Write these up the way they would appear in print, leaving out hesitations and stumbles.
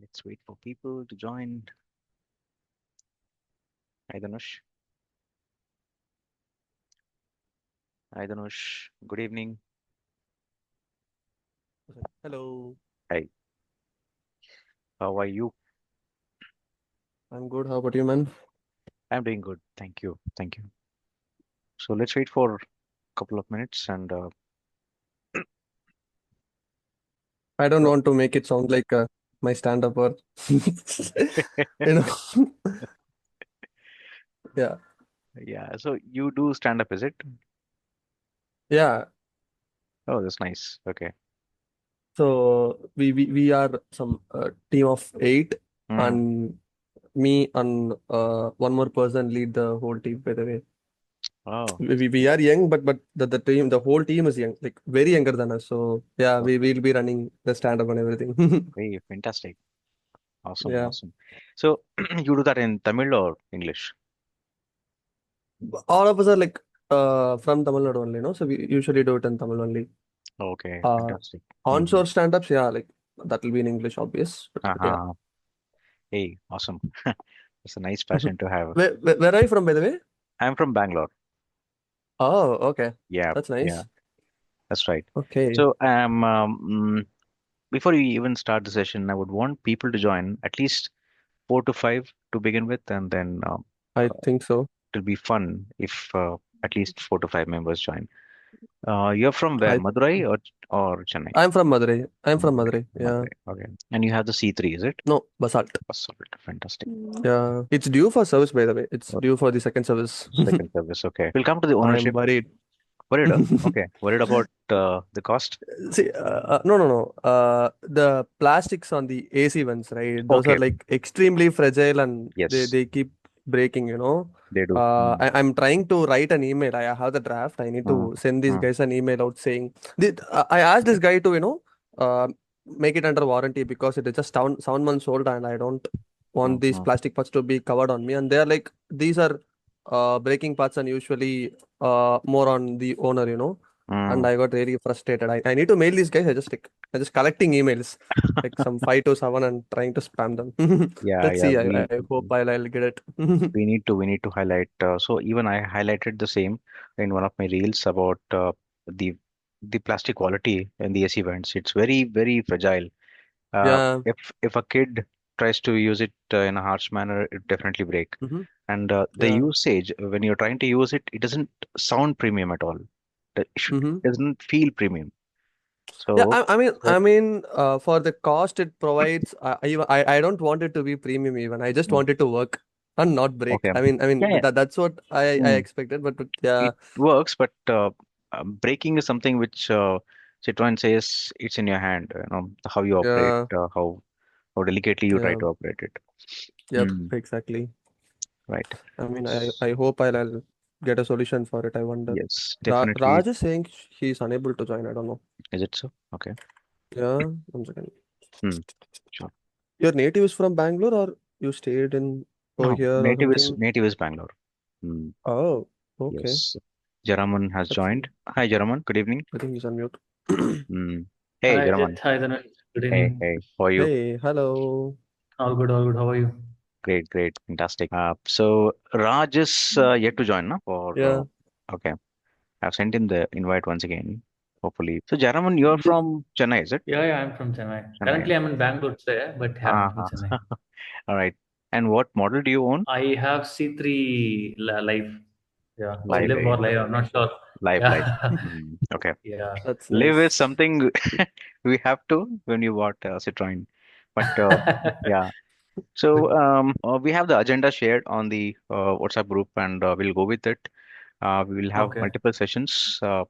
Let's wait for people to join. Hi, Dhanush. Hi, Dhanush. Good evening. Hello, Hi. How are you? I'm good. How about you, man? I'm doing good. Thank you. Thank you. So let's wait for a couple of minutes and I don't so- want to make it sound like my stand-up or you know. Yeah, yeah. So you do stand up, is it? yeah. Oh, that's nice. Okay. So we are some team of eight, Mm. and me and one more person lead the whole team. By the way, Oh, we are young, but the whole team is young, like very younger than us. So yeah, we okay. will be running the stand-up and everything. Very fantastic. Awesome. Yeah, Awesome. So you do that in Tamil or English? all of us are like from Tamil Nadu only, no? So we usually do it in Tamil only. Okay. Uh, Fantastic. Mm-hmm. Onshore stand-ups, yeah, like that will be in English, obvious. But yeah. Uh-huh. Hey, awesome. It's a nice passion to have. Where are you from, by the way? I'm from Bangalore. Oh, okay. Yeah. That's Yeah. nice. That's right. Okay. So before we even start the session, I would want people to join at least four to five to begin with, and then I think so. it'll be fun if at least four to five members join. You're from where? I Madurai or Chennai? I'm from Madurai. I'm from Madurai. Madurai. Yeah. Madurai. Okay. And you have the C3, is it? No, Basalt. Basalt. Fantastic. Yeah. It's due for service, by the way. It's Oh, due for the second service. second service. Okay. We'll come to the I'm ownership. worried. Worried, huh? Okay. Worried about the cost? See, no, no, no. The plastics on the AC ones, right? Those are Okay. like extremely fragile and they, Yes, they keep breaking, you know. they do. Mm. I'm trying to write an email. I have the draft. I need Mm. to send these Mm. guys an email out saying, I asked this guy to, make it under warranty because it is just 7 months old and I don't want Mm. these Mm. plastic parts to be covered on me. And they're like, these are breaking parts and usually more on the owner, you know, and Mm. I got really frustrated. I need to mail these guys. I just collecting emails, like some 5 to 7 and trying to spam them. Yeah, Let's yeah. see. I hope I'll get it. We need to highlight. So even I highlighted the same in one of my reels about the the plastic quality in the AC vents. It's very very fragile. Yeah. If a kid tries to use it in a harsh manner, it definitely break. Hmm. And the Yeah. usage when you're trying to use it, it doesn't sound premium at all. Hmm. Doesn't feel premium. Yeah. So I that mean, for the cost it provides, I don't want it to be premium even. I just mm, want it to work and not break. okay. I mean Yeah, that's what I yeah. expected. But yeah. It works, but braking is something which Citroen says it's in your hand. You know how you operate, Yeah. how delicately you try Yeah. to operate it. Yep. Mm, Exactly. right. I mean, S- I hope I'll get a solution for it. I wonder. Yes, definitely. Raj is saying he's unable to join. I don't know. Is it so? Okay. Yeah, 1 second. Hmm. Sure. Your native is from Bangalore or you stayed in over No, here or something? native is Bangalore. Hmm. Oh, okay. Yes. Jaraman has That's joined. Hi, Jaraman. Good evening. I think he's on mute. Hmm. Hey, Hi, Jaraman. Hi, Dhanush. Good Hey, evening. hey. How are you? Hey, hello. All good, all good. How are you? Great, great, fantastic. So Raj is yet to join, no? Yeah. Okay. I've sent him the invite once again, hopefully. So, Jaraman, you're from Chennai, is it? Yeah, I'm from Chennai. Chennai. Currently, I'm in Bangalore today, but yeah, I'm from Uh-huh. Chennai. All right. And what model do you own? I have C3 Live. Yeah, or Live, Live eh? or Live. I'm not sure. Live. Yeah, Okay. yeah. That's Live is nice. something we have to when you bought Citroen. But yeah. So we have the agenda shared on the WhatsApp group, and we'll go with it. We will have Okay. multiple sessions. So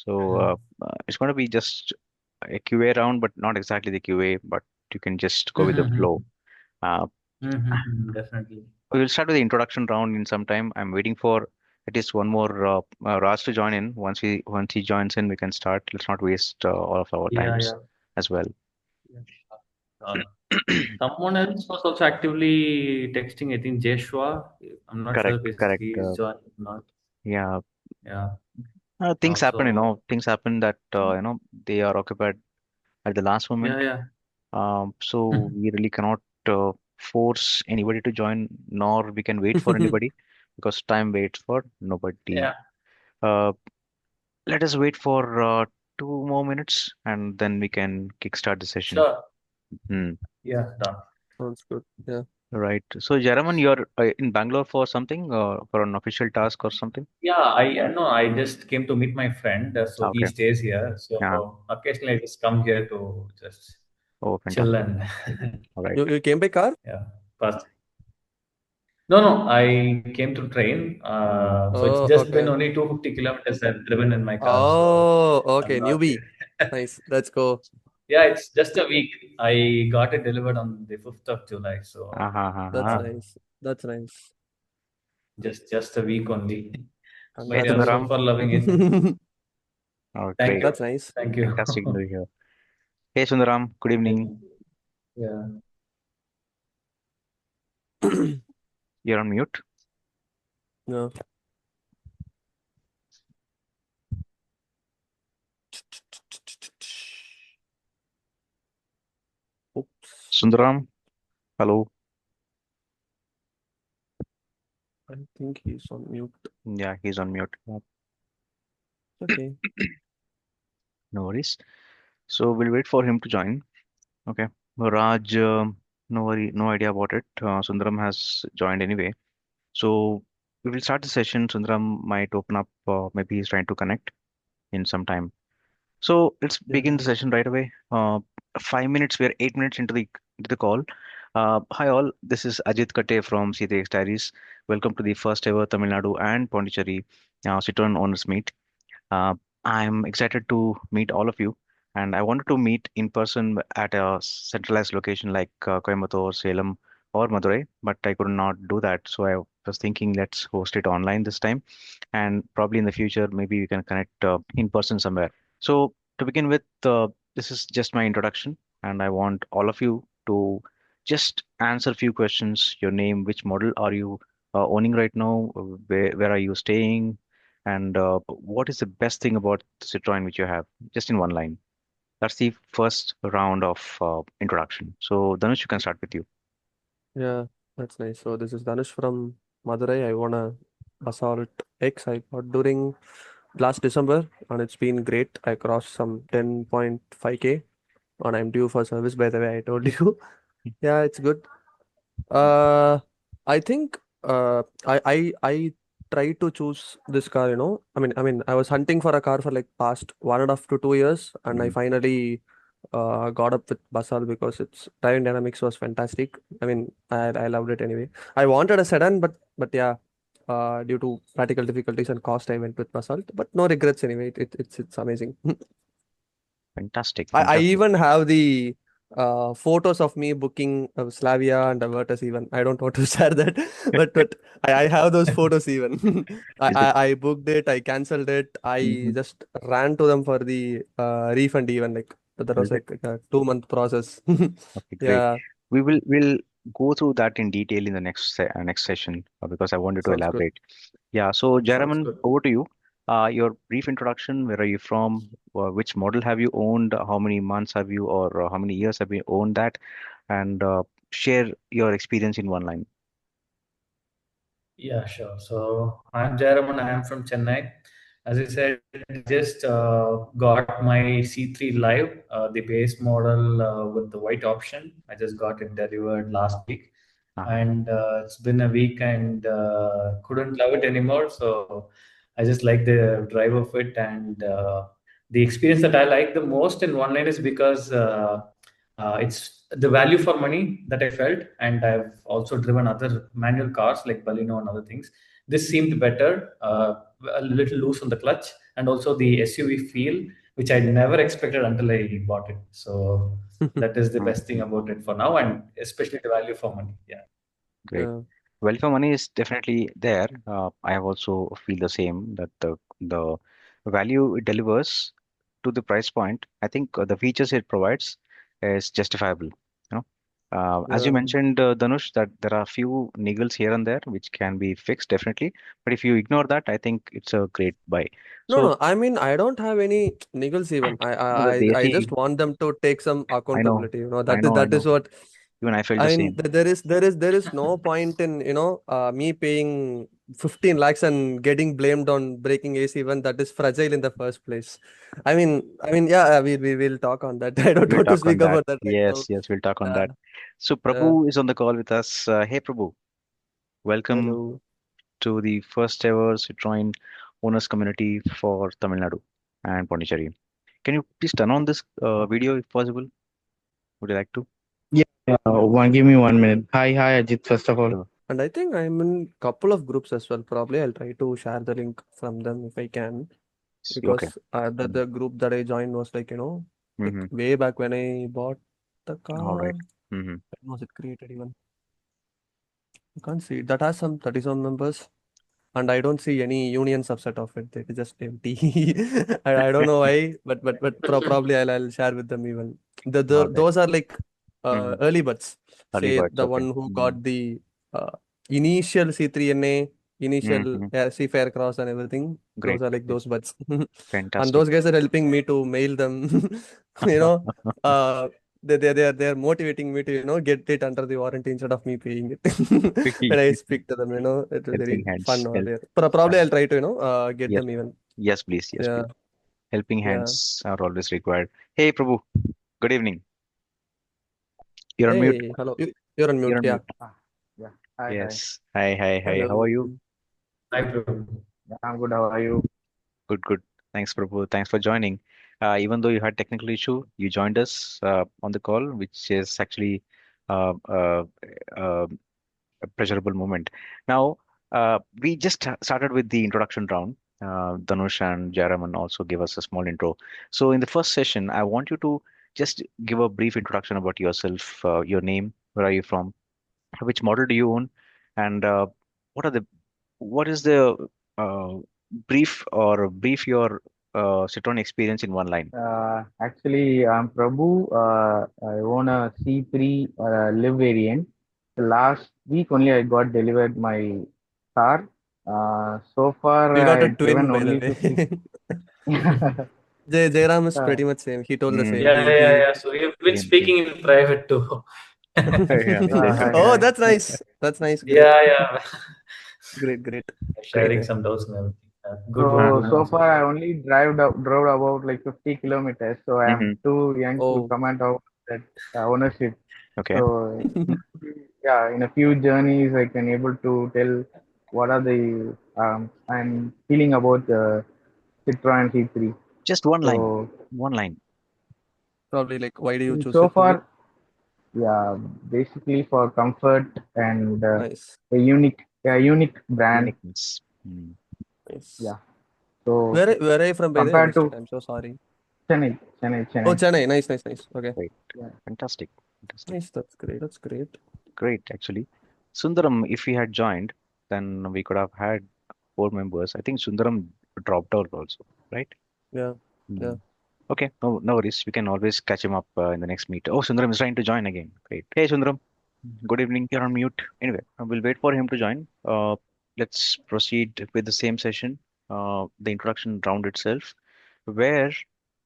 Mhm. it's going to be just a QA round, but not exactly the QA, but you can just go with the Mhm. flow. Uh, Definitely. we will start with the introduction round in some time. I'm waiting for at least one more Raj to join in. Once he joins in, we can start. Let's not waste all of our Yeah, times yeah. as well. Yeah. Someone else was also actively texting. I think Joshua. I'm not sure Correct, if correct. he's joined or not. Yeah, Yeah. things happen. Also, Things happen that they are occupied at the last moment. yeah, yeah. So we really cannot force anybody to join, nor we can wait for anybody because time waits for nobody. Yeah, Uh, Let us wait for 2 more minutes and then we can kickstart the session. sure. Hmm. Yeah, done. Sounds good. Yeah. Right. So, Jaraman, you're in Bangalore for something, for an official task or something? Yeah, I no, I just came to meet my friend, so he Okay. stays here. Yeah. So occasionally I just come here to just Oh, chill fantastic. and All right. You came by car? yeah, pass. No, no, I came to train. Hmm. So it's Oh, just been okay. only 250 kilometers I've driven in my car. So Oh, I'm okay. not. Newbie. Nice. Let's go. Yeah, it's just a week. I got it delivered on the 5th of July. So Aha, That's aha. nice. That's nice. just a week only. But Hey, yeah, so Congratulations. Sundaram. far loving it. Oh, Thank great. you. That's nice. Thank you. Fantastic to hear. Hey, Sundaram. Good Thank evening. you. Yeah. You're on mute. Yeah. Oops. Sundaram. Hello. I think he's on mute. Yeah, he's on mute. Okay. No worries. So we'll wait for him to join. Okay. Raj, no worry, no idea about it. Sundaram has joined anyway. So we will start the session. Sundaram might open up. Maybe he's trying to connect in some time. So let's Yeah. begin the session right away. 5 minutes. We are 8 minutes into the call. Hi all. This is Ajit Kate from C3X Diaries. Welcome to the first ever Tamil Nadu and Pondicherry Citroen owners meet. Uh, I'm excited to meet all of you, and I wanted to meet in person at a centralized location like Coimbatore, Salem, or Madurai, but I could not do that. So I was thinking let's host it online this time, and probably in the future, maybe we can connect in person somewhere. So to begin with, this is just my introduction, and I want all of you to just answer a few questions. Your name, which model are you owning right now? Where are you staying? And what is the best thing about the Citroen which you have? Just in one line. That's the first round of introduction. So Dhanush, you can start with you. Yeah, that's nice. So this is Dhanush from Madurai. I won a Assault X I got during last December and it's been great. I crossed some 10.5K and I'm due for service by the way I told you. Yeah, it's good. Uh, I think I tried to choose this car, I was hunting for a car for like past 1.5 to 2 years, and I Mhm. finally got up with Basal because its driving dynamics was fantastic. I loved it anyway. I wanted a sedan, but yeah, due to practical difficulties and cost, I went with Basalt. But no regrets anyway. It's amazing. Fantastic, I fantastic. even have the photos of me booking Slavia and Avertus even. I don't want to share that, but I have those photos even. Is it? I booked it, I cancelled it, I Mhm. just ran to them for the refund even. Like that was Is it? like a 2 month process. Okay, great. Yeah, We'll go through that in detail in the next session because I wanted to sounds good. elaborate. Yeah. So Sounds Jaraman, good. over to you. Your brief introduction. Where are you from? Which model have you owned? How many months have you, or how many years have you owned that? And share your experience in one line. Yeah, sure. So I'm Jairam, I am from Chennai. As I said, I just got my C3 Live, the base model with the white option. I just got it delivered last week, Uh-huh. and it's been a week and couldn't love it anymore. So I just like the drive of it, and the experience that I like the most in one line is because it's the value for money that I felt, and I've also driven other manual cars like Baleno and other things. This seemed better, a little loose on the clutch, and also the SUV feel, which I never expected until I bought it. So that is the best thing Mhm. about it for now, and especially the value for money. Yeah. Great. Yeah. Value for money is definitely there. I have also feel the same that the value it delivers to the price point. I think the features it provides is justifiable. You know. As you Yeah. mentioned, Dhanush, that there are a few niggles here and there which can be fixed definitely. But if you ignore that, I think it's a great buy. No, So no. I mean, I don't have any niggles even. because I see, just want them to take some I know, accountability. You know, I know, I that is know. what Even I felt I the mean. same. There is no point in me paying 15 lakhs and getting blamed on breaking AC when that is fragile in the first place. Yeah, we will talk on that. I don't We'll want to talk on speak that. about that right now. Yes, yes, we'll talk on Yeah, that. So yeah. Prabhu is on the call with us. Hey Prabhu, welcome Hello. to the first ever Citroen owners community for Tamil Nadu and Pondicherry. Can you please turn on this video if possible? Would you like to? Yeah, give me 1 minute. Hi, Ajit. First of all, Sure. And I think I'm in couple of groups as well. Probably I'll try to share the link from them if I can, Okay. because the group that I joined was like, like Mm-hmm. way back when I bought the All car. right. Mm-hmm. When was it created even? You can't see it. That has some 30 some members, and I don't see any union subset of it. It is just empty. I don't know why, but probably I'll share with them even. All right. Those are like Mm-hmm. early buds. Early Say birds. the Okay. one who Mm-hmm. got the initial C3NA, initial Mm-hmm. Seafair Cross and everything. Those Great. are like Great. those buds. And Fantastic. those guys are helping me to mail them. You know, uh, they're motivating me to get it under the warranty instead of me paying it. When I speak to them, it was Helping very fun hands. over Help. there. Probably Yeah. I'll try to get Yes. them even. Yes, please. Yes, Yeah, please. Helping yeah. hands are always required. Hey, Prabhu. Good evening. You're on mute. Hey, hello. You're on You're mute. on Yeah. mute. yeah. Hi. Yes. Hi, hi, hi. How are Hello. you? Hi, bro. Yeah, I'm good. How are you? Good, good. Thanks, Prabhu. Thanks for joining. Even though you had technical issue, you joined us on the call, which is actually uh, uh, uh, a pleasurable moment. Now, we just started with the introduction round. Dhanush and Jaraman also gave us a small intro. So, in the first session, I want you to just give a brief introduction about yourself, your name, where are you from, which model do you own, and what are the what is the uh, brief your Citroen experience in one line? Actually, I'm Prabhu. I own a C3 live variant. Last week only I got delivered my car. So far We got a I twin, driven by the only 50. way. Jairam is uh, pretty much same. He told the Mm, same. Yeah, yeah, yeah. So we've been same, same. speaking in private too. Yeah, same, Hi, same. Oh, hi. that's nice. That's nice. Great. Yeah, yeah. Great, great. Great. Sharing some doubts and everything. Good, good, Uh, So good. so far I only drove about like 50 kilometers. So I am hmm too young to Oh. comment on that ownership. Okay. So yeah, in a few journeys, I can able to tell what are the I'm feeling about the Citroen C3. Just one line. So One line. Probably like, why do you choose so it, Prabhu? far, yeah, basically for comfort and Nice. a unique brand. Uniqueness. Mm, Yeah. Nice. So Where are you from, by the way? I compared missed it. to I'm so sorry. Oh, Chennai. Chennai. Nice, nice, nice. Okay. great. Yeah. Fantastic. Fantastic. Nice. That's great. That's great. Great, actually. Sundaram, if he had joined, then we could have had four members. I think Sundaram dropped out also, right? Yeah. Hmm. Yeah. Okay, no worries. We can always catch him up in the next meet. Oh, Sundaram is trying to join again. Great. Hey, Sundaram. Good evening. You're on mute. Anyway, we'll wait for him to join. Let's proceed with the same session, the introduction round itself, where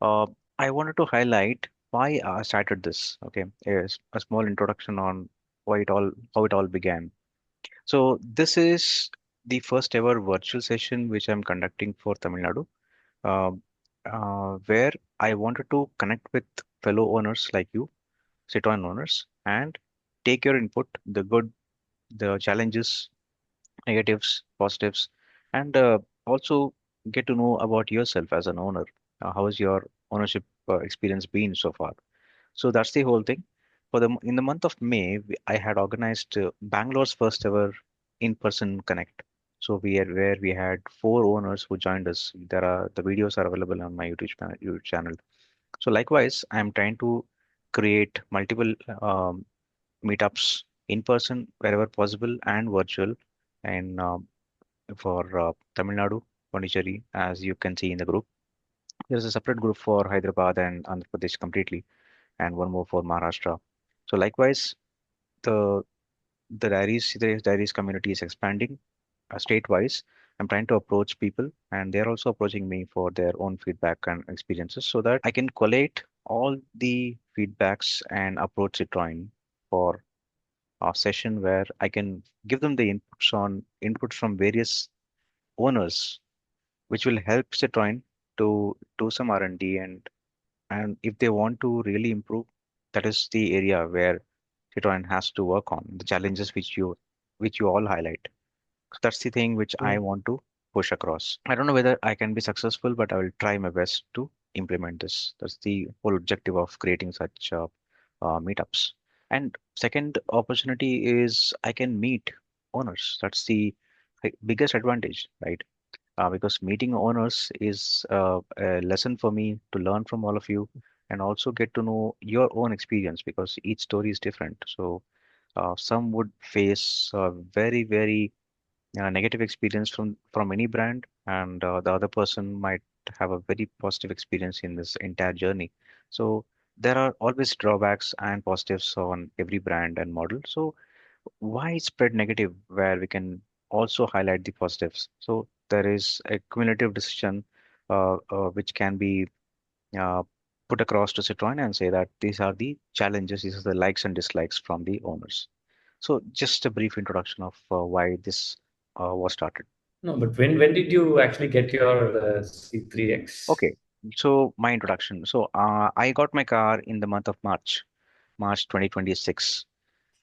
uh, I wanted to highlight why I started this. Okay, is a small introduction on how it all began. So this is the first ever virtual session which I'm conducting for Tamil Nadu, uh, where I wanted to connect with fellow owners like you, Citroen owners, and take your input, the good, the challenges, negatives, positives, and also get to know about yourself as an owner. How has your ownership experience been so far? So that's the whole thing. In the month of May, I had organized Bangalore's first ever in-person connect. So where we had four owners who joined us. The videos are available on my YouTube channel. So likewise, I'm trying to create multiple meetups in person wherever possible and virtual, and for Tamil Nadu, Pondicherry, as you can see in the group. There's a separate group for Hyderabad and Andhra Pradesh completely, and one more for Maharashtra. So likewise. the C3X Diaries community is expanding state-wise. I'm trying to approach people, and they're also approaching me for their own feedback and experiences, so that I can collate all the feedbacks and approach Citroen for a session where I can give them the inputs from various owners, which will help Citroen to do some R&D, and if they want to really improve, that is the area where Citroen has to work on the challenges which you all highlight. So that's the thing which I Mm. want to push across. I don't know whether I can be successful, but I will try my best to implement this. That's the whole objective of creating such meetups. And second opportunity is I can meet owners. That's the biggest advantage, right? Because meeting owners is a lesson for me to learn from all of you and also get to know your own experience because each story is different. So some would face very negative experience from any brand, and the other person might have a very positive experience in this entire journey. So there are always drawbacks and positives on every brand and model. So why spread negative where we can also highlight the positives? So there is a cumulative decision which can be uh, put across to Citroen and say that these are the challenges, these are the likes and dislikes from the owners. So just a brief introduction of why this was started. No, but when did you actually get your C3X? Okay, so my introduction. So I got my car in the month of March 2026.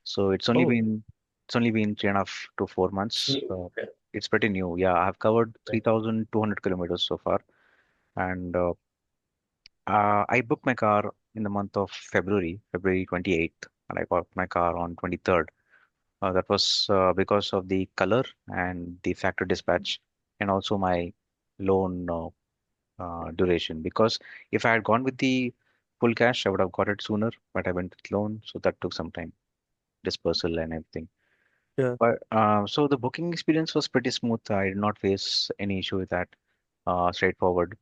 So Oh, it's only been 3.5 to 4 months. It's new. Okay. It's pretty new. Yeah, I've covered Okay. 3,200 kilometers so far, and I booked my car in the month of February 28th, and I got my car on 23rd. That was because of the color and the factory dispatch, and also my loan duration. Because if I had gone with the full cash, I would have got it sooner, but I went with loan, so that took some time, dispersal and everything. yeah. But so the booking experience was pretty smooth. I did not face any issue with that. Straightforward.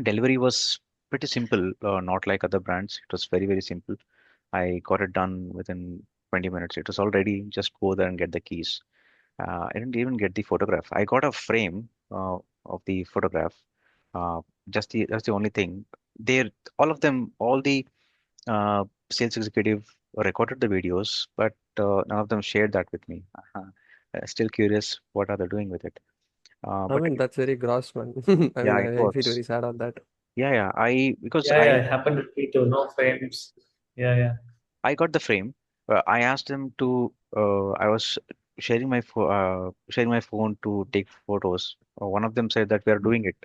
Delivery was pretty simple, not like other brands. It was very simple. I got it done within 20 minutes. It was all ready. Just go there and get the keys. I didn't even get the photograph. I got a frame of the photograph. Uh, that's the only thing. They all of them, all the sales executive recorded the videos, but none of them shared that with me. Still curious what are they doing with it. I But mean, that's very gross, man. I yeah, mean, it I feel was. very sad on that. Yeah. I because Yeah, it happened with me too. No frames. Yeah. I got the frame. I asked them to. I was sharing my phone to take photos. One of them said that we are doing it.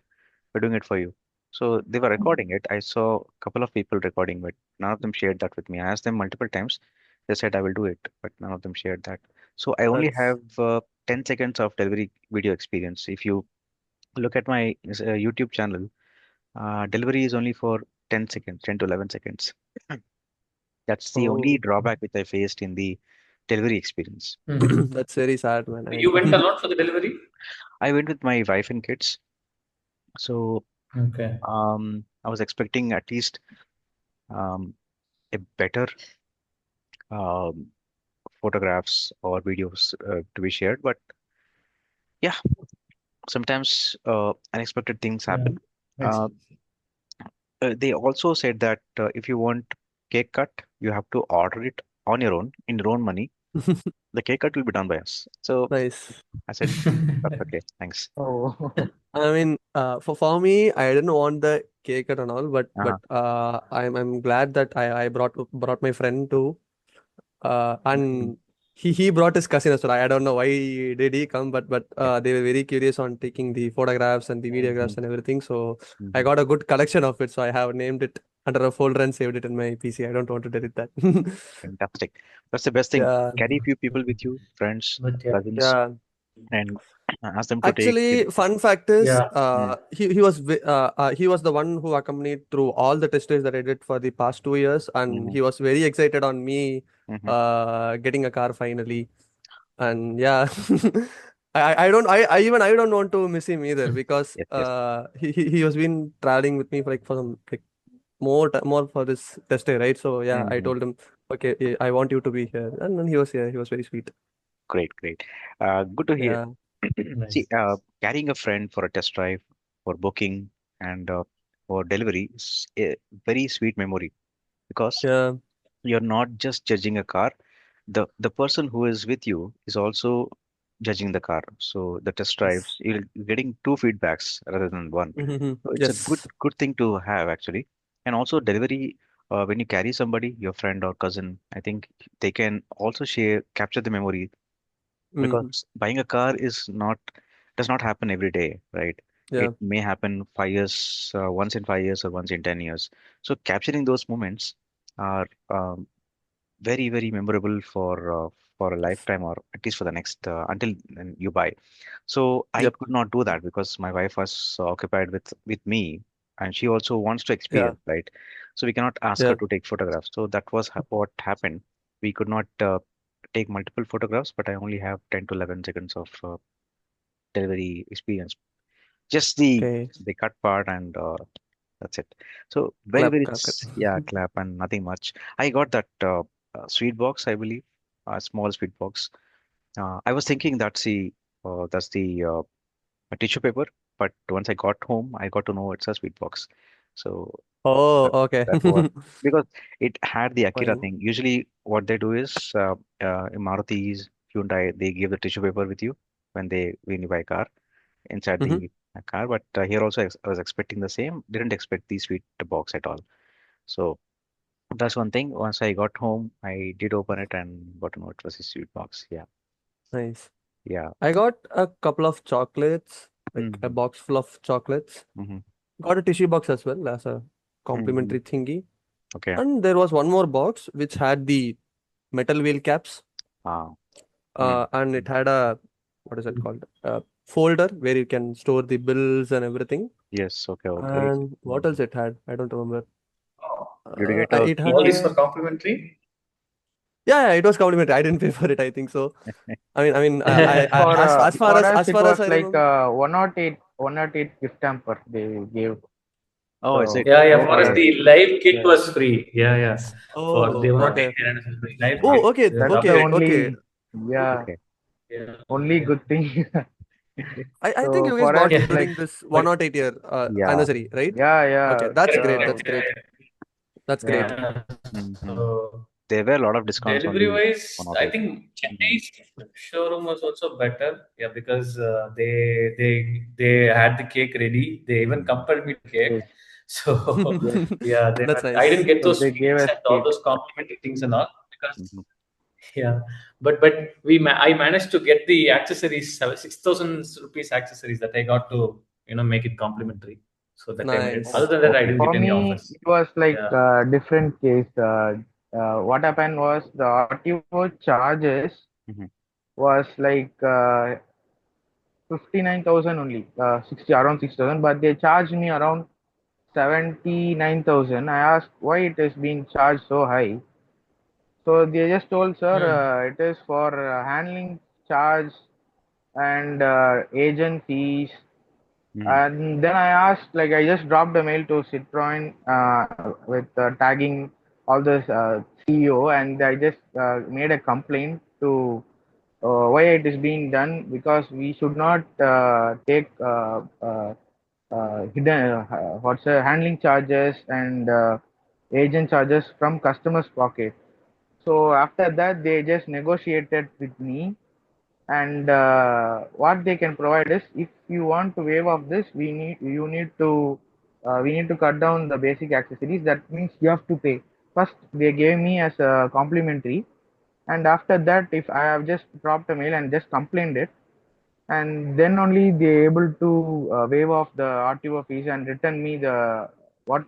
We're doing it for you. So they were recording it. I saw a couple of people recording it. None of them shared that with me. I asked them multiple times. They said I will do it, but none of them shared that. So I only That's have 10 seconds of delivery video experience. If you look at my YouTube channel, delivery is only for 10 seconds, 10 to 11 seconds. That's the only oh, drawback which I faced in the delivery experience. Mm-hmm. that's very sad, man. I You went mean, alone for the delivery? I went with my wife and kids, so Okay. I was expecting at least um, a better um, photographs or videos to be shared. But yeah, sometimes unexpected things Yeah. happen. Makes Uh, sense. they also said that if you want cake cut, you have to order it on your own in your own money. The cake cut will be done by us. So nice. I said, that's okay, thanks. Oh, I mean, for me, I didn't want the cake and all, but Uh-huh. I'm glad that I brought my friend too. Mhm. And he brought his cousin as well. I don't know why did he come, but Yeah. they were very curious on taking the photographs and the Mhm. videographs and everything. So I Mhm. got a good collection of it. So I have named it under a folder and saved it in my PC. I don't want to delete that. Fantastic. That's the best thing. Yeah, Carry a few people with you, friends, But yeah. cousins, yeah. and ask them to take the. Actually, fun fact is, Yeah. Mm. he was the one who accompanied through all the test drives that I did for the past 2 years, and Mhm. he was very excited on me Mhm. getting a car finally. And yeah, I don't want to miss him either because Yes. he was been traveling with me for like for some like more for this test day, right? So yeah, I Mhm. told him Okay, I want you to be here. And then he was here. He was very sweet. Great, great. Good to hear. Yeah. See, Nice. carrying a friend for a test drive, for booking, and for delivery is a very sweet memory because Yeah. you're not just judging a car. The person who is with you is also judging the car. So the test drives, Yes. you're getting two feedbacks rather than one. So it's a Yes. good thing to have actually. And also delivery, when you carry somebody, your friend or cousin, I think they can also capture the memory Hmm. because buying a car is not does not happen every day, right? Yeah. It may happen 5 years, once in 5 years or once in 10 years. So capturing those moments are very memorable for a lifetime or at least for the next until you buy. So I Yep. could not do that because my wife was occupied with me, and she also wants to Yeah. experience, right? So we cannot ask her Yeah. to take photographs. So that was what happened. We could not take multiple photographs, but I only have 10 to 11 seconds of delivery experience. Just Okay. the cut part and that's it. So Clap, clap, clap. yeah, clap and nothing much. I got that sweet box, I believe, a small sweet box. I was thinking that's the tissue paper, but once I got home, I got to know it's a sweet box. So Oh, that, okay. that was because it had the Akira Fine. thing. Usually, what they do is in Maruti's, Hyundai, they give the tissue paper with you when you buy a car inside Mm-hmm. the car. But here also, I was expecting the same. Didn't expect the sweet box at all. So that's one thing. Once I got home, I did open it and got to know it was a sweet box. Yeah, Nice. yeah. I got a couple of chocolates, like a Mm-hmm. box full of chocolates. Mm-hmm. Got a tissue box as well as a Mm-hmm. complimentary thingy. Okay. And there was one more box which had the metal wheel caps. Ah. Mm. And it had a, what is it called? A folder where you can store the bills and everything. Yes. Okay. Okay. And what Mm. else it had? I don't remember. Oh, Did you get a It had all these keychain? for a, complimentary? yeah, it was complimentary. I didn't pay for it, I think so. As far For as us, as it far as was I like remember. 108 gift hamper they gave. Oh, is So it? Yeah, yeah. For for us, us, Okay. the live kit yeah, was free. Yeah, yeah. For Oh, they were not okay. taking it as a free live Ah, kit. Oh, okay, They that's the upgrade. okay. only, yeah, okay. Yeah, only good thing. I think So you guys for us, bought yeah. during like, this But 108 year Yeah. anniversary, right? yeah, Okay, yeah, that's correct, great. correct. That's the, Yeah, great. yeah. That's great. yeah, Yeah. Mm-hmm. So There were a lot of discounts on delivery the wise, I 108. think Mm-hmm. Chennai's showroom was also better. Yeah, because they had the cake ready. They even Mm-hmm. compelled me to cake. yes, So yes. yeah, That's I didn't nice. get So those they gave sweets us and all cake. those complimentary things and all because Mm-hmm. yeah, but I managed to get the accessories 6,000 rupees accessories that I got to make it complimentary. So that I made it. Oh, Other Nice. than that, I okay. didn't For get any me, offers. it was like Yeah. a different case. What happened was the RTO charges Mm-hmm. was like 59,000 only, 60 around 6,000, but they charged me around 79,000. I asked why it is being charged so high. So they just told, sir, Hmm. it is for handling charge and agent fees. Mm-hmm. And then I asked, like, I just dropped a mail to Citroen with tagging all this CEO, and I just made a complaint to why it is being done because we should not take hidden handling charges and agent charges from customers' pocket. So after that, they just negotiated with me, and what they can provide is if you want to waive off this, we need to cut down the basic accessories. That means you have to pay. First, they gave me as a complimentary, and after that, if I have just dropped a mail and just complained it, and then only they able to waive off the RTO fees and return me the what's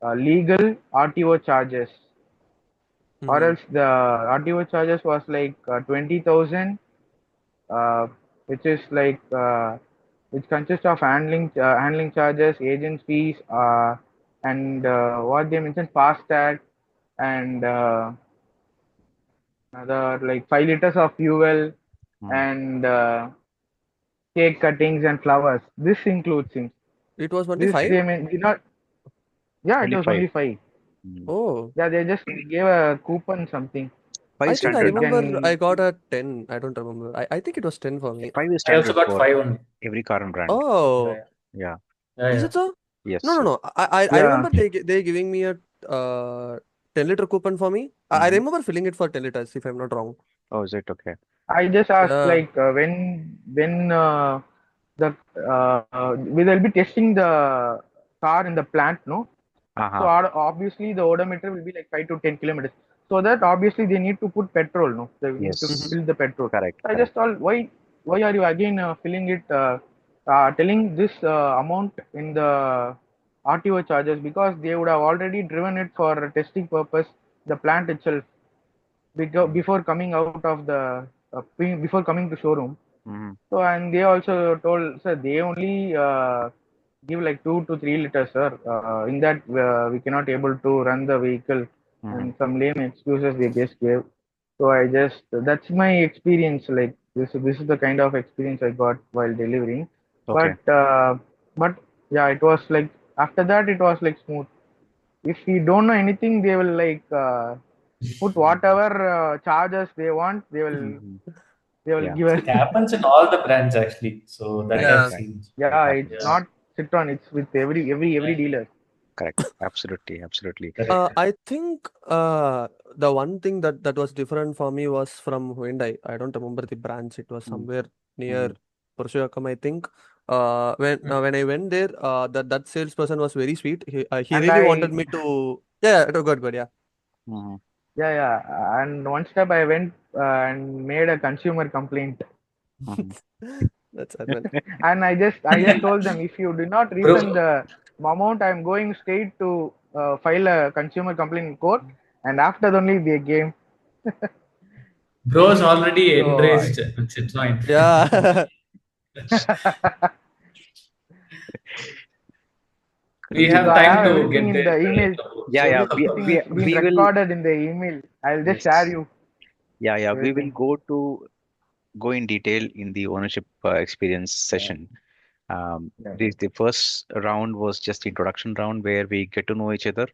legal RTO charges, or Hmm. else the RTO charges was like 20,000, uh, which is like which consists of handling charges, agent fees, and what they mentioned, fast tag, and another like 5 liters of fuel, Mm-hmm. and cake cuttings and flowers. This includes him. It was This 25? they mean did not. Yeah, it Only was five. only five. Mm. Oh, Yeah, they just gave a coupon something. Five I is think I We standard now. remember I can. got a 10. I don't remember. I think it was 10 for me. Five is I also standard got for 5 only. every car and brand. Oh, Yeah, Yeah. yeah, is yeah. it so? No, Yes. no, Yes. no. I Yeah. remember they giving me a 10-liter coupon for me. I Mm-hmm. remember filling it for 10 liters if I'm not wrong. Oh, is it okay? I just asked Yeah. like when the we will be testing the car in the plant, no? So Uh-huh. obviously the odometer will be like 5 to 10 kilometers. So that obviously they need to put petrol, no? They need to Mm-hmm. Yes. fill the petrol. Correct. So I Correct. just thought, why are you again filling it, telling this amount in the RTO charges, because they would have already driven it for testing purpose, the plant itself, before coming out of the before coming to showroom. Mm-hmm. So, and they also told, sir, they only give like 2 to 3 liters, sir. In that, we cannot able to run the vehicle, Mm-hmm. and some lame excuses they just gave. So I just, that's my experience. Like this is the kind of experience I got while delivering. Okay. But yeah, it was like after that it was like smooth. If we don't know anything, they will like put whatever charges they want. Mm-hmm. They will Yeah. give us. It happens in all the brands actually. So that Right. I've Yeah. Right. seen. It Yeah, it's happens. Yeah, not Citroen. It's with every dealer. Correct. Absolutely. Absolutely. correct. I think the one thing that was different for me was from Hyundai. I don't remember the branch. It was somewhere near Mm-hmm. Purushottam, I think. When I went there, that salesperson was very sweet. He And really wanted I, me to. Yeah, it was good, yeah. Mm-hmm. yeah, yeah. And one step I went and made a consumer complaint. Mm-hmm. That's happened. And I just told them, if you do not refund Bro, the amount, I'm going straight to file a consumer complaint in court. And after only they came. bro's already So enraged with Citroen. Yeah. We so have I time have to everything get in there. the email. Yeah. Yeah. Everything is been We will. recorded in the email. I'll just share Yes. you Yeah. Yeah. We will everything. go in detail in the ownership experience session. Yeah. The first round was just the introduction round where we get to know each other,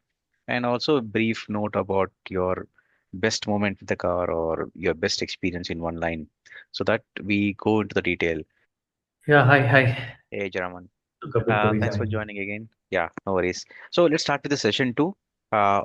and also a brief note about your best moment with the car or your best experience in one line, so that we go into the detail. Yeah, hi, hi. Hey, Jaraman. Took a bit to Thanks for rejoin. joining again. Yeah, no worries. So let's start with the session two. Uh,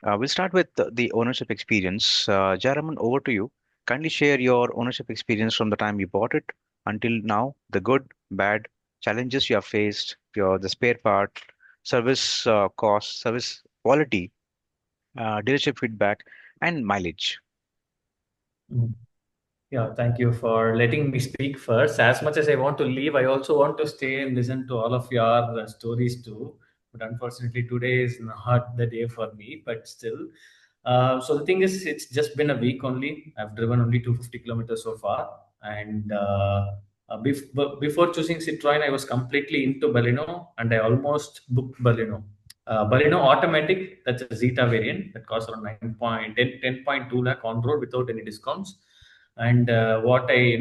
we'll start with the ownership experience. Jaraman, over to you. Kindly share your ownership experience from the time you bought it until now, the good, bad, challenges you have faced, the spare part, service cost, service quality, dealership feedback, and mileage. Mm. Yeah, thank you for letting me speak first. As much as I want to leave, I also want to stay and listen to all of your stories too. But unfortunately, today is not the day for me. But still, so the thing is, it's just been a week only. I've driven only 250 kilometers so far, and before choosing Citroen, I was completely into Baleno, and I almost booked Baleno. Baleno automatic, that's a Zeta variant that costs around 10.2 lakh on road without any discounts. And what I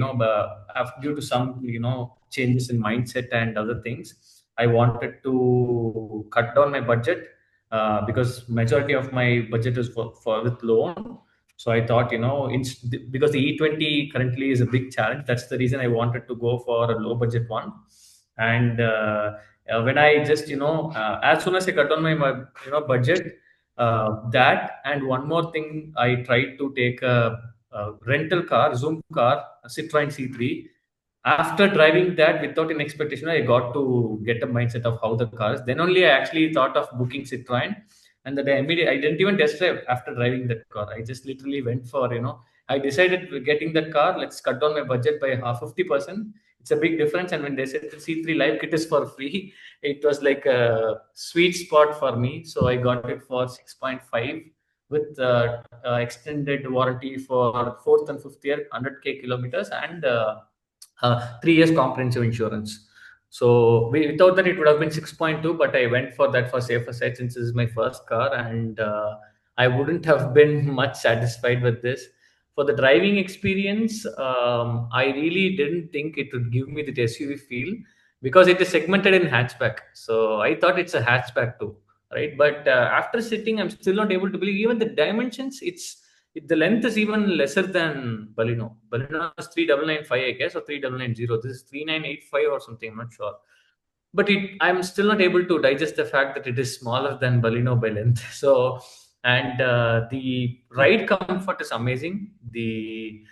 due to some changes in mindset and other things, I wanted to cut down my budget, because majority of my budget is for with loan. So I thought, because the E20 currently is a big challenge, that's the reason I wanted to go for a low budget one. And when I just as soon as I cut down my budget, that and one more thing, I tried to take a rental car, Zoom car, a Citroen C3. After driving that without an expectation, I got to get a mindset of how the car is. Then only I actually thought of booking Citroen, and that I didn't even test drive after driving that car. I just literally went for I decided getting that car. Let's cut down my budget by half 50%. It's a big difference. And when they said the C3 Live Kit is for free, it was like a sweet spot for me. So I got it for 6.5 with extended warranty for fourth and fifth year, 100K kilometers, and 3 years comprehensive insurance. So without that, it would have been 6.2, but I went for that for safer side since this is my first car, and I wouldn't have been much satisfied with this. For the driving experience, I really didn't think it would give me the SUV feel because it is segmented in hatchback. So I thought it's a hatchback too. right? But after sitting, I'm still not able to believe even the dimensions. The length is even lesser than Baleno. Baleno is 3995, I guess, or 3990. This is 3985 or something. I'm not sure. But I'm still not able to digest the fact that it is smaller than Baleno by length. So, and the ride comfort is amazing. The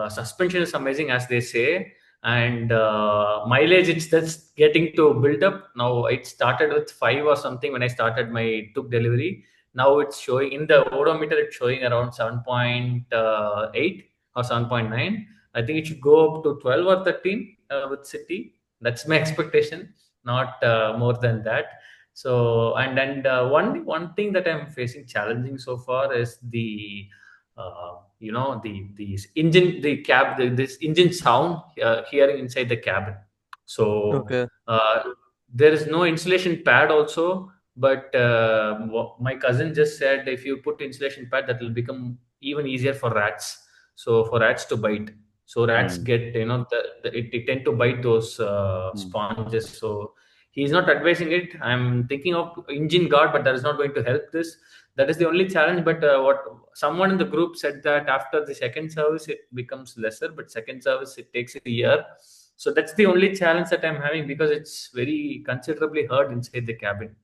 suspension is amazing, as they say, and mileage it's that's getting to build up now. It started with 5 or something when I started my took delivery. Now it's showing in the odometer, it's showing around 7.8 or 7.9. I think it should go up to 12 or 13 with city. That's my expectation, not more than that. So, one thing that I'm facing challenging so far is the the engine, the cab, this engine sound hearing inside the cabin. So Okay. there is no insulation pad also, but my cousin just said if you put insulation pad, that will become even easier for rats. So for rats to bite. So rats Mm, get, it tend to bite those mm, sponges. So he's not advising it. I'm thinking of engine guard, but that is not going to help this. That is the only challenge. But what someone in the group said that after the second service it becomes lesser, but second service it takes a year. So that's the only challenge that I'm having, because it's very considerably hard inside the cabin.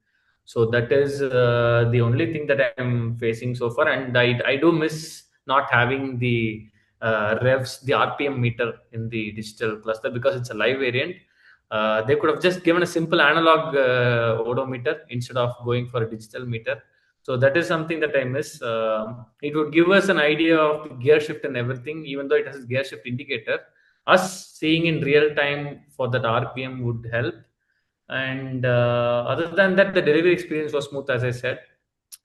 So that is the only thing that I'm facing so far, and I do miss not having the revs, the RPM meter in the digital cluster, because it's a live variant. They could have just given a simple analog odometer instead of going for a digital meter. So that is something that I miss. It would give us an idea of the gear shift and everything, even though it has a gear shift indicator. Us seeing in real time for that RPM would help. And other than that, the delivery experience was smooth, as I said.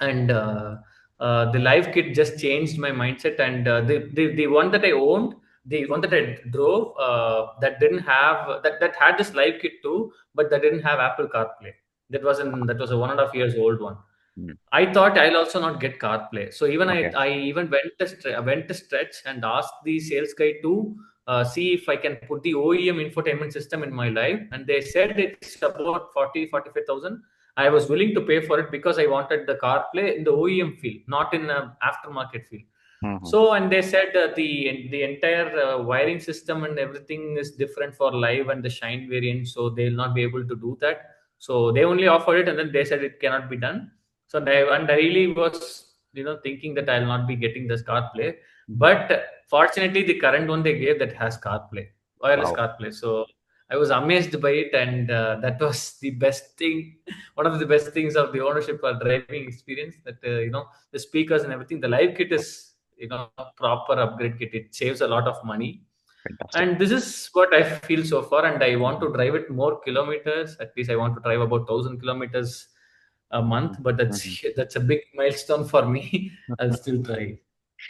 And the live kit just changed my mindset. And the one that I owned, the one that I drove, that didn't have that had this live kit too, but that didn't have Apple CarPlay. That was a 1.5 years old one. mm, I thought I'll also not get CarPlay. So even okay. I even went a stretch and asked the sales guy to see if I can put the OEM infotainment system in my life. And they said it's about 45,000. I was willing to pay for it because I wanted the CarPlay in the OEM field, not in aftermarket field. Mhm, So, and they said the entire wiring system and everything is different for live and the shine variant, so they'll not be able to do that. So they only offered it, and then they said it cannot be done. So I really was, thinking that I'll not be getting this CarPlay. mhm. But fortunately, the current one they gave, that has CarPlay, wireless Wow, CarPlay. So I was amazed by it, and that was the best thing, one of the best things of the ownership or driving experience. That the speakers and everything, the live kit is, proper upgrade kit. It saves a lot of money, fantastic. and this is what I feel so far. And I want Mhm, to drive it more kilometers. At least I want to drive about 1,000 kilometers a month. mhm, But mhm. that's a big milestone for me. I'll still try.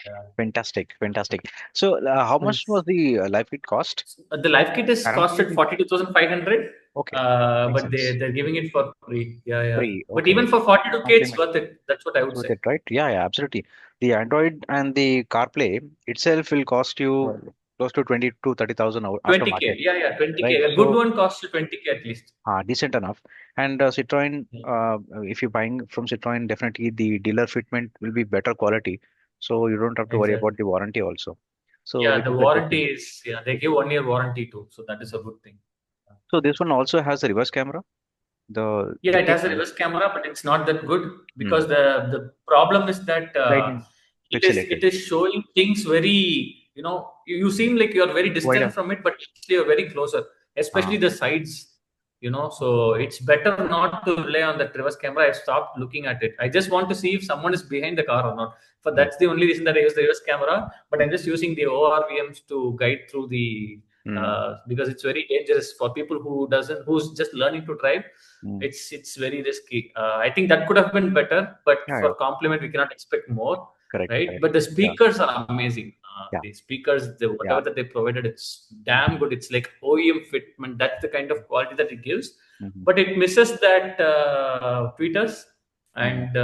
Yeah. Fantastic, fantastic. So, how much was Nice. the life kit cost? The life kit is Currently, costed 42,500. okay, makes But sense. they're giving it for free. Yeah, yeah. Free, But okay. even for 42K, it's Compliment. worth it. That's what I It's would worth say. it, right? Yeah, yeah, absolutely. The Android and the CarPlay itself will cost you Well, close to 20 to 30,000 20K. aftermarket, Yeah, yeah, 20K. right? A good So, one costs you 20K at least. decent enough. And Citroen, Yeah, if you're buying from Citroen, definitely the dealer fitment will be better quality. So you don't have to worry about exactly. the warranty also. So, Yeah, which the is a good thing. warranty is, yeah, they give 1 year warranty too. So that is a good thing. So this one also has a reverse camera. Yeah, The it kit. has a reverse camera, but it's not that good, Hmm. because the problem is that lighting. it Pixelated. is showing things very, you seem like you're very Wider. distant from it, but actually you're very closer, especially Ah, the sides. So it's better not to rely on that reverse camera. I've stopped looking at it. I just want to see if someone is behind the car or not. For hmm, that's the only reason that I use the reverse camera. But I'm just using the ORVMs to guide through the hmm, because it's very dangerous for people who's just learning to drive. hmm. It's very risky. I think that could have been better, but Yeah, yeah. for compliment we cannot expect more, Correct, right? correct. But the Yeah, speakers are amazing. yeah, The speakers, yeah. whatever that they provided, it's damn good. It's like OEM fitment. That's the kind of quality that it gives, Hmm, but it misses that tweeters, hmm. and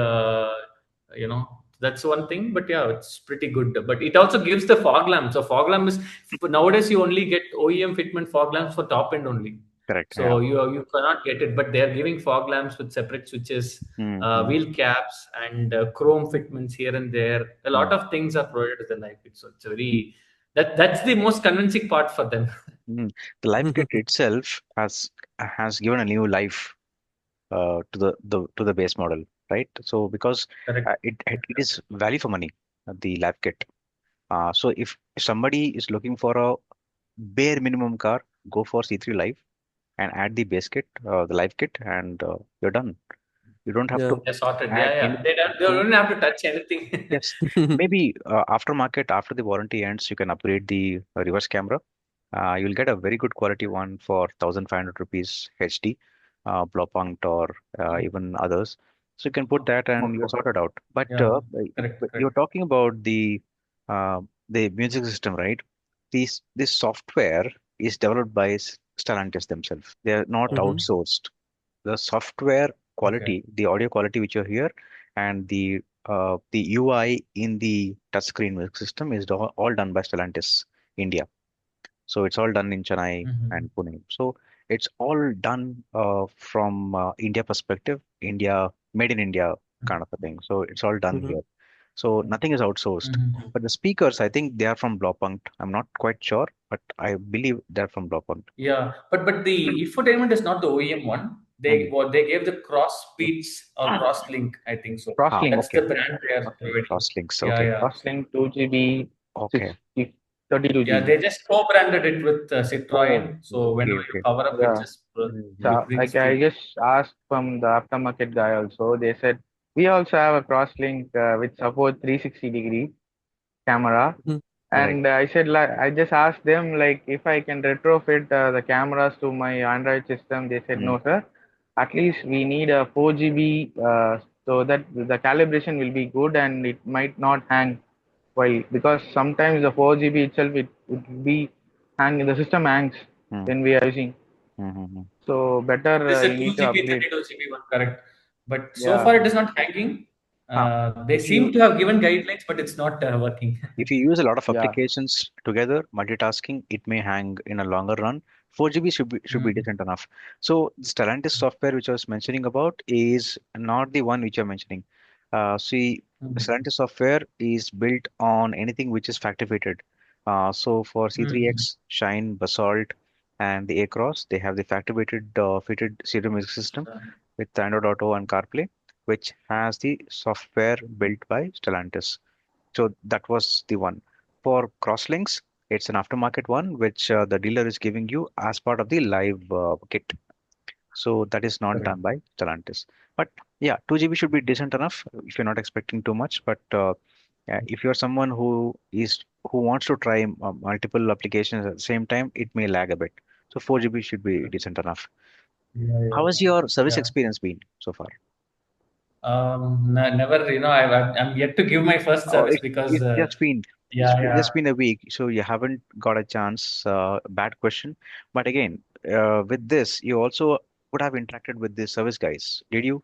that's one thing. But yeah, it's pretty good. But it also gives the fog lamp. So fog lamp is, nowadays you only get OEM fitment fog lamps for top end only. Correct. Yeah. So you cannot get it, but they are giving fog lamps with separate switches, Mm-hmm. wheel caps, and chrome fitments here and there. A lot Mm. of things are provided with the life kit, so it's very that's the most convincing part for them. Mm. The life kit itself has given a new life to the base model, right? So because Correct. it is value for money, the life kit. So if somebody is looking for a bare minimum car, go for C3 Life and add the base kit, the life kit, and you're done. You don't have Yeah. to They're sorted. add Yeah. anything. They don't have to touch anything. Yes, maybe aftermarket, after the warranty ends, you can upgrade the reverse camera. You'll get a very good quality one for 1,500 rupees HD, Blaupunkt or even others. So you can put that and you're Okay. sorted out. But Yeah. Correct. you're Correct. talking about uh, the music system, right? This software is developed by Stellantis themselves. They are not Mhm. outsourced. The software Okay. quality, the audio quality which you hear, and the UI in the touchscreen music system is all done by Stellantis India. So it's all done in Chennai Mm-hmm. and Pune. So it's all done from India perspective, India made in India kind of a thing. So it's all done Mhm. here. So nothing is outsourced. Mm-hmm. But the speakers, I think they are from Blaupunkt. I'm not quite sure, but I believe they're from Blaupunkt. Yeah, but the infotainment is not the OEM one. Hmm. They gave the cross speeds or cross link, I think so. Ah, Crosslink, That's the okay. brand they are crosslink, providing. Crosslinks. Yeah, Okay. yeah. crosslink 2 GB, Okay. 6, 32 Yeah, GB. they just co-branded it with Oh, Citroen. So okay, whenever you okay. power up, it Yeah. just Hmm. Like brings I the. just asked from the aftermarket guy also, they said we also have a crosslink which support 360 degree camera. Mhm. Right. And I said, like, I just asked them, like, if I can retrofit the cameras to my Android system. They said, Hmm. no, sir. At least we need a 4 GB so that the calibration will be good and it might not hang while, because sometimes the 4 GB itself, it will be hang, the system hangs Hmm. when we are using. Hmm. Hmm. So better This is a you 2 need to GB, upgrade. 32 GB one, correct? But so Yeah. far, it is not hanging. Ah, They if you seem to have given guidelines, but it's not working. if you use a lot of Yeah. applications together, multitasking, it may hang in a longer run. 4 GB should be Mm. decent enough. So the Stellantis software which I was mentioning about is not the one which you're mentioning. See, Mm. Stellantis software is built on anything which is factory fitted. So for Mm. C3X, Shine, Basalt, and the A-Cross, they have the factory fitted stereo music system with Android Auto and CarPlay, which has the software built by Stellantis. So that was the one. For Crosslinks, it's an aftermarket one, which the dealer is giving you as part of the live kit. So that is not done Correct. by Stellantis. But yeah, 2 GB should be decent enough if you're not expecting too much. But yeah, if you're someone who wants to try multiple applications at the same time, it may lag a bit. So 4 GB should be decent enough. Yeah, How yeah, has your service yeah. experience been so far? Never, I'm yet to give my first Oh, service because, it's just been yeah, yeah. just been a week, so you haven't got a chance. Bad question, but again, with this, you also would have interacted with the service guys. Did you,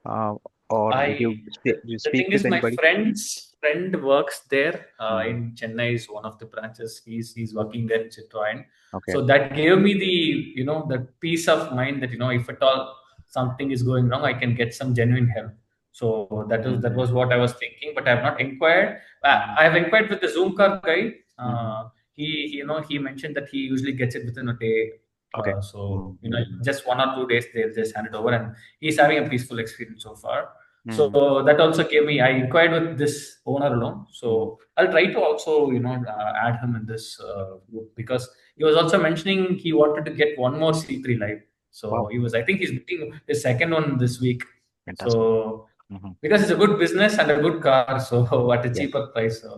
uh, or did I you the speak thing with is, my anybody? friend's friend works there Hmm. in Chennai. Is one of the branches. He's working there in Citroen. Okay. So that gave me the the peace of mind that if at all something is going wrong, I can get some genuine help. So that Hmm. was what I was thinking, but I have not inquired. Hmm. I have inquired with the Zoom car guy. Hmm. He mentioned that he usually gets it within a day. Okay. So Hmm. just 1 or 2 days they'll just hand it over, and he's having a peaceful experience so far. So Hmm. that also gave me. I inquired with this owner alone. Hmm. So I'll try to also add him in this group because he was also mentioning he wanted to get one more C3 live. So Wow, I think he's booking his second one this week. fantastic. So Hmm. because it's a good business and a good car, so at a Yes. cheaper price. So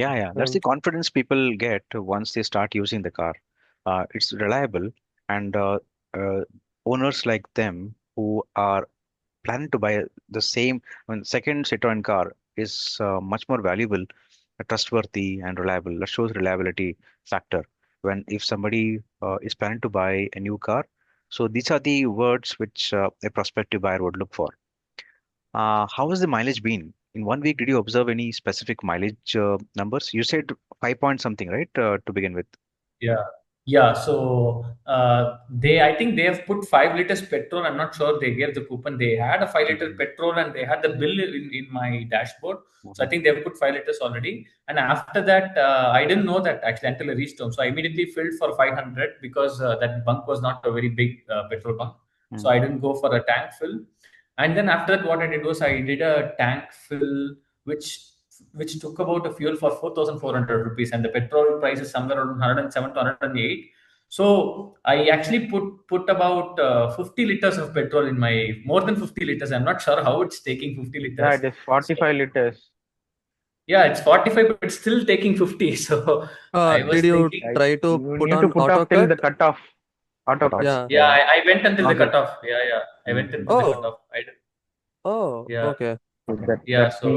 Yeah, yeah. That's Um, the confidence people get once they start using the car. It's reliable, and uh, owners like them who are planning to buy the same, I mean, second Citroen car is much more valuable, trustworthy, and reliable. That shows reliability factor. When if somebody is planning to buy a new car, so these are the words which a prospective buyer would look for. How has the mileage been? In 1 week, did you observe any specific mileage numbers? You said 5 point something, right? To begin with. yeah. Yeah, so I think they have put 5 liters petrol. I'm not sure they gave the coupon. They had a 5 liter Mhm. petrol and they had the bill in my dashboard. So I Mhm. think they've put 5 liters already. And after that, I didn't know that actually until I reached home. So I immediately filled for 500 because that bunk was not a very big petrol bunk. So Mhm. I didn't go for a tank fill. And then after that, what I did was I did a tank fill, which which took about a fuel for 4,400 rupees, and the petrol price is somewhere around 107 to 108. So I actually put about 50 liters of petrol in my more than 50 liters. I'm not sure how it's taking 50 Yeah, liters. it is So 45 liters. yeah, it's 45, but it's still taking 50. So I was Did you thinking, try to You put need to on put auto off till cut? the cutoff. Auto Cut cut. off. Yeah. yeah, Yeah. I went until the Not it. cutoff. Yeah, yeah, I went Mhm. until the Oh, cutoff. I did. oh, Yeah, okay. Okay. yeah. That means I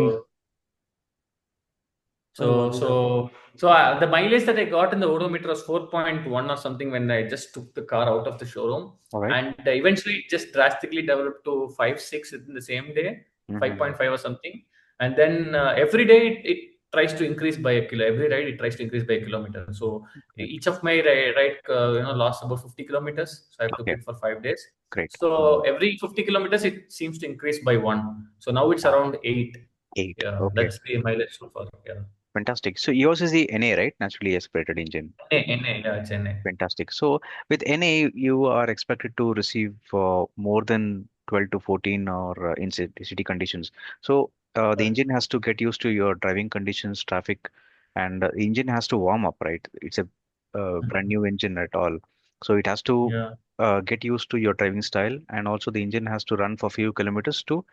So, wonder. the mileage that I got in the odometer was 4.1 or something when I just took the car out of the showroom. All right. And eventually it just drastically developed to 5.6 in the same day, Mhm. 5.5 or something. And then every day it tries to increase by a kilo. Every ride it tries to increase by a kilometer. So Great. each of my ride, lost about 50 kilometers. So I took Okay. it for 5 days. Great. So every 50 kilometers it seems to increase by one. So now it's Wow. around 8. 8. Yeah, Okay. that's the mileage so far. Yeah. Fantastic. So yours is the NA, right? Naturally aspirated engine. NA, yeah, it's NA. Fantastic. So with NA, you are expected to receive more than 12 to 14 or in city conditions. So the engine has to get used to your driving conditions, traffic, and the engine has to warm up, right? It's a brand new engine at all. So it has to Yeah, get used to your driving style, and also the engine has to run for few kilometers to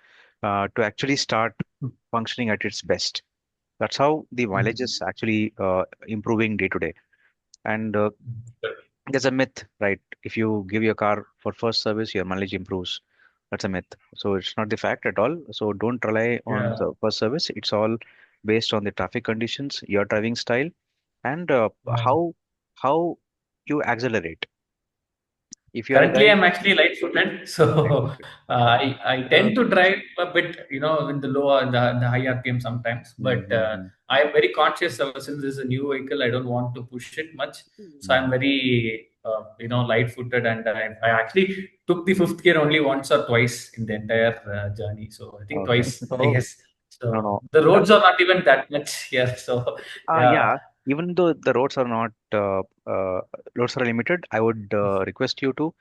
actually start functioning at its best. That's how the mileage Mhm. is actually improving day to day. And there's a myth, right? If you give your car for first service, your mileage improves. That's a myth. So it's not the fact at all. So don't rely on Yeah, the first service. It's all based on the traffic conditions, your driving style, and yeah. how you accelerate. If you are a Currently, guy, I'm actually light-footed, so right? Okay. I Yeah. tend to drive a bit, in the low and the high RPM sometimes. But Mm-hmm. I am very conscious of since this is a new vehicle, I don't want to push it much. So I'm Mm-hmm. very, light-footed, and I actually took the fifth gear only once or twice in the entire journey. So I think Okay. twice, I Oh, guess. No, So no. the roads are not even that much here. So yeah, Yeah. Even though the roads are not roads are limited, I would request you to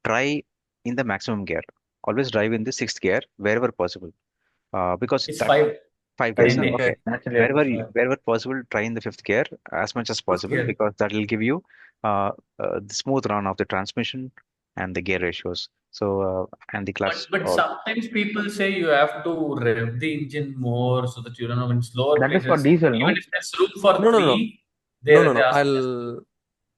try in the maximum gear. Always drive in the sixth gear wherever possible. Because it's that five five for gears, fifth. huh? NA. Okay. Okay. naturally Wherever possible, try in the fifth gear as much as Fifth possible gear. because that will give you the smooth run of the transmission and the gear ratios. So and the But clutch. but All. sometimes people say you have to rev the engine more so that in slower that is for places, diesel, even no? if there's room for No, no, no, three, no, no, they no. ask us.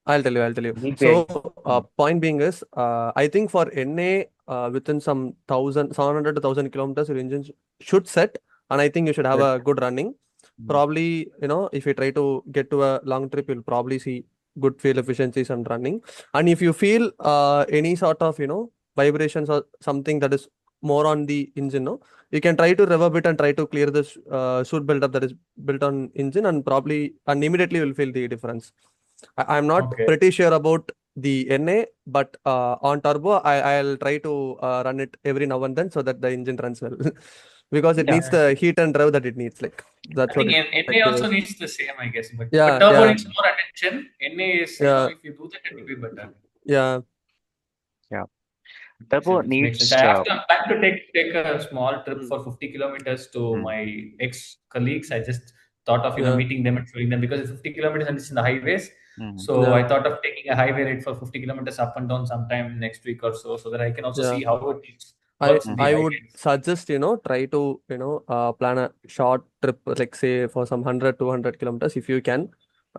I'll tell you. I'll tell you. DPI. So, Hmm. point being is, I think for NA, within some 700 to 1,000 kilometers, your engine should set, and I think you should have But a good running. Mm. Probably, if you try to get to a long trip, you'll probably see good fuel efficiencies and running. And if you feel any sort of, vibrations or something that is more on the engine, no, you can try to rev a bit and try to clear this soot buildup that is built on engine, and immediately you'll feel the difference. I'm not Okay. pretty sure about the NA, but on turbo, I'll try to run it every now and then so that the engine runs well, because it Yeah. needs Yeah. the heat and rev that it needs. Like I that's what think it NA also actually is. needs the same, I guess. But Yeah, turbo yeah, needs more attention. NA is, yeah, if you do that, it will be better. yeah, Yeah. Makes Turbo sense. It makes sense. needs. I'm planning to take a small trip mm, for 50 kilometers to Mm, my ex colleagues. I just thought of yeah, meeting them and showing them because it's 50 kilometers and it's in the highways. mm, So I yeah, thought of taking a highway ride for 50 kilometers up and down sometime next week or so, so that I can also yeah. see how it I works in the mhm. I would highways. suggest try to plan a short trip, like say for some 100 200 kilometers if you can,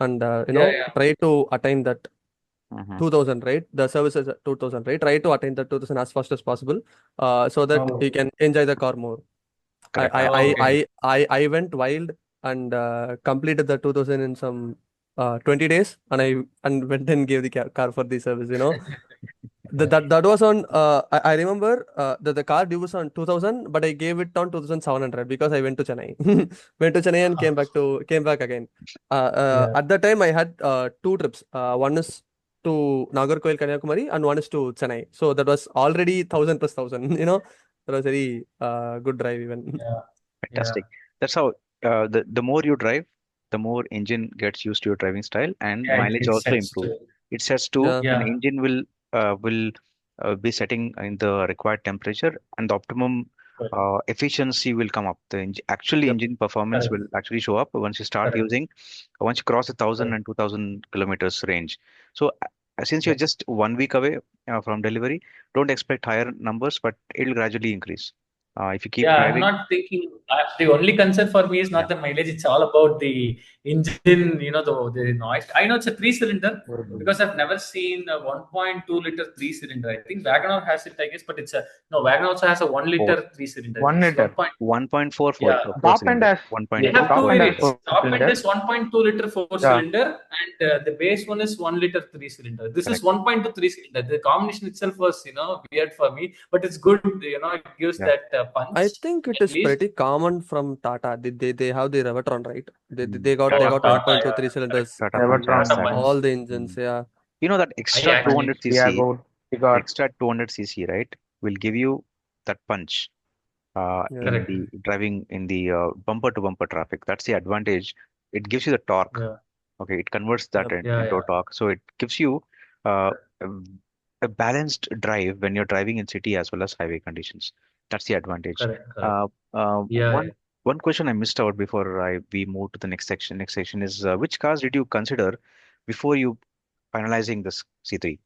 and Yeah, yeah. try to attain that Mhm. 2000, right? The service is at 2000, right? Try to attain the 2000 as fast as possible, so that Oh, you can enjoy the car more. I Correct. I oh, I okay. I went wild and completed the 2000 in some 20 days, and I went and gave the car for the service. That was on. I remember the car due was on 2000, but I gave it on 2700 because I went to Chennai. Went to Chennai and came back again. Yeah. At that time I had two trips. One is to Nagarkoil, Kanyakumari, and one is to Chennai. So that was already 1,000 plus 1,000. That was very good drive even. Yeah. Yeah. Fantastic. That's how the more you drive, the more engine gets used to your driving style, and Yeah. mileage It also sets improve. to. It sets to Yeah. an Yeah. engine will be setting in the required temperature, and the optimum Correct. efficiency will come up. The actually Yep. engine performance Correct. will actually show up once you start Correct. using, once you cross 1,000 Correct. and 2,000 kilometers range. So since you're Yeah. just 1 week away from delivery, don't expect higher numbers, but it'll gradually increase. If you keep Yeah, I'm driving, not thinking. The only concern for me is yeah. not the mileage. It's all about the engine, the noise. I know it's a three-cylinder because I've never seen a 1.2 liter three-cylinder. I think Wagoner has it, I guess, but Wagoner also has a 1 Four. liter three-cylinder. I think 1 it's liter. 1.4 yeah. four Top end cylinder. has They yeah, 1.2 have top two four end has cylinder. variants. 4 Top end cylinder. is 1.2 liter four Yeah, cylinder, and the base one is 1 liter three cylinder. This is Correct. 1.2 three cylinder. The combination itself was weird for me, but it's good. It gives Yeah. that I punch think it at is least. pretty common from Tata. They have the Revatron, right? They Mm. they got they Oh, Tata got Punch. Tata, 1.2 yeah, 3 correct. cylinders Tata Punch Evertron. has Tata that. all Punch. the engines. Mm. Yeah. You know that I extra actually, 200 cc, Tiago, the Tigor. extra 200 cc, right, will give you that punch Yeah. in correct. the driving in the bumper to bumper traffic. That's the advantage. It gives you the torque. Yeah, Okay, it converts that Yep. yeah, into yeah. a torque. So it gives you uh, Correct. a, a balanced drive when you're driving in city as well as highway conditions. That's the advantage. Correct. Correct. Uh, Yeah, yeah. one question I missed out before we move to the next section. Next section is which cars did you consider before you finalizing this C3?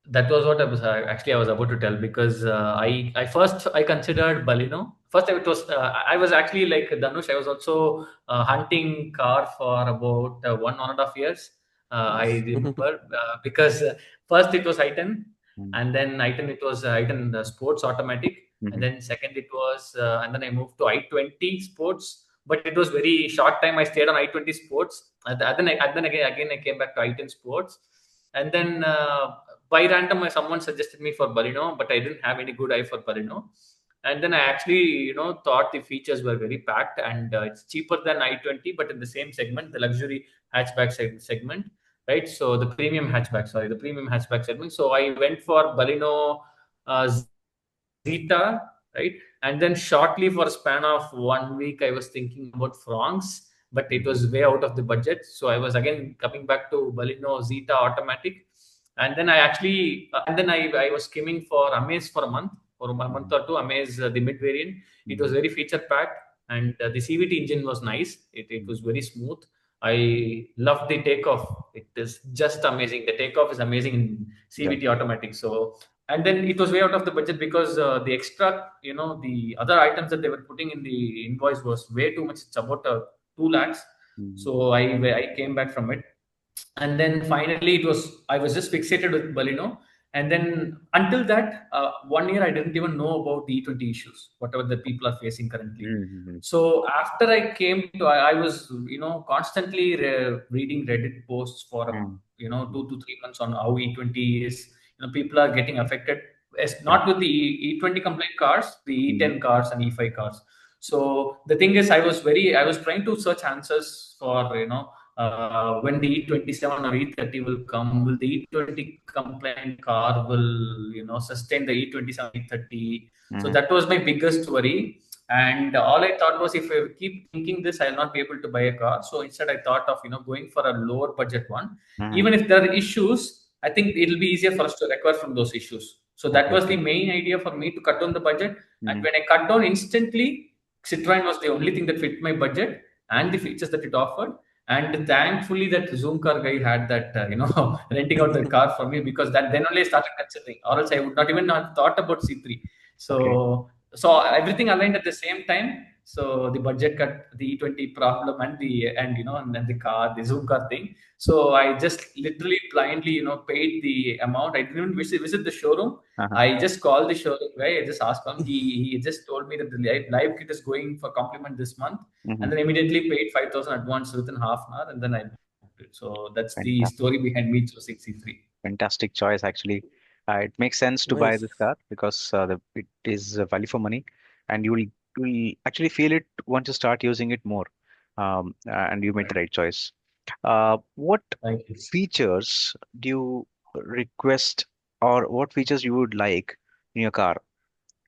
That was what I was about to tell because I considered Baleno. First, I was actually like Danush. I was also hunting car for about 1.5 years. I Nice. remember because first it was i10, Mm-hmm. and then i10 it was i10 Sports Automatic, and Mm-hmm. then second it was and then I moved to i20 Sports. But it was very short time. I stayed on i20 Sports, and then again I came back to i10 Sports, and then by random someone suggested me for Baleno, but I didn't have any good eye for Baleno. And then I actually thought the features were very packed, and it's cheaper than i20, but in the same segment, the luxury hatchback segment, right? So the premium hatchback, sorry, the premium hatchback segment. So I went for Baleno Zeta, right? And then shortly for a span of 1 week, I was thinking about Francs, but it Mm-hmm. was way out of the budget. So I was again coming back to Baleno Zeta Automatic. And then I was skimming for Amaze for a month, or a month or two, Amaze, the mid variant. It was Mm-hmm. very feature packed, and the CVT engine was nice. It was very smooth. I loved the takeoff. It is just amazing. The takeoff is amazing in Yeah. CVT automatic. So, and then it was way out of the budget because the extra, the other items that they were putting in the invoice was way too much. It's about 2 lakhs. Mm-hmm. So I came back from it, and then finally I was just fixated with Baleno. And then until that 1 year I didn't even know about the E20 issues, whatever the people are facing currently. Mm-hmm. So after I came to, I was constantly reading Reddit posts for Mm-hmm. 2 to 3 months on how E20 is. People are getting affected. It's Yeah. not with the E20 complaint cars, the Mm-hmm. E10 cars and E5 cars. So the thing is, I was trying to search answers for when the E27 or E30 will come. Will the E20 compliant car will sustain the E27 E30? So Mm-hmm. that was my biggest worry. And all I thought was, if I keep thinking this, I'll not be able to buy a car. So instead, I thought of going for a lower budget one. Mm-hmm. Even if there are issues, I think it'll be easier for us to recover from those issues. So that Okay. was the Okay. main idea for me to cut down the budget. And Mm-hmm. when I cut down instantly, Citroen was the only thing that fit my budget and the features that it offered. And thankfully, that Zoom car guy had that, renting out the car for me, because then only I started considering, or else I would not even have thought about C3. Okay. So everything aligned at the same time. So the budget cut, the E20 problem, and then the car, the Zoom car thing. So I just literally blindly, paid the amount. I didn't even visit the showroom. Uh-huh. I just called the showroom guy. I just asked him. He just told me that the live kit is going for compliment this month, Mm-hmm. and then immediately paid 5,000 advance within half an hour, and then I booked it. So that's the Fantastic. story behind me choosing C3. Fantastic choice, actually. It makes sense to buy Nice. this car because it is value for money, and you'll actually feel it once you start using it more. And you made the right choice. What Thank you. features do you request, or what features you would like in your car?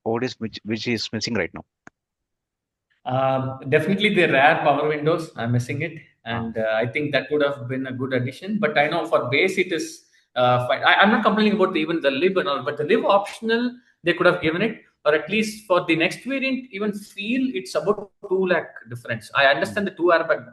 What is which is missing right now? Definitely the rare power windows. I'm missing it, Ah, and I think that would have been a good addition. But I know for base it is fine. I'm not complaining about even the lib and all, but the lib optional they could have given it, or at least for the next variant, even feel it's about 2 lakh difference. I mm, understand the two airbag,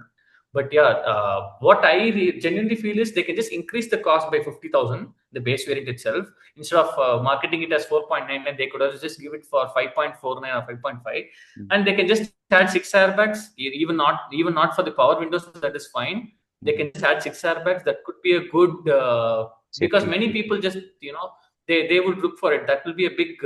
but yeah, what I genuinely feel is they can just increase the cost by 50,000, the base variant itself, instead of marketing it as 4.99. They could have just give it for 5.49 or 5.5, mm, and they can just add 6 airbags, even not for the power windows, that is fine. They mhm. can just add 6 airbags. That could be a good, because Safety many feature. people just, they would look for it. That will be a big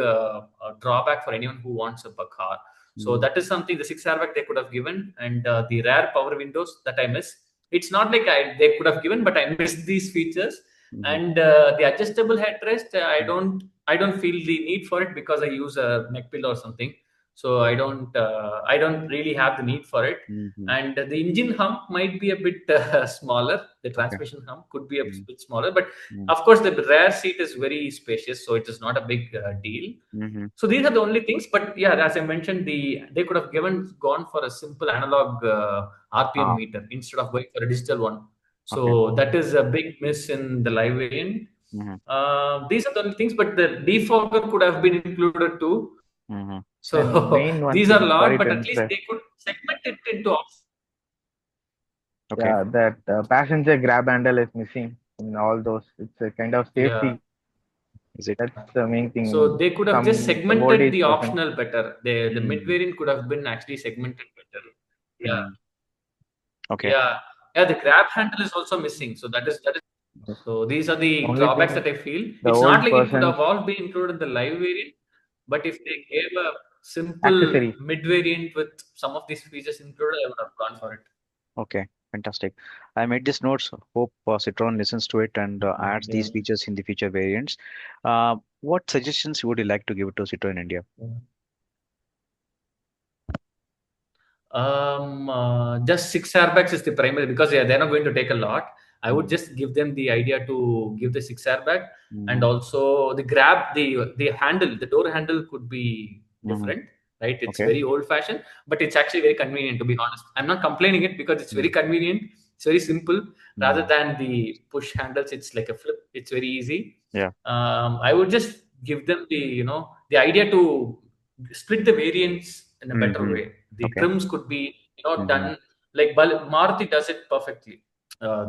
drawback for anyone who wants a car. So Mm, that is something, the 6 airbag they could have given, and the rare power windows that I miss. It's not like they could have given, but I missed these features. mhm, And the adjustable headrest, mm, I don't feel the need for it because I use a neck pillow or something. So I don't really have the need for it. mhm. And the engine hump might be a bit smaller. The Okay. transmission hump could be a Mm, bit smaller, but mm, of course the rear seat is very spacious, so it is not a big deal. mhm. So these are the only things. But yeah, as I mentioned, they could have gone for a simple analog RPM Ah, meter instead of going for a digital one. okay. So that is a big miss in the live variant. Mhm, These are the only things, but the defogger could have been included too. mhm. And So main one these are thing, lot, sorry but to at least interrupt. they could segment it into options. Okay. Yeah, that passenger grab handle is missing in all those. It's a kind of Yeah. safety. Is it? That's the main So thing. they could have just Some segmented voltage the person. optional better. The mid Mm, variant could have been actually segmented better. Yeah. mm. Okay. Yeah. Yeah. The grab handle is also missing. So that is. So these are the Only drawbacks thing, that I feel. the It's not old like it could persons have all been included in the live variant, but if they gave a simple accessories. mid variant with some of these features included, I would have gone for it. Okay. Fantastic. I made this notes. Hope Citroen listens to it and adds Yeah. these features in the future variants. What suggestions would you like to give to Citroen India? Just 6 airbags is the primary because they're not going to take a lot. I would Mm, just give them the idea to give the 6 airbag, and mhm, also the handle, the door handle could be mhm. different, right? It's Okay. very old fashioned, but it's actually very convenient, to be honest. I'm not complaining it because it's very Mm, convenient. It's very simple rather mm. than the push handles. It's like a flip. It's very easy. Yeah. I would just give them the idea to split the variants in a better Mm-hmm. way. The Okay. trims could be Mm-hmm. done like Maruti does it perfectly.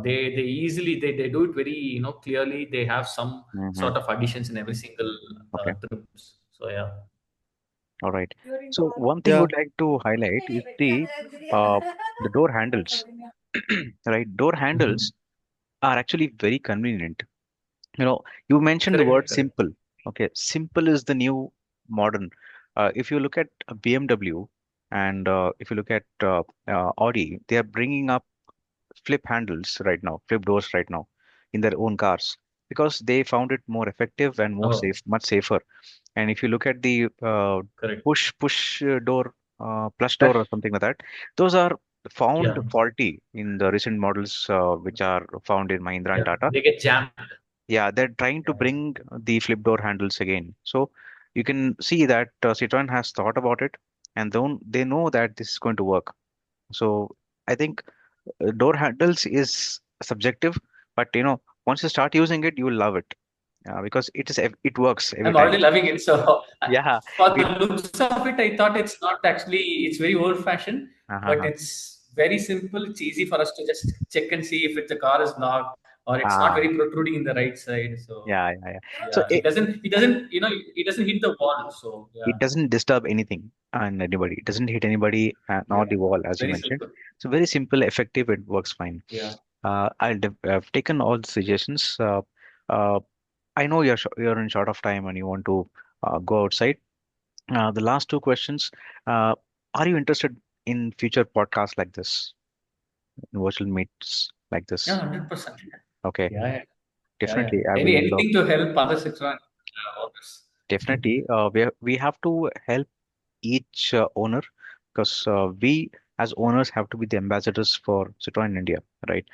They easily they do it very clearly. They have some Mm-hmm. sort of additions in every single Okay. trims. So yeah. All right. So one thing I Yeah. would like to highlight is the door handles. Right? Door Mhm. handles are actually very convenient. You mentioned the Correct, word correct. simple. Okay, simple is the new modern. If you look at a BMW and if you look at Audi, they are bringing up flip handles right now, flip doors right now in their own cars because they found it more effective and more Oh, safe, much safer. And if you look at the correct. push door, plus door or Plus, something like that, those are found yeah, faulty in the recent models which are found in Mahindra and yeah. Tata. They get jammed. Yeah, they're trying to Yeah. bring the flip door handles again. So you can see that Citroen has thought about it and they know that this is going to work. So I think door handles is subjective, but once you start using it, you will love it because it works every I'm time. already loving it. So Yeah, for the it. looks of it, I thought it's not actually, it's very old fashioned, but Uh-huh. it's very simple. It's easy for us to just check and see if the car is locked or it's not Ah, very protruding in the right side. So yeah, yeah, yeah. So yeah, it doesn't hit the wall. So it yeah, doesn't disturb anything and anybody. It doesn't hit anybody, nor yeah, the wall, as you very mentioned. simple. So very simple, effective. It works fine. Yeah. I've taken all the suggestions. Uh, I know you're in short of time and you want to go outside. The last two questions. Uh, are you interested in future podcasts like this, in virtual meets like Yeah, this? 100%. Okay, Yeah, yeah, yeah, yeah. definitely. I will. Anything to help other Citroen owners. Definitely. We have to help each owner because we as owners have to be the ambassadors for Citroen India, right?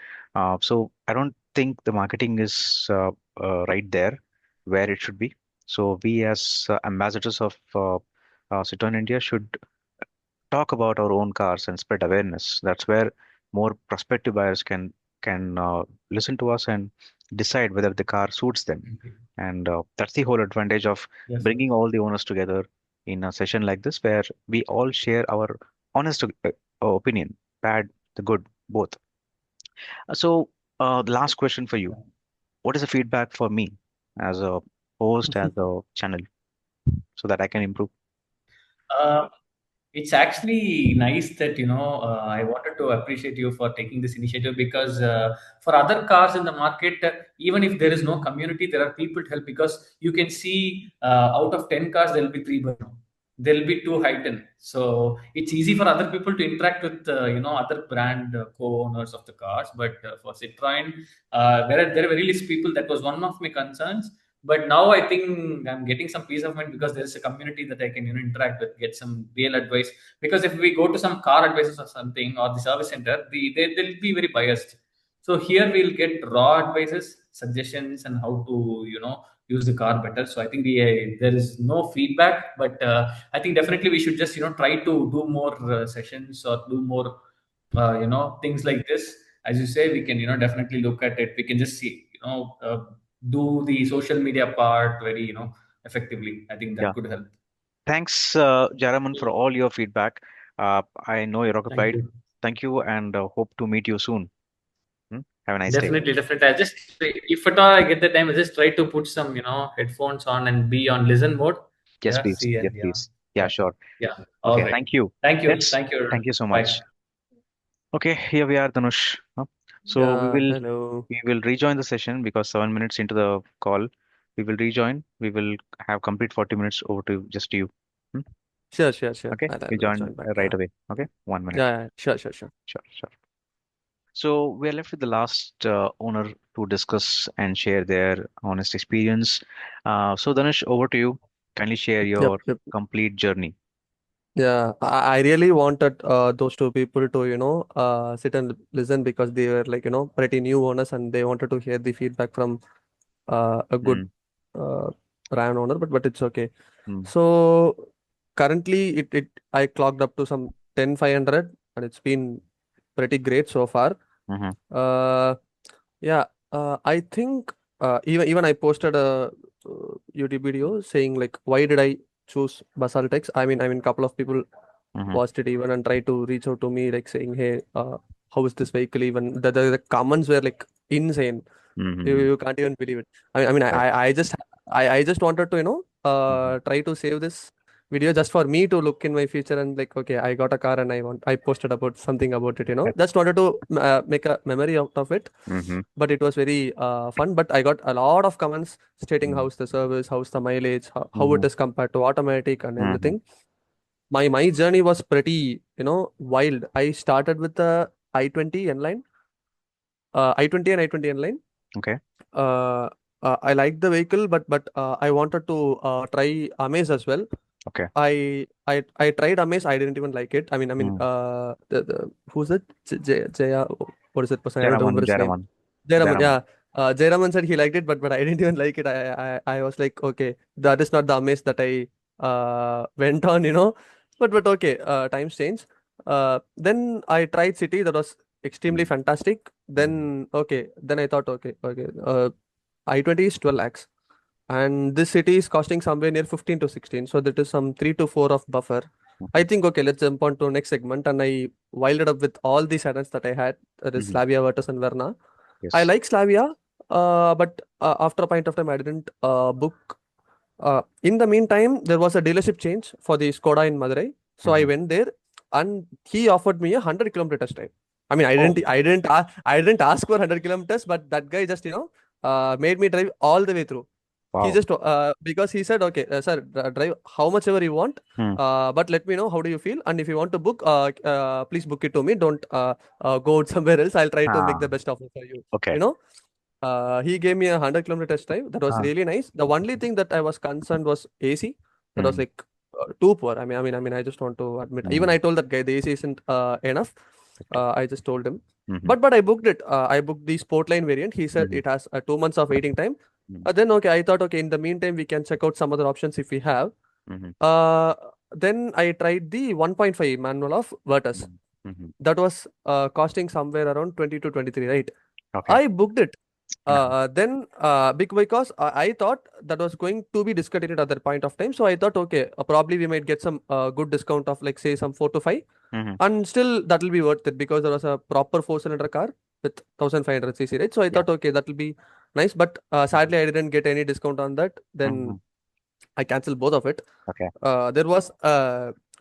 So I don't think the marketing is right there where it should be. So we as ambassadors of Citroen India should talk about our own cars and spread awareness. That's where more prospective buyers can listen to us and decide whether the car suits them. Okay. And that's the whole advantage of Yes, sir. bringing all the owners together in a session like this, where we all share our honest opinion, bad, the good, both. The last question for you: what is the feedback for me as a host, as a channel, so that I can improve? Uh, it's actually nice that I wanted to appreciate you for taking this initiative because for other cars in the market, even if there is no community, there are people to help because you can see out of 10 cars, there will be three Burno. There will be two Highton. So it's easy for other people to interact with other brand co-owners of the cars. But for Citroen, there are very less people. That was one of my concerns. But now I think I'm getting some peace of mind because there's a community that I can interact with, get some real advice. Because if we go to some car advisors or something or the service center, they'll be very biased. So here we'll get raw advices, suggestions, and how to use the car better. So I think there is no feedback, but I think definitely we should just try to do more sessions or do more things like this. As you say, we can definitely look at it. We can just see do the social media part very effectively. I think Yeah. that could help. Thanks, Jaraman, for all your feedback. I know you're Thank occupied. you. Thank you, and hope to meet you soon. Have a nice day. Definitely. I just, if at all I get the time, I just try to put some, headphones on and be on listen mode. Yes, Yeah, please. see, Yes, and yeah, please. Yeah, yeah, sure. yeah. All Okay, right. thank you. Thank you. Yes, Thank you. thank you so Bye. much. Okay, here we are, Dhanush. So we Yeah, will hello. we will rejoin the session because 7 minutes into the call, we will rejoin. We will have complete 40 minutes over to just you. Hmm? Sure. Okay, I'll, we I'll join join back. right Yeah. away. Okay, 1 minute. Sure. Sure. So we are left with the last owner to discuss and share their honest experience. So Dhanush, over to you. Kindly share your Yep. complete journey. Yeah, I really wanted those two people to, sit and listen because they were like, pretty new owners and they wanted to hear the feedback from a good Mm, uh, brand owner, but it's okay. mm, So currently it I clocked up to some 10,500 and it's been pretty great so far. mm-hmm, Uh, yeah, I think even I posted a YouTube video saying like why did I choose Basaltex? I mean, couple of people mm-hmm, watched it even and tried to reach out to me like saying, hey, how is this vehicle even? The comments were like insane. You, mm-hmm. you can't even believe it. I mean, Right. I just wanted to Mm-hmm, try to save this video just for me to look in my future and like okay, I got a car and I posted about something about it, just wanted to make a memory out of it. mm-hmm, But it was very fun. But I got a lot of comments stating mm-hmm, how's the service, how's the mileage, how mm-hmm, it is compared to automatic and mm-hmm. everything. My journey was pretty wild. I started with the i20 N-line, i20 and i20 N-line. Okay. uh, I liked the vehicle, but I wanted to try Amaze as well. Okay. I tried Amaze. I didn't even like it. I mean, Mm. the who's it? Jaya, what is that person? I don't Jaraman, remember his name. Jaraman, Jayaraman, Jaraman. yeah. Jayaraman said he liked it, but I didn't even like it. I was like, okay, that is not the Amaze that I went on. But okay, times change. Then I tried City. That was extremely Mm-hmm, fantastic. mm-hmm, Then I thought, okay. I20 is 12 lakhs, and this city is costing somewhere near 15 to 16. So that is some 3 to 4 of buffer. I think okay, let's jump on to next segment, and I wilded up with all the sedans that I had. That is mm-hmm. Slavia, Virtus, and Verna. I Yes. like Slavia, but after a point of time, I didn't book. In the meantime, there was a dealership change for the Skoda in Madurai, so I Mm-hmm. went there, and he offered me a 100 kilometer test drive. I mean, Oh, I didn't ask for 100 kilometers, but that guy just made me drive all the way through. He Wow. just because he said, okay, sir, drive how much ever you want, Hmm. but let me know how do you feel, and if you want to book, please book it to me. Don't go out somewhere else. I'll try to make Ah, the best offer for you. okay. You know. He gave me a 100 kilometer test drive. That was Ah, really nice. The only thing that I was concerned was AC. That was mm, like too poor. I just want to admit. Even I told that guy the AC isn't enough. Okay. I just told him. Mm-hmm. But I booked it. I booked the Sportline variant. He said it has 2 months of waiting time. Then okay, I thought okay. In the meantime, we can check out some other options if we have. Mm-hmm. Then I tried the 1.5 manual of Virtus. Mm-hmm. That was costing somewhere around 20 to 23, right? Okay. I booked it. Yeah. Then because I thought that was going to be discontinued at that point of time. So I thought, okay, probably we might get some good discount of like say some 4 to 5. Mm-hmm. And still that will be worth it because there was a proper 4-cylinder car with 1500cc, right? So I thought, okay, that will be nice. But sadly, I didn't get any discount on that. Then I canceled both of it. Okay. There was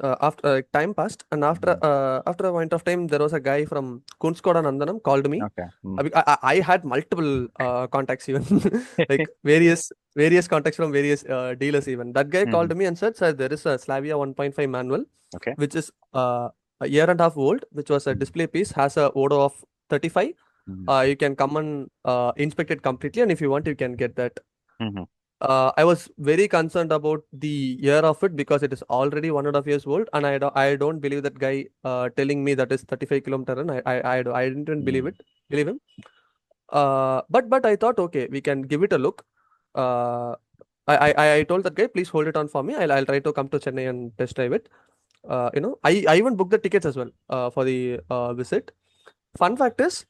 after time passed, and after a point of time, there was a guy from Kunskoda Nandanam called me. Okay. I had multiple contacts even like various contacts from various dealers even. That guy called me and said, "Sir, there is a Slavia 1.5 manual, Okay. which is a year and a half old, which was a display piece, has a odo of 35. You can come and inspect it completely, and if you want, you can get that." I was very concerned about the year of it because it is already 1.5 years old, and I don't believe that guy telling me that is 35 kilometer run. I didn't even believe him. But I thought, okay, we can give it a look. I told that guy, please hold it on for me. I'll try to come to Chennai and test drive it. I even booked the tickets as well for the visit. Fun fact is,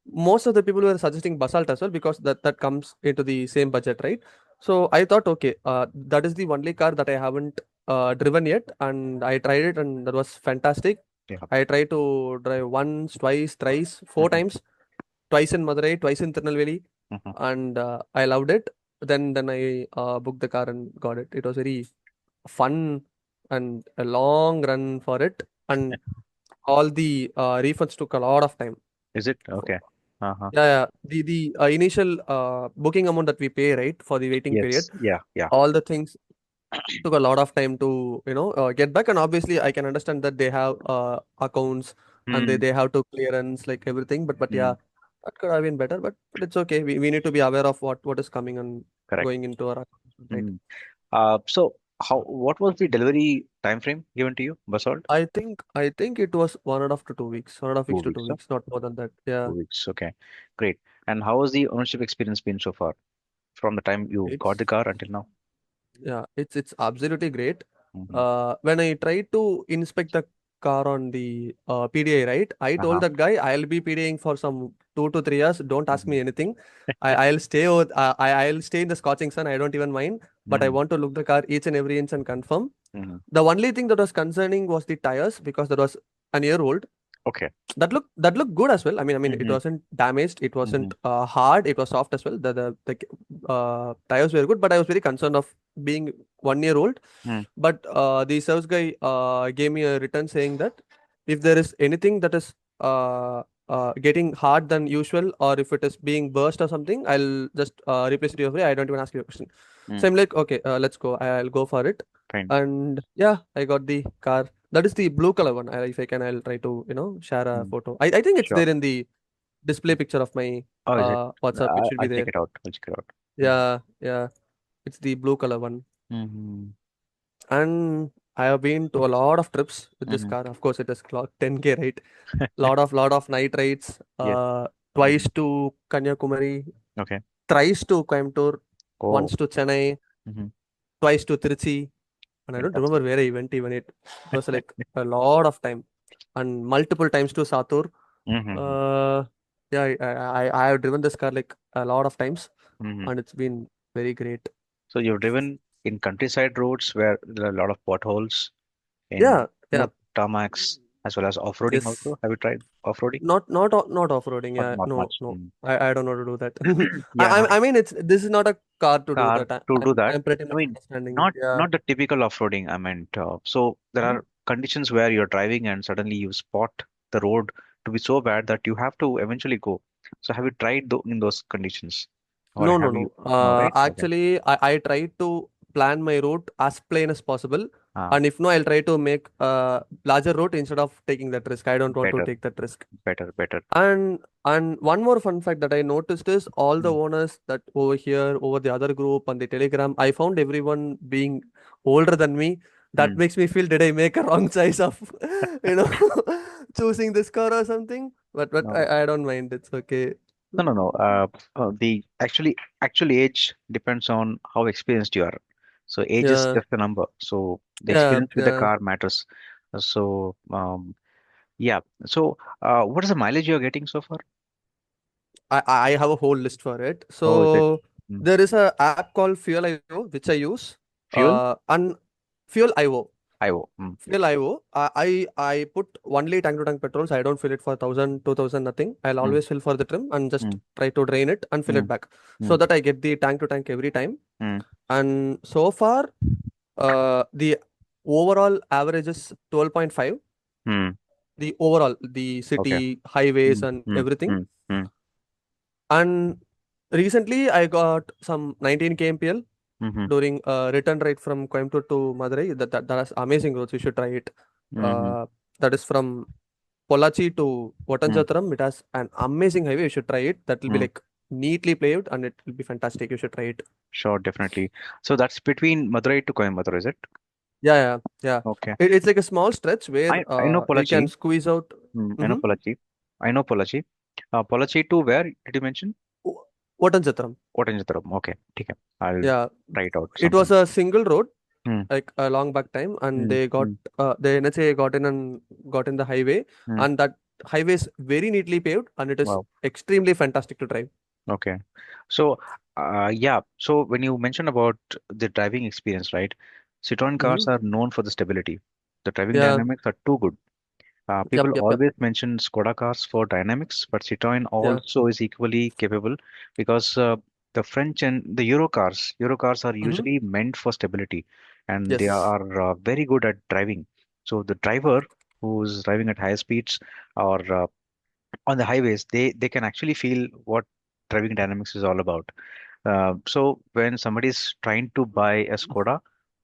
most of the people were suggesting Basalt as well because that comes into the same budget, right? So I thought, okay, that is the only car that I haven't driven yet, and I tried it, and that was fantastic. Yeah. I tried to drive once, twice, thrice, 4 times, twice in Madurai, twice in Tirunelveli, and I loved it. Then I booked the car and got it. It was very fun and a long run for it, and all the refunds took a lot of time. Is it? Okay. Yeah. The initial booking amount that we pay, right, for the waiting period, Yes. Yeah. all the things took a lot of time to get back. And obviously, I can understand that they have accounts and they have to clearance like everything. But yeah, that could have been better. But it's okay. We need to be aware of what is coming and Correct. going into our accounts, right? So what was the delivery time frame given to you, Basalt? I think it was 1.5 to 2 weeks, 1.5 weeks to 2 2 weeks, huh? weeks, not more than that. Yeah. 2 weeks. Okay. Great. And how has the ownership experience been so far from the time you got the It's car until now? Yeah, it's absolutely great. Mm-hmm. When I tried to inspect the car on the PDI, right? I told that guy I'll be PDAing for some 2 to 3 years. Don't ask me anything. I'll stay over. I'll stay in the scorching sun. I don't even mind. But I want to look the car each and every inch and confirm. The only thing that was concerning was the tires because that was an year old. Okay. That looked good as well. I mean, it wasn't damaged. It wasn't hard. It was soft as well. The tires were good, but I was very concerned of being 1 year old. But the service guy gave me a return saying that if there is anything that is getting hard than usual, or if it is being burst or something, I'll just replace it for free. I don't even ask you a question. So I'm like, okay, let's go. I'll go for it. Fine. And yeah, I got the car. That is the blue color one. If I can, I'll try to share a photo. I think it's Sure. there in the display picture of my Oh, is it? WhatsApp. It should be I'll check there. it out. I'll check it out. Yeah. It's the blue color one. And I have been to a lot of trips with this car. Of course, it is clocked 10K, right? lot of night rides. Yes. Twice to Kanyakumari, Okay. thrice to Coimbatore, Oh. once to Chennai, twice to Trichy. And I don't remember where I went even. It was like a lot of time. And multiple times to Satur. Yeah, I have driven this car like a lot of times, and it's been very great. So you've driven in countryside roads where there are a lot of potholes, in Yeah. smooth tarmacs, as well as off-roading Yes. also. Have you tried off-roading? Not off-roading. Yeah, Not no. much. I don't know how to do that. Yeah, no. I mean, this is not a car to do Car that. to do that. I'm pretty I much mean, understanding. not Yeah. the typical off-roading I meant. So there are conditions where you're driving and suddenly you spot the road to be so bad that you have to eventually go. So have you tried in those conditions, or No. have you? No, right? Okay. Actually, I try to plan my route as plain as possible. Ah, And if no, I'll try to make a larger route instead of taking that risk. I don't want to better, take that risk. better. And one more fun fact that I noticed is all the owners that over here, over the other group and the Telegram, I found everyone being older than me. That Mm. makes me feel, did I make a wrong choice of, you know, choosing this car or something? But No, I don't mind. It's okay. no, no, no. The actually age depends on how experienced you are. So age is Yeah, just a number. So the yeah, experience with the yeah. car matters. So yeah. So what is the mileage you're getting so far? I have a whole list for it. Oh, is it So mm. there is a app called Fuel IO which I use. Fuel? And Fuel IO. IO. Mm. Fuel IO. I put only tank to tank petrol, so I don't fill it for 1,000, 2,000, nothing. I'll Mm. always fill for the trim and just Mm. try to drain it and fill it Mm. back, so Mm. that I get the tank to tank every time. Mm. And so far, the overall average is 12.5. Mm. The overall, the Okay. city, highways, Mm. and Mm. everything. Mm. Mm. And recently, I got some 19 kmpl Mm-hmm. during return ride from Coimbatore to Madurai. That is amazing roads. You should try it. Mm-hmm. Uh, that is from Pollachi to Mm. Vatanjatharam. It has an amazing highway. You should try it. That will be Mm. like neatly paved and it will be fantastic. You should try it. Sure, definitely. So that's between Madurai to Coimbatore, is it? Yeah, yeah, yeah. Okay. It's like a small stretch where I know you can Pollachi. squeeze out. I know Mm-hmm. Pollachi. I know Pollachi. Pollachi to where did you mention? Vatanjatharam. Ottanchitram. Okay. Okay. I'll Yeah, try it out it was sometime. a single road Mm. like a long back time, and Mm. Mm. the NHA got in the highway, Mm. and that highway is very neatly paved, and it is Wow. extremely fantastic to drive. Okay. So, yeah. So when you mentioned about the driving experience, right? Citroen cars Mm-hmm. are known for the stability. The driving Yeah. dynamics are too good. Yep. People Yep. Yep. always mention Skoda cars for dynamics, but Citroen Yeah. also is equally capable because the French and the Euro cars are Mm-hmm. usually meant for stability, and they Yes. are very good at driving. So the driver who's driving at higher speeds or on the highways, they can actually feel what driving dynamics is all about. So when somebody is trying to buy a Skoda,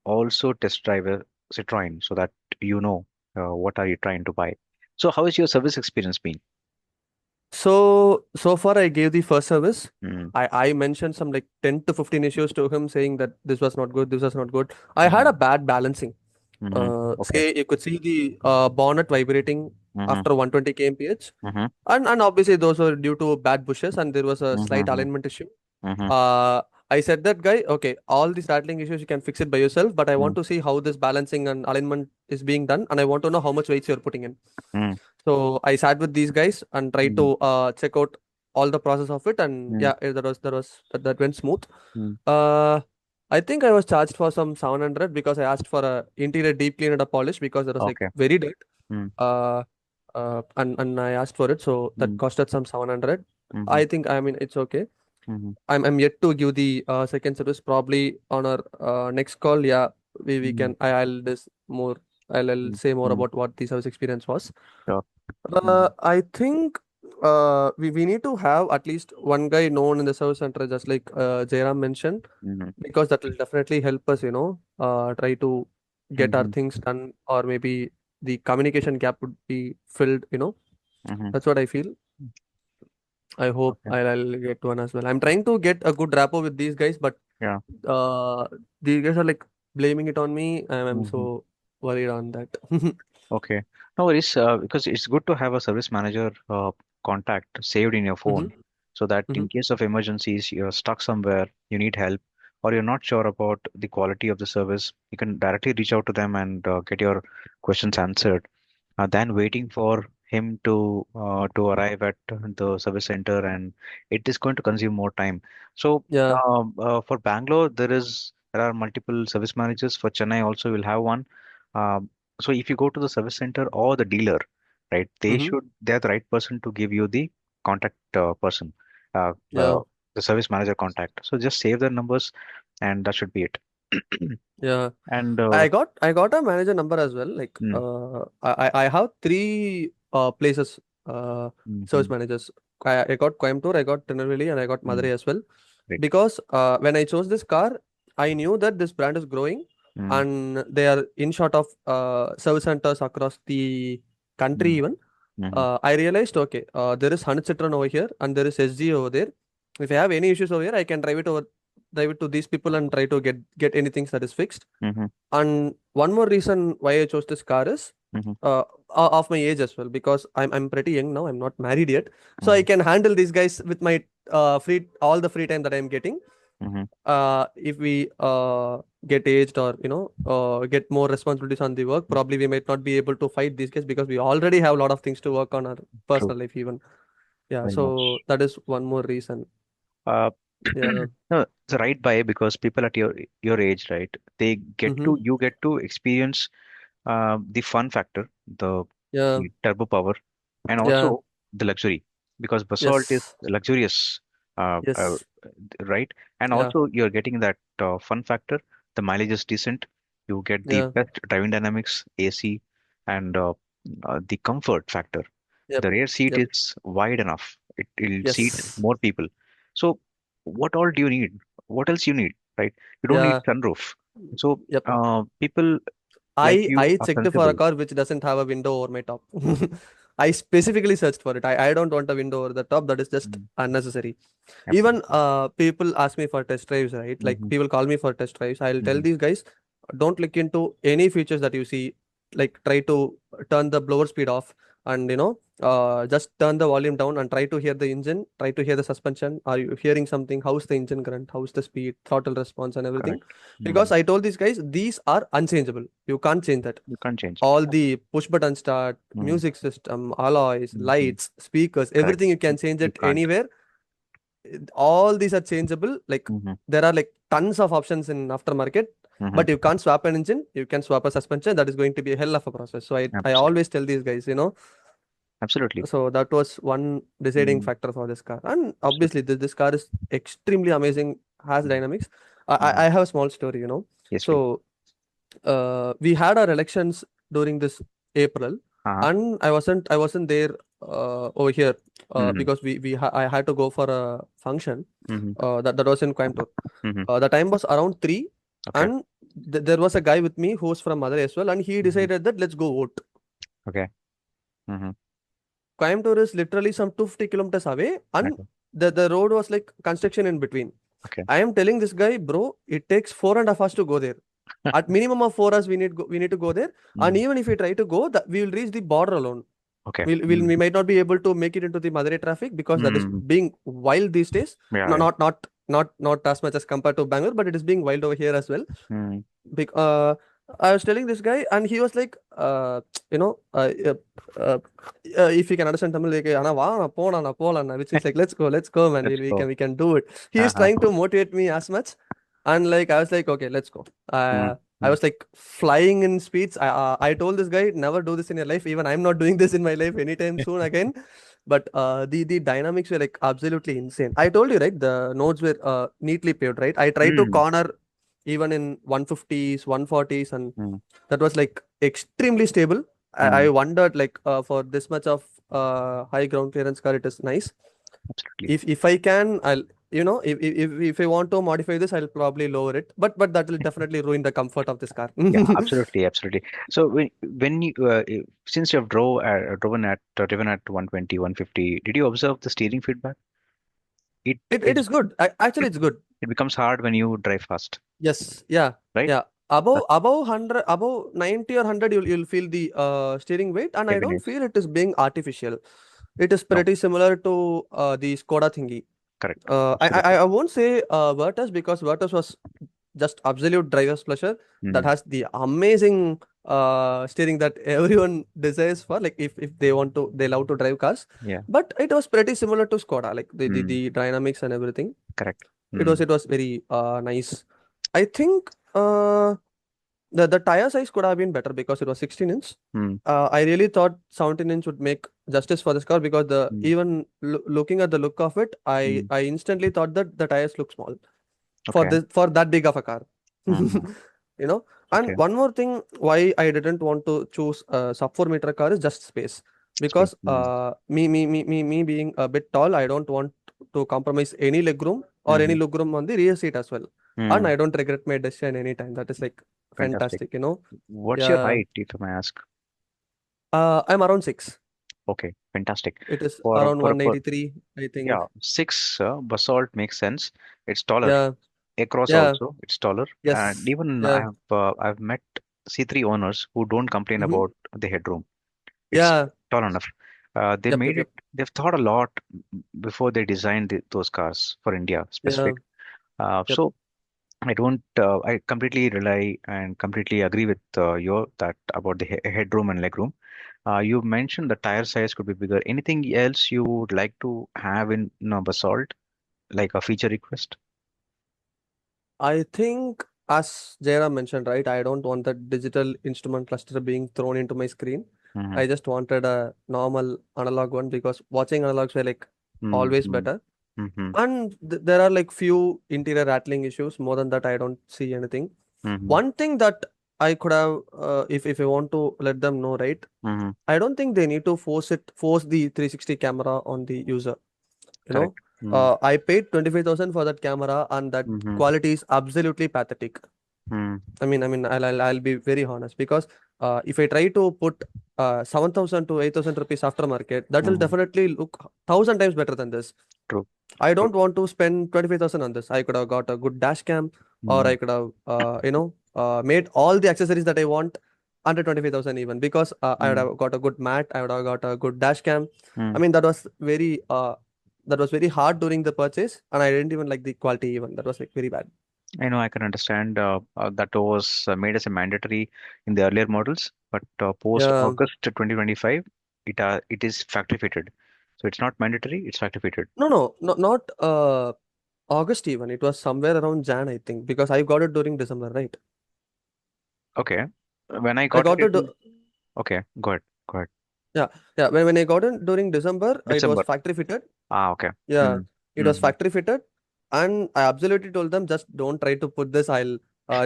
also test drive a Citroen so that you know what are you trying to buy. So how is your service experience been? So far, I gave the first service. Mm, I mentioned some like 10 to 15 issues to him, saying that this was not good, this was not good. I had mm, a bad balancing. okay. Say you could see the bonnet vibrating Mm-hmm, after 120 kmph, mm-hmm, and obviously those were due to bad bushes, and there was a slight mm-hmm, alignment issue. mm-hmm, Uh, I said that guy, okay, all these rattling issues you can fix it by yourself, but I want to see how this balancing and alignment is being done, and I want to know how much weights you're putting in. mm-hmm, So I sat with these guys and tried mm-hmm, to check out all the process of it, and mm-hmm, yeah, that went smooth. mm-hmm. Uh, I think I was charged for some 700 because I asked for a interior deep clean and a polish because it was like Okay. very dirt. Mm-hmm, Uh, and I asked for it, so that costed some 700. mm-hmm, I think, I mean, it's okay. mm-hmm, I'm yet to give the second service, probably on our next call. Yeah, we mm-hmm, can. I'll this more. I'll say more mm-hmm. about what the service experience was. Sure. Mm-hmm, I think we need to have at least one guy known in the service center, just like Jairam mentioned, mm-hmm, because that will definitely help us, try to get our mm-hmm, things done, or maybe the communication gap would be filled. mm-hmm. That's what I feel. I hope Okay. I'll get one as well. I'm trying to get a good rapport with these guys, but Yeah. uh, these guys are like blaming it on me. I'm Mm-hmm. so worried on that. Okay. No worries, because it's good to have a service manager contact saved in your Mm-hmm. phone so that Mm-hmm. in case of emergencies, you're stuck somewhere, you need help, or you're not sure about the quality of the service, you can directly reach out to them and get your questions answered than waiting for him to arrive at the service center, and it is going to consume more time. So Yeah. for Bangalore, there are multiple service managers. For Chennai, also will have one. Um, so if you go to the service center or the dealer, right, Mm-hmm. they're the right person to give you the contact person, uh, Yeah. uh, the service manager contact. So just save their numbers, and that should be it. Yeah. And I got a manager number as well. Like mm, I have three places service mhm, managers. I got Coimbatore, I got Tirunelveli, and I got mm, Madurai as well. great. Because when I chose this car, I knew that this brand is growing, Mm, and they are in short of service centers across the country mm, even. mhm, I realized, okay, there is 100 Citroen over here and there is SG over there. If I have any issues over here, I can drive it over drive it to these people and try to get anything that is fixed. Mm-hmm. And one more reason why I chose this car is Mm-hmm. of my age as well, because I'm pretty young now. I'm not married yet, so I Mm-hmm. can handle these guys with my all the free time that I'm getting. Mm-hmm. If we get aged or get more responsibilities on the work, probably we might not be able to fight these guys because we already have a lot of things to work on our True. personal life even. Yeah, Very so much. that is one more reason. Uh, Yeah. no, it's a right buy because people at your age, right? Mm-hmm. You get to experience the fun factor, Yeah. the turbo power, and Yeah. also the luxury because basalt is Yes. luxurious, Yes. right? And Yeah. also you're getting that fun factor. The mileage is decent. You get the Yeah. best driving dynamics, AC, and the comfort factor. Yep. The rear seat Yep. is wide enough. It'll seat Yes. more people. So what all do you need? What else you need, right? You don't need Yeah. sunroof. So Yep. people like you I are checked for a sensible. car which doesn't have a window over my top. I specifically searched for it. I don't want a window over the top. That is just Mm, unnecessary. Even absolutely. people ask me for test drives, right? Like Hmm. people call me for test drives. I'll tell Hmm. these guys, don't look into any features that you see. Like try to turn the blower speed off and just turn the volume down and try to hear the engine, try to hear the suspension. Are you hearing something? How's the engine grunt? How's the speed, throttle response, and everything? Correct. Mm. Because I told these guys these are unchangeable. You can't change that. You can't change it. All the push button start, Mm. music system, alloys, Hmm. lights, speakers, Correct. everything you can change You it can't. anywhere. All these are changeable. Like Hmm. there are like tons of options in aftermarket, Hmm. but you can't swap an engine. You can swap a suspension. That is going to be a hell of a process. So I Absolutely. always tell these guys, Absolutely. so that was one deciding Mm. factor for this car. And obviously Absolutely. this car is extremely amazing, has Mm. dynamics. I Hmm. I I have a small story. Yes, please. So we had our elections during this April, Uh-huh. and I wasn't there over here Hmm. because I had to go for a function Hmm. that was in Coimbatore. Hmm. The time was around 3, Okay. and there was a guy with me who was from Madurai as well, and he Hmm. decided that let's go vote. Okay. Hmm. Coimbatore is literally some 250 kilometers away, and Okay. the road was like construction in between. Okay. I am telling this guy, bro, it takes 4.5 hours to go there. At minimum of 4 hours, we need to go there. And Mm. even if we try to go, that we will reach the border alone. Okay. We might not be able to make it into the Madurai traffic because that is Mm. being wild these days. Yeah. No, Yeah. not as much as compared to Bangalore, but it is being wild over here as well. Mm. I was telling this guy, and he was like, you know, uh, if you can understand Tamil, like, "Ana va, na pona, na pola," na," which is like, let's go, man. Let's go. We can do it. He is Uh-huh. trying to motivate me as much, and like I was like, okay, let's go. Mm. I Mm. was like flying in speeds. I told this guy, never do this in your life. Even I'm not doing this in my life anytime soon again. But the dynamics were like absolutely insane. I told you, right? The nodes were neatly paved, right? I tried to Mm. corner even in 150s, 140s, and Mm. that was like extremely stable. I Mm. wondered like for this much of high ground clearance car, it is nice. Absolutely. If I can, I'll if I want to modify this, I'll probably lower it. But that will definitely ruin the comfort of this car. Yeah. Absolutely. Absolutely. So when you since you have driven at 120, 150, did you observe the steering feedback? It It is is good. Actually, it, it's good. it becomes hard when you drive fast, Yes. Yeah. right? Yeah. Above That's above 100, above 90 or 100, you'll feel the steering weight, and I don't heaviness. feel it is being artificial. It is No. pretty similar to the Skoda thingy. Correct. I Absolutely. won't say Virtus, because Virtus was just absolute driver's pleasure. That Mm. has the amazing steering that everyone desires for. Like if they want to, they love to drive cars. Yeah. But it was pretty similar to Skoda, like Mm. the dynamics and everything. Correct. It Mm. was very nice. I think the tire size could have been better because it was 16 inch. Mm. I really thought 17 inch would make justice for this car, because the Mm. even looking at the look of it, Mm. I instantly thought that the tires look small Okay. for that big of a car. Mm. you know and Okay. one more thing why I didn't want to choose a sub 4 meter car is just space, Space. because Mm. me being a bit tall, I don't want to compromise any leg room or any Mm-hmm. leg room on the rear seat as well. And Mm. I don't regret my decision anytime. That is like Fantastic. fantastic. What's your Yeah. height, if I may ask? I'm around 6. Okay, fantastic. It is For around for a 183, I yeah, think. 6 basalt makes sense. It's taller. Yeah. across Yeah. also it's taller, and Yes. even Yeah. I've met C3 owners who don't complain Mm-hmm. about the headroom. It's Yeah. tall enough. They Yep. made Yep. it. Yep. They've thought a lot before they designed those cars for India Yeah. specific. Yep. So I don't. I completely rely and completely agree with your that about the headroom and legroom. You mentioned the tire size could be bigger. Anything else you would like to have in Basalt, like a feature request? I think, as Jairam mentioned, right, I don't want that digital instrument cluster being thrown into my screen. Mm-hmm. I just wanted a normal analog one because watching analogs were like always Mm-hmm. better. Mm-hmm. And there are like few interior rattling issues. More than that, I don't see anything. Mm-hmm. One thing that I could have, if I want to let them know, right, Mm-hmm. I don't think they need to force the 360 camera on the user. You know, Correct. Mm-hmm. I paid 25,000 for that camera, and that Mm-hmm. quality is absolutely pathetic. Mm-hmm. I'll be very honest because if I try to put 7,000 to 8,000 rupees aftermarket, that will Mm-hmm. definitely look 1,000 times better than this. True. I True. don't want to spend 25,000 on this. I could have got a good dash cam, or Mm-hmm. I could have, made all the accessories that I want under 25,000 even because I would Mm-hmm. have got a good mat. I would have got a good dash cam. I Mm-hmm. mean, that was very hard during the purchase, and I didn't even like the quality even. That was like very bad. I know I can understand that was made as a mandatory in the earlier models, but post Yeah. August 2025, it is factory fitted. So it's not mandatory, it's factory fitted. No, not August even. It was somewhere around Jan, I think, because I got it during December, right? Okay. When I I got it, got it. okay, go ahead, go ahead. Yeah, yeah. When I got it during December, it was December. factory fitted. Ah, okay. Yeah, Mm. it was Mm-hmm. factory fitted, and I absolutely told them just don't try to put this. I'll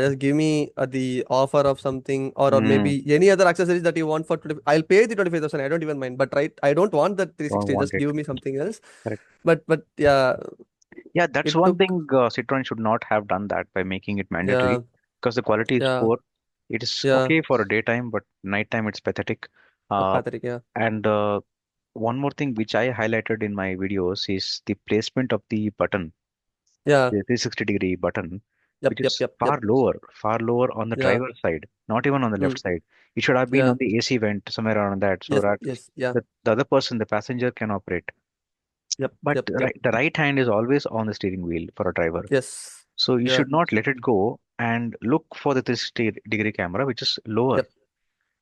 just give me the offer of something, or Mm. maybe any other accessories that you want for 20. I'll pay the 25,000. I don't even mind, but right, I don't want that Don't 360. want Just it. give me something else. Correct. But yeah, Yeah, that's it one took. thing Citroen should not have done that by making it mandatory Yeah, because the quality is yeah, poor. It is yeah. okay for a daytime, but nighttime it's pathetic. Uh, Pathetic. Yeah, and one more thing which I highlighted in my videos is the placement of the button, yeah. the 360-degree button, Yep, which yep, is yep, yep. far lower on the Yeah. driver's side, not even on the left Mm, side. It should have been yeah. on the AC vent, somewhere around that, so Yes, that yes, yeah. the other person, the passenger, can operate. Yep, But yep, yep. the right hand is always on the steering wheel for a driver. Yes. So you Yeah. should not let it go and look for the 360-degree camera, which is lower, Yep.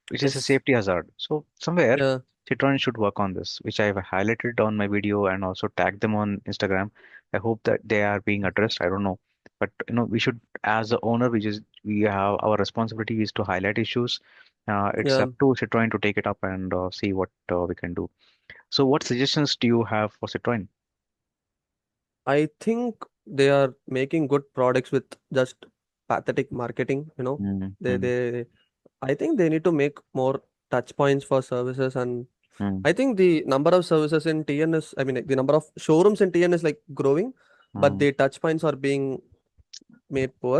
which is a Yes. safety hazard. So somewhere Yeah. Citroen should work on this, which I've highlighted on my video and also tagged them on Instagram. I hope that they are being addressed. I don't know, but we should, as the owner, we have our responsibility is to highlight issues. It's Yeah. up to Citroen to take it up and see what we can do. So, what suggestions do you have for Citroen? I think they are making good products with just pathetic marketing. They Mm-hmm. they I think they need to make more touch points for services, and Mm-hmm. I think the number of services in TN is, I mean, like, the number of showrooms in TN is like growing, but the touch points are being made poor.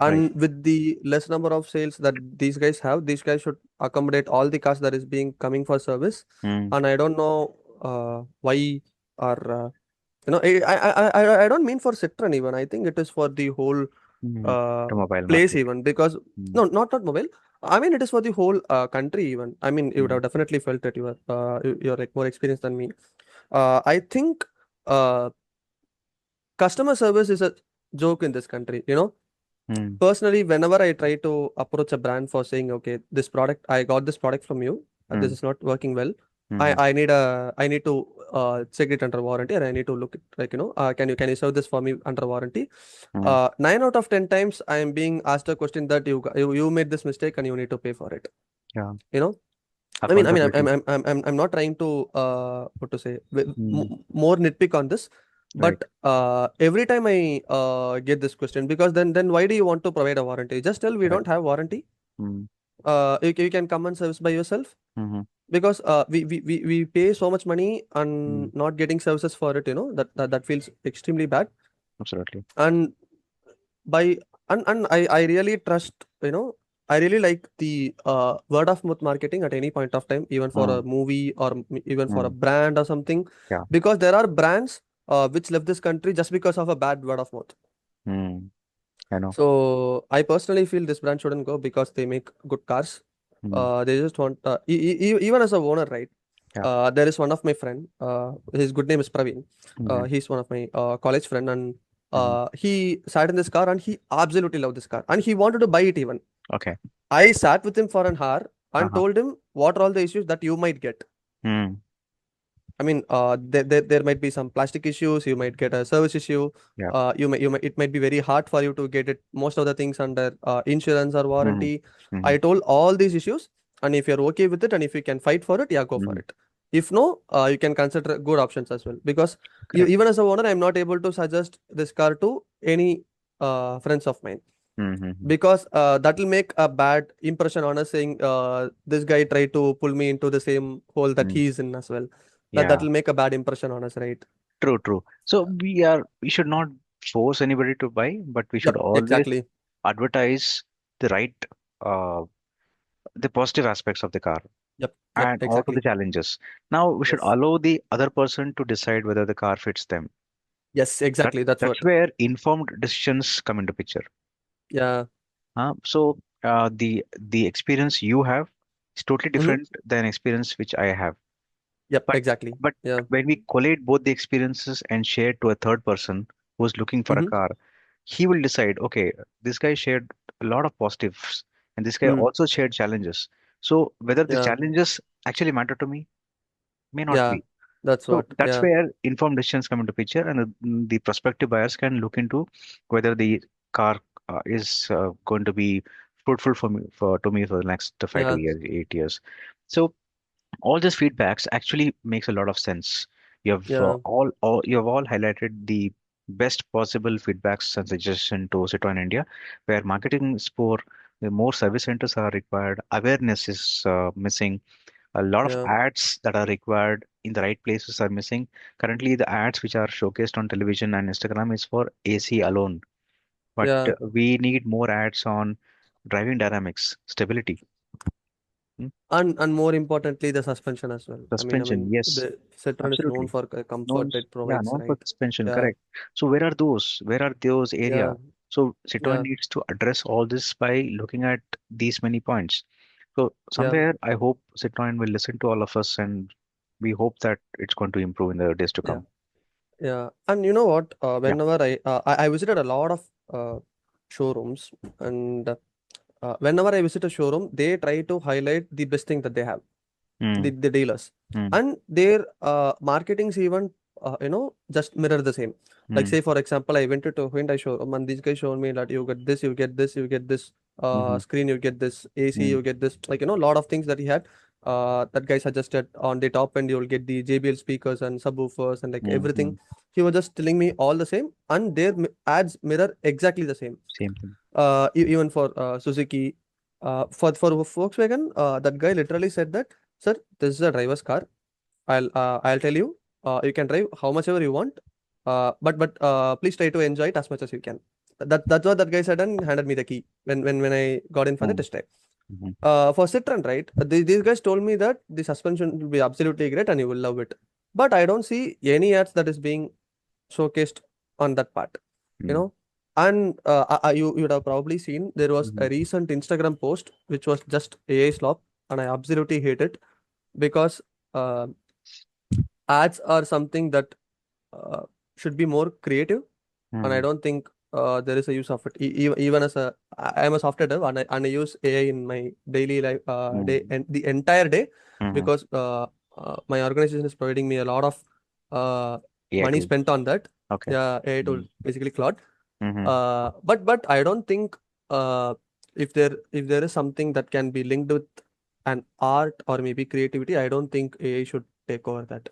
Right. And with the less number of sales that these guys have, these guys should accommodate all the cars that is being coming for service. Mm-hmm. And I don't know why, or I don't mean for Citroen even. I think it is for the whole Mm-hmm. uh, The mobile place market. even, because Mm-hmm. no, not mobile. I mean, it is for the whole country even. I mean, you would Mm-hmm. have definitely felt that you're like more experienced than me. I think uh, customer service is a joke in this country. Mm-hmm. Personally, whenever I try to approach a brand for saying, okay, this product, I got this product from you, this is not working well, Mm-hmm. I need to check it under warranty, or I need to look it, like, can you serve this for me under warranty? 9 out of 10 times I am being asked a question that you made this mistake and you need to pay for it. Yeah. You know, Accountability. I'm not trying to what to say, Mm-hmm. more nitpick on this, Right. but every time I get this question, because then why do you want to provide a warranty? Just tell we Correct. don't have warranty. Mm-hmm. You can come and service by yourself, Mm-hmm. because we pay so much money Mm-hmm. and not getting services for it. That feels extremely bad. Absolutely. And by and I really trust, I really like the word of mouth marketing at any point of time, even for a Mm-hmm. movie, or even for a Mm-hmm. brand or something, Yeah. because there are brands which left this country just because of a bad word of mouth. Mm-hmm. I know. So I personally feel this brand shouldn't go because they make good cars. Mm. They just want even as a owner, right? Yeah. There is one of my friend. His good name is Praveen. Mm-hmm. He's one of my college friend, and Mm-hmm. he sat in this car and he absolutely loved this car, and he wanted to buy it even. Okay. I sat with him for an hour and Uh-huh. told him what are all the issues that you might get. Mm. I mean, there might be some plastic issues. You might get a service issue. Yeah. It might be very hard for you to get it. Most of the things under insurance or Mm-hmm. warranty. Mm-hmm. I told all these issues, and if you're okay with it, and if you can fight for it, yeah, go for Mm-hmm. it. If no, you can consider good options as well. Because Correct. even as a owner, I'm not able to suggest this car to any friends of mine, Mm-hmm. because that will make a bad impression on us, saying this guy tried to pull me into the same hole that Mm. he is in as well. That Yeah. will make a bad impression on us, right? True. True. So we should not force anybody to buy, but we should Yep, always exactly. advertise the right, uh, the positive aspects of the car Yep, and also the exactly. challenges. Now we should Yes. allow the other person to decide whether the car fits them. Yes, That exactly. That's that's what. where informed decisions come into picture. Yeah. The experience you have is totally Mm-hmm. different than experience which I have. Yep, But exactly. but Yeah. when we collate both the experiences and share to a third person who's looking for a Mm-hmm. car, he will decide, okay, this guy shared a lot of positives and this guy Mm. also shared challenges. So whether the Yeah. challenges actually matter to me may not Yeah. be. That's So what. that's Yeah. where informed decisions come into picture, and the prospective buyers can look into whether the car is going to be fruitful for me for to me for the next 5 to Yeah. 8 years. So all these feedbacks actually makes a lot of sense. Yeah. You have all highlighted the best possible feedbacks and suggestion to Citroen India, where marketing is poor, the more service centers are required, awareness is missing, a lot of Yeah. ads that are required in the right places are missing. Currently, the ads which are showcased on television and Instagram is for AC alone, but Yeah. we need more ads on driving dynamics, stability, hmm, And more importantly, the suspension as well. I suspension. mean, Yes, the Citroen is known absolutely. for comfort it Yeah, provides, known for right? suspension, Yeah. correct. So where are those? Where are those area? Yeah. So Citroen Yeah. needs to address all this by looking at these many points. So Yeah. somewhere I hope Citroen will listen to all of us, and we hope that it's going to improve in the days to Yeah. come. Yeah. And you know what? Yeah. Whenever I visited a lot of showrooms, and whenever I visit a showroom, they try to highlight the best thing that they have, Mm, the dealers, mm, and their marketings even just mirror the same. Like, mm, say for example, I went to Hyundai showroom, and these guys showed me that you get this, you get this, you get this mhm, screen, you get this AC, mm, you get this, like, a lot of things that he had. That guy suggested on the top end you'll get the JBL speakers and subwoofers and like mm, everything. mm. He was just telling me all the same, and their ads mirror exactly the same. Same thing. Even for Suzuki, for Volkswagen, that guy literally said that, sir, this is a driver's car. I'll tell you, you can drive how much ever you want, but please try to enjoy it as much as you can. That's what that guy said and handed me the key when I got in for the Mm, test drive. mhm, For Citroen, right? These guys told me that the suspension will be absolutely great and you will love it. But I don't see any ads that is being showcased on that part, you mm, know. And you would have probably seen there was a mhm, recent Instagram post which was just AI slop, and I absolutely hate it because uh, ads are something that uh, should be more creative, and I mm, don't think there is a use of it. Even as I am a software dev, and I use AI in my daily life, day mm, and the entire day, mhm. because my organization is providing me a lot of uh, AI money tool. spent on that. Okay. Yeah, AI tool, Mm, basically Claude. mhm, But I don't think if there is something that can be linked with an art or maybe creativity, I don't think AI should take over that.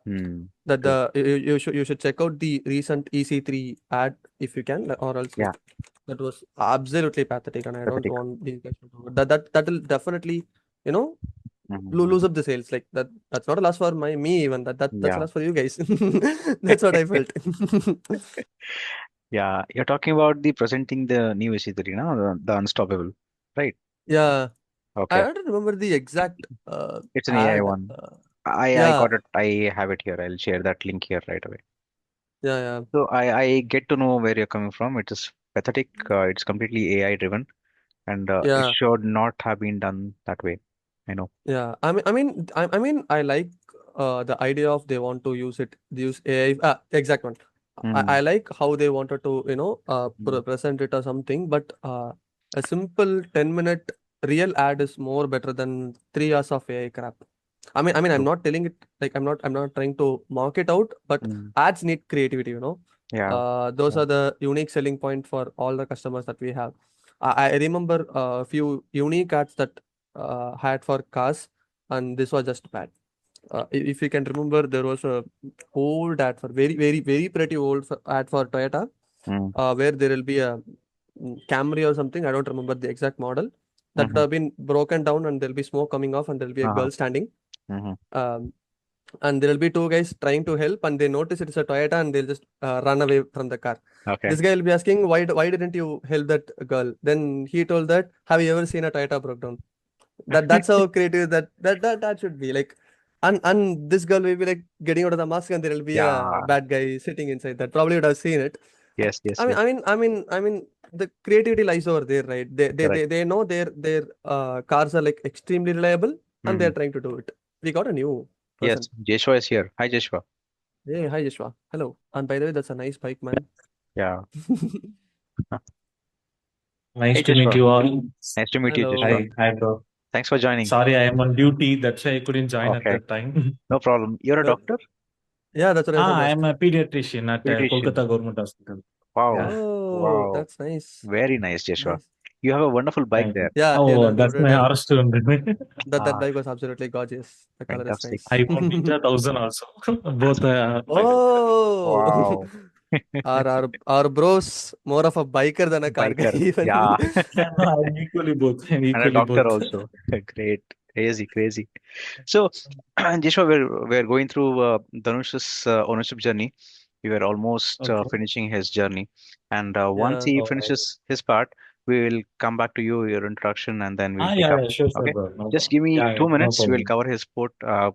mm. That True. you should check out the recent EC3 ad if you can, or else, Yeah. like, that was absolutely pathetic, and I don't Pathetic. want these guys to do it. That will definitely, you know Mhm. lose up the sales. Like, that's not a loss for me even. That's a Yeah. loss for you guys. That's what I felt. Yeah. You're talking about the presenting the new AC3, no? The Unstoppable, right? Yeah, I Okay. don't remember the exact It's an AI ad. one. I Yeah, got it. I have it here. I'll share that link here right away. yeah, yeah, So I get to know where you're coming from. It is pathetic. It's completely AI driven, and it Yeah, should not have been done that way. I know. yeah. I like the idea of they want to use AI. Exact one. Mm, I like how they wanted to, mm, present it or something, but a simple 10-minute real ad is more better than 3 hours of AI crap. I'm true. not telling it like I'm not trying to mark it out, but Mm, ads need creativity, you know. yeah. Those Yeah. are the unique selling point for all the customers that we have. I remember a few unique ads that had for cars, and this was just bad. If you can remember, there was a old ad for very pretty old ad for Toyota, Mm, where there will be a Camry or something. I don't remember the exact model that would mm-hmm. have been broken down, and there'll be smoke coming off, and there'll be a Uh-huh. girl standing. Mm-hmm. Um, and there will be two guys trying to help, and they notice it's a Toyota, and they'll just run away from the car. Okay. This guy will be asking, why didn't you help that girl? Then he told that, have you ever seen a Toyota broke down? That's how creative that should be like. And this girl will be like getting out of the mask, and there will be a Yeah. bad guy sitting inside. That probably would have seen it. Yes. Yes. I mean, Yes. I mean, I mean, I mean, the creativity lies over there, right? They they Correct. they, they know their cars are like extremely reliable, and Mm-hmm. they're trying to do it. We got a new person. Yes. Jeshua is here. Hi, Jeshua. Hey, hi Joshua. Hello. And by the way, that's a nice bike, man. Yeah. Nice Hey, to meet Jeshua. you all. Nice to meet you, Jeshua. Hello. Hi, bro. Thanks for joining. Sorry, I am on duty. That's why I couldn't join at Okay. that time. No problem. You're a Uh, doctor? yeah, that's what I was going to I ask. am a pediatrician at Pediatrician. Kolkata Government Hospital. Wow. Yeah. Oh, Wow. that's nice. Very nice, Jeshua. Nice. You have a wonderful bike Thank there. you. Yeah, here Oh, Nadu that's my Citroën. horse student. That Ah, bike was absolutely gorgeous. The color is fantastic. nice. I want Ninja 1000 also. Both bikes. Oh, Wow. our bros more of a biker than a car guy Biker. even. Yeah. I'm equally both. I'm And a equally doctor both. also. Great. Crazy, crazy. So, Joshua, we're going through Dhanush's ownership journey. We were almost Okay. finishing his journey, and once Yeah. he All right. finishes his part, we will come back to you, your introduction, and then we'll pick Yeah, up. yeah, sure, Okay, bro. No just problem. give me Yeah, yeah, two no minutes. We'll problem. cover his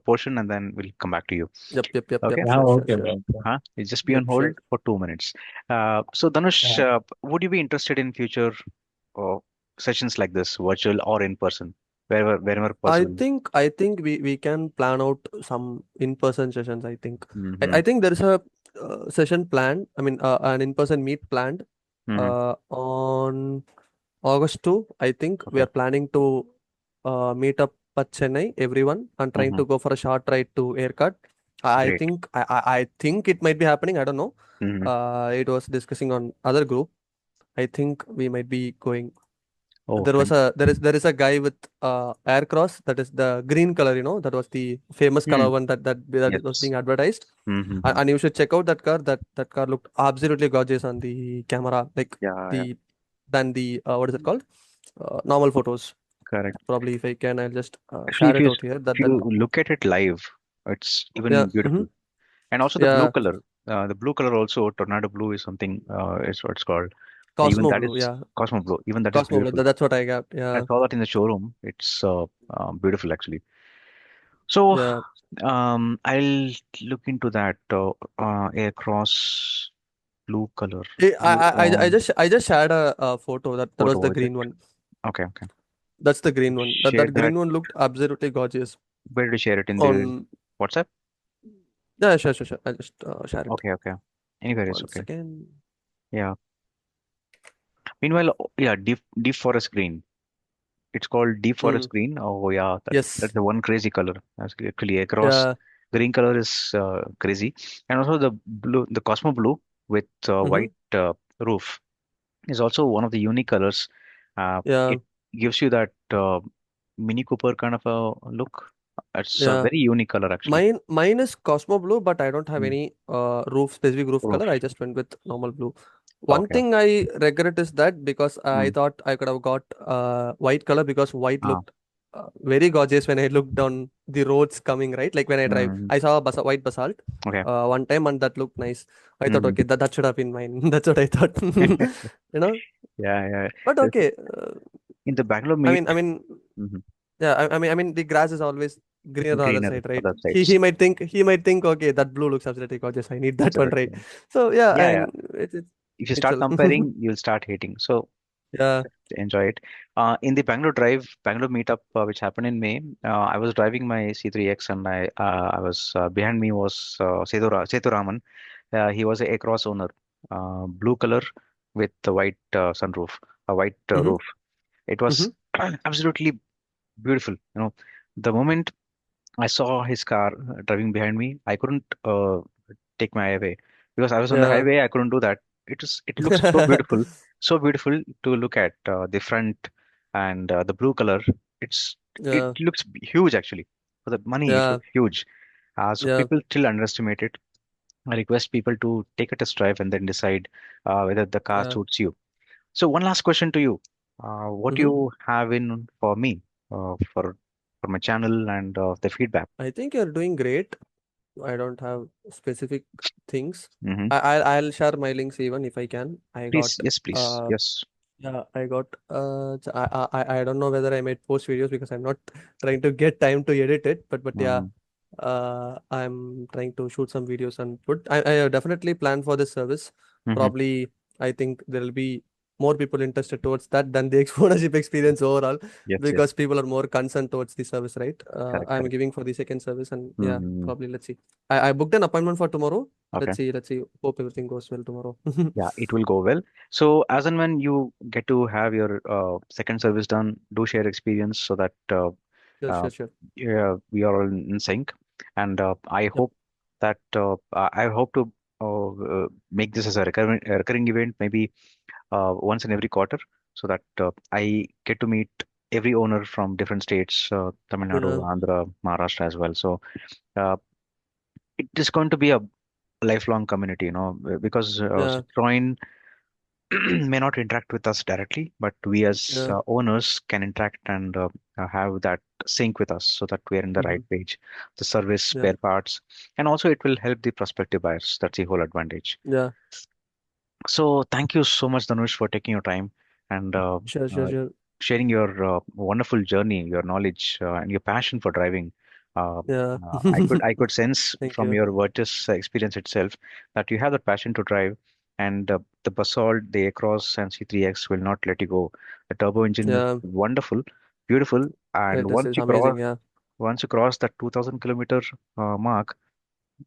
portion, and then we'll come back to you. Yep. Okay, Yeah, Sure, sure, okay, sure. bro. huh? You just be on Yep, hold sure. for 2 minutes. So, Dhanush, Yeah. would you be interested in future uh, sessions like this, virtual or in person, wherever possible? I think we can plan out some in-person sessions. I think. Mm-hmm. I think there is a session planned. I mean, an in-person meet planned Mm-hmm. on August 2. I think we Okay, are planning to meet up at Chennai, everyone, and trying mm-hmm. to go for a short ride to Aircut. Great. I think it might be happening. I don't know. Mm-hmm. It was discussing on other group. I think we might be going. Oh, There is a guy with aircross, that is the green color, that was the famous color mm, one that was yes. being advertised. Mm-hmm. And you should check out that car. That car looked absolutely gorgeous on the camera, like Yeah, yeah, the than the what is it called? Normal photos. correct. Probably if I can, I'll just Actually, share it out here. if That you look at it live, it's Yeah. even beautiful. And also Yeah. the blue color also, tornado blue is something, is what it's called. Even Cosmo that Blue. is Yeah. Cosmo blue. Even that is Cosmo Blue. beautiful. That's what I got. I Yeah. saw that in the showroom. It's beautiful actually. So, Yeah. I'll look into that Air Cross blue color. I just shared a photo that was Photo, the is it? green one. Okay, okay. That's the green one. That Share that that. green one looked absolutely gorgeous. Where to share it in the On WhatsApp? Yeah, sure. I'll just share it. Okay, okay. Anywhere is One okay. second. Yeah. Meanwhile, yeah, deep forest green. It's called deep forest Mm. green. Oh yeah, that's Yes. the one crazy color. Actually across Yeah. green color is crazy, and also the blue, the Cosmo blue with Mm-hmm. white roof is also one of the unique colors. Yeah. It gives you that Mini Cooper kind of a look. It's a Yeah. very unique color actually. Mine is Cosmo Blue, but I don't have Mm. any specific roof color. I Roof. just went with normal blue. One Okay. thing I regret is that because I Mm. thought I could have got white color, because white Ah. looked very gorgeous when I looked on the roads coming, right? Like when I drive, Mm. I saw a white basalt Okay. one time, and that looked nice. I thought, Mm. okay, that should have been mine. That's what I thought. You know, Yeah, yeah. but There's okay. in the Bangalore I meet. mean, I mean, Mhm. yeah. I mean, the grass is always greener on the other Greener side, right? other He sides. he might think, okay, that blue looks absolutely gorgeous. I need that one, right? Absolutely. So yeah, I Yeah, yeah. mean, it's if you start Mitchell. comparing, you'll start hating. So Yeah. just enjoy it. In the Bangalore meetup, which happened in May, I was driving my C3X, and I was behind me was Sethu Raman. He was a A-Cross owner, blue color with the white sunroof, a white Mm-hmm. roof. It was Mm-hmm. absolutely beautiful. The moment I saw his car driving behind me, I couldn't take my eye away because I was on the Yeah. highway. I couldn't do that. It looks so beautiful to look at the front and the blue color. It Yeah. looks huge actually. For the money, it Yeah. looks huge. So Yeah. people still underestimate it. I request people to take a test drive and then decide whether the car Yeah. suits you. So one last question to you. What do Mm-hmm. you have in for me for my channel and the feedback? I think you're doing great. I don't have specific things. Hmm. I'll share my links even if I can. I got Please, yes, please, uh yes. yeah, I got I don't know whether I might post videos because I'm not trying to get time to edit it, but yeah, Hmm. I'm trying to shoot some videos and put I definitely plan for this service. Hmm. Probably I think there will be more people interested towards that than the ownership experience overall Yes, yes, because people are more concerned towards the service, right? correct, I'm correct. giving for the second service and yeah, Hmm. probably let's see. I booked an appointment for tomorrow. Okay. Let's see. Hope everything goes well tomorrow. Yeah, it will go well. So as and when you get to have your second service done, do share experience so that Sure, uh, sure, sure. yeah, we are all in sync. And Yep. I hope to make this as a recurring event, maybe once in every quarter, so that I get to meet every owner from different states, Tamil Nadu, Yeah, Andhra, Maharashtra as well. So uh, it is going to be a lifelong community, because yeah, Citroen may not interact with us directly, but we as yeah. owners can interact and have that sync with us so that we are in the right Mm-hmm. page. The service, Yeah, spare parts, and also it will help the prospective buyers. That's the whole advantage. yeah. So thank you so much, Dhanush, for taking your time and Sure, sure, uh, sure. sharing your wonderful journey, your knowledge, and your passion for driving. Uh, Yeah. I could sense Thank from you. your Virtus experience itself that you have the passion to drive, and the Basalt, the Across, and C3X will not let you go. The turbo engine is Yeah, wonderful, beautiful, and it is amazing. Yeah, once you cross that 2,000 kilometer mark,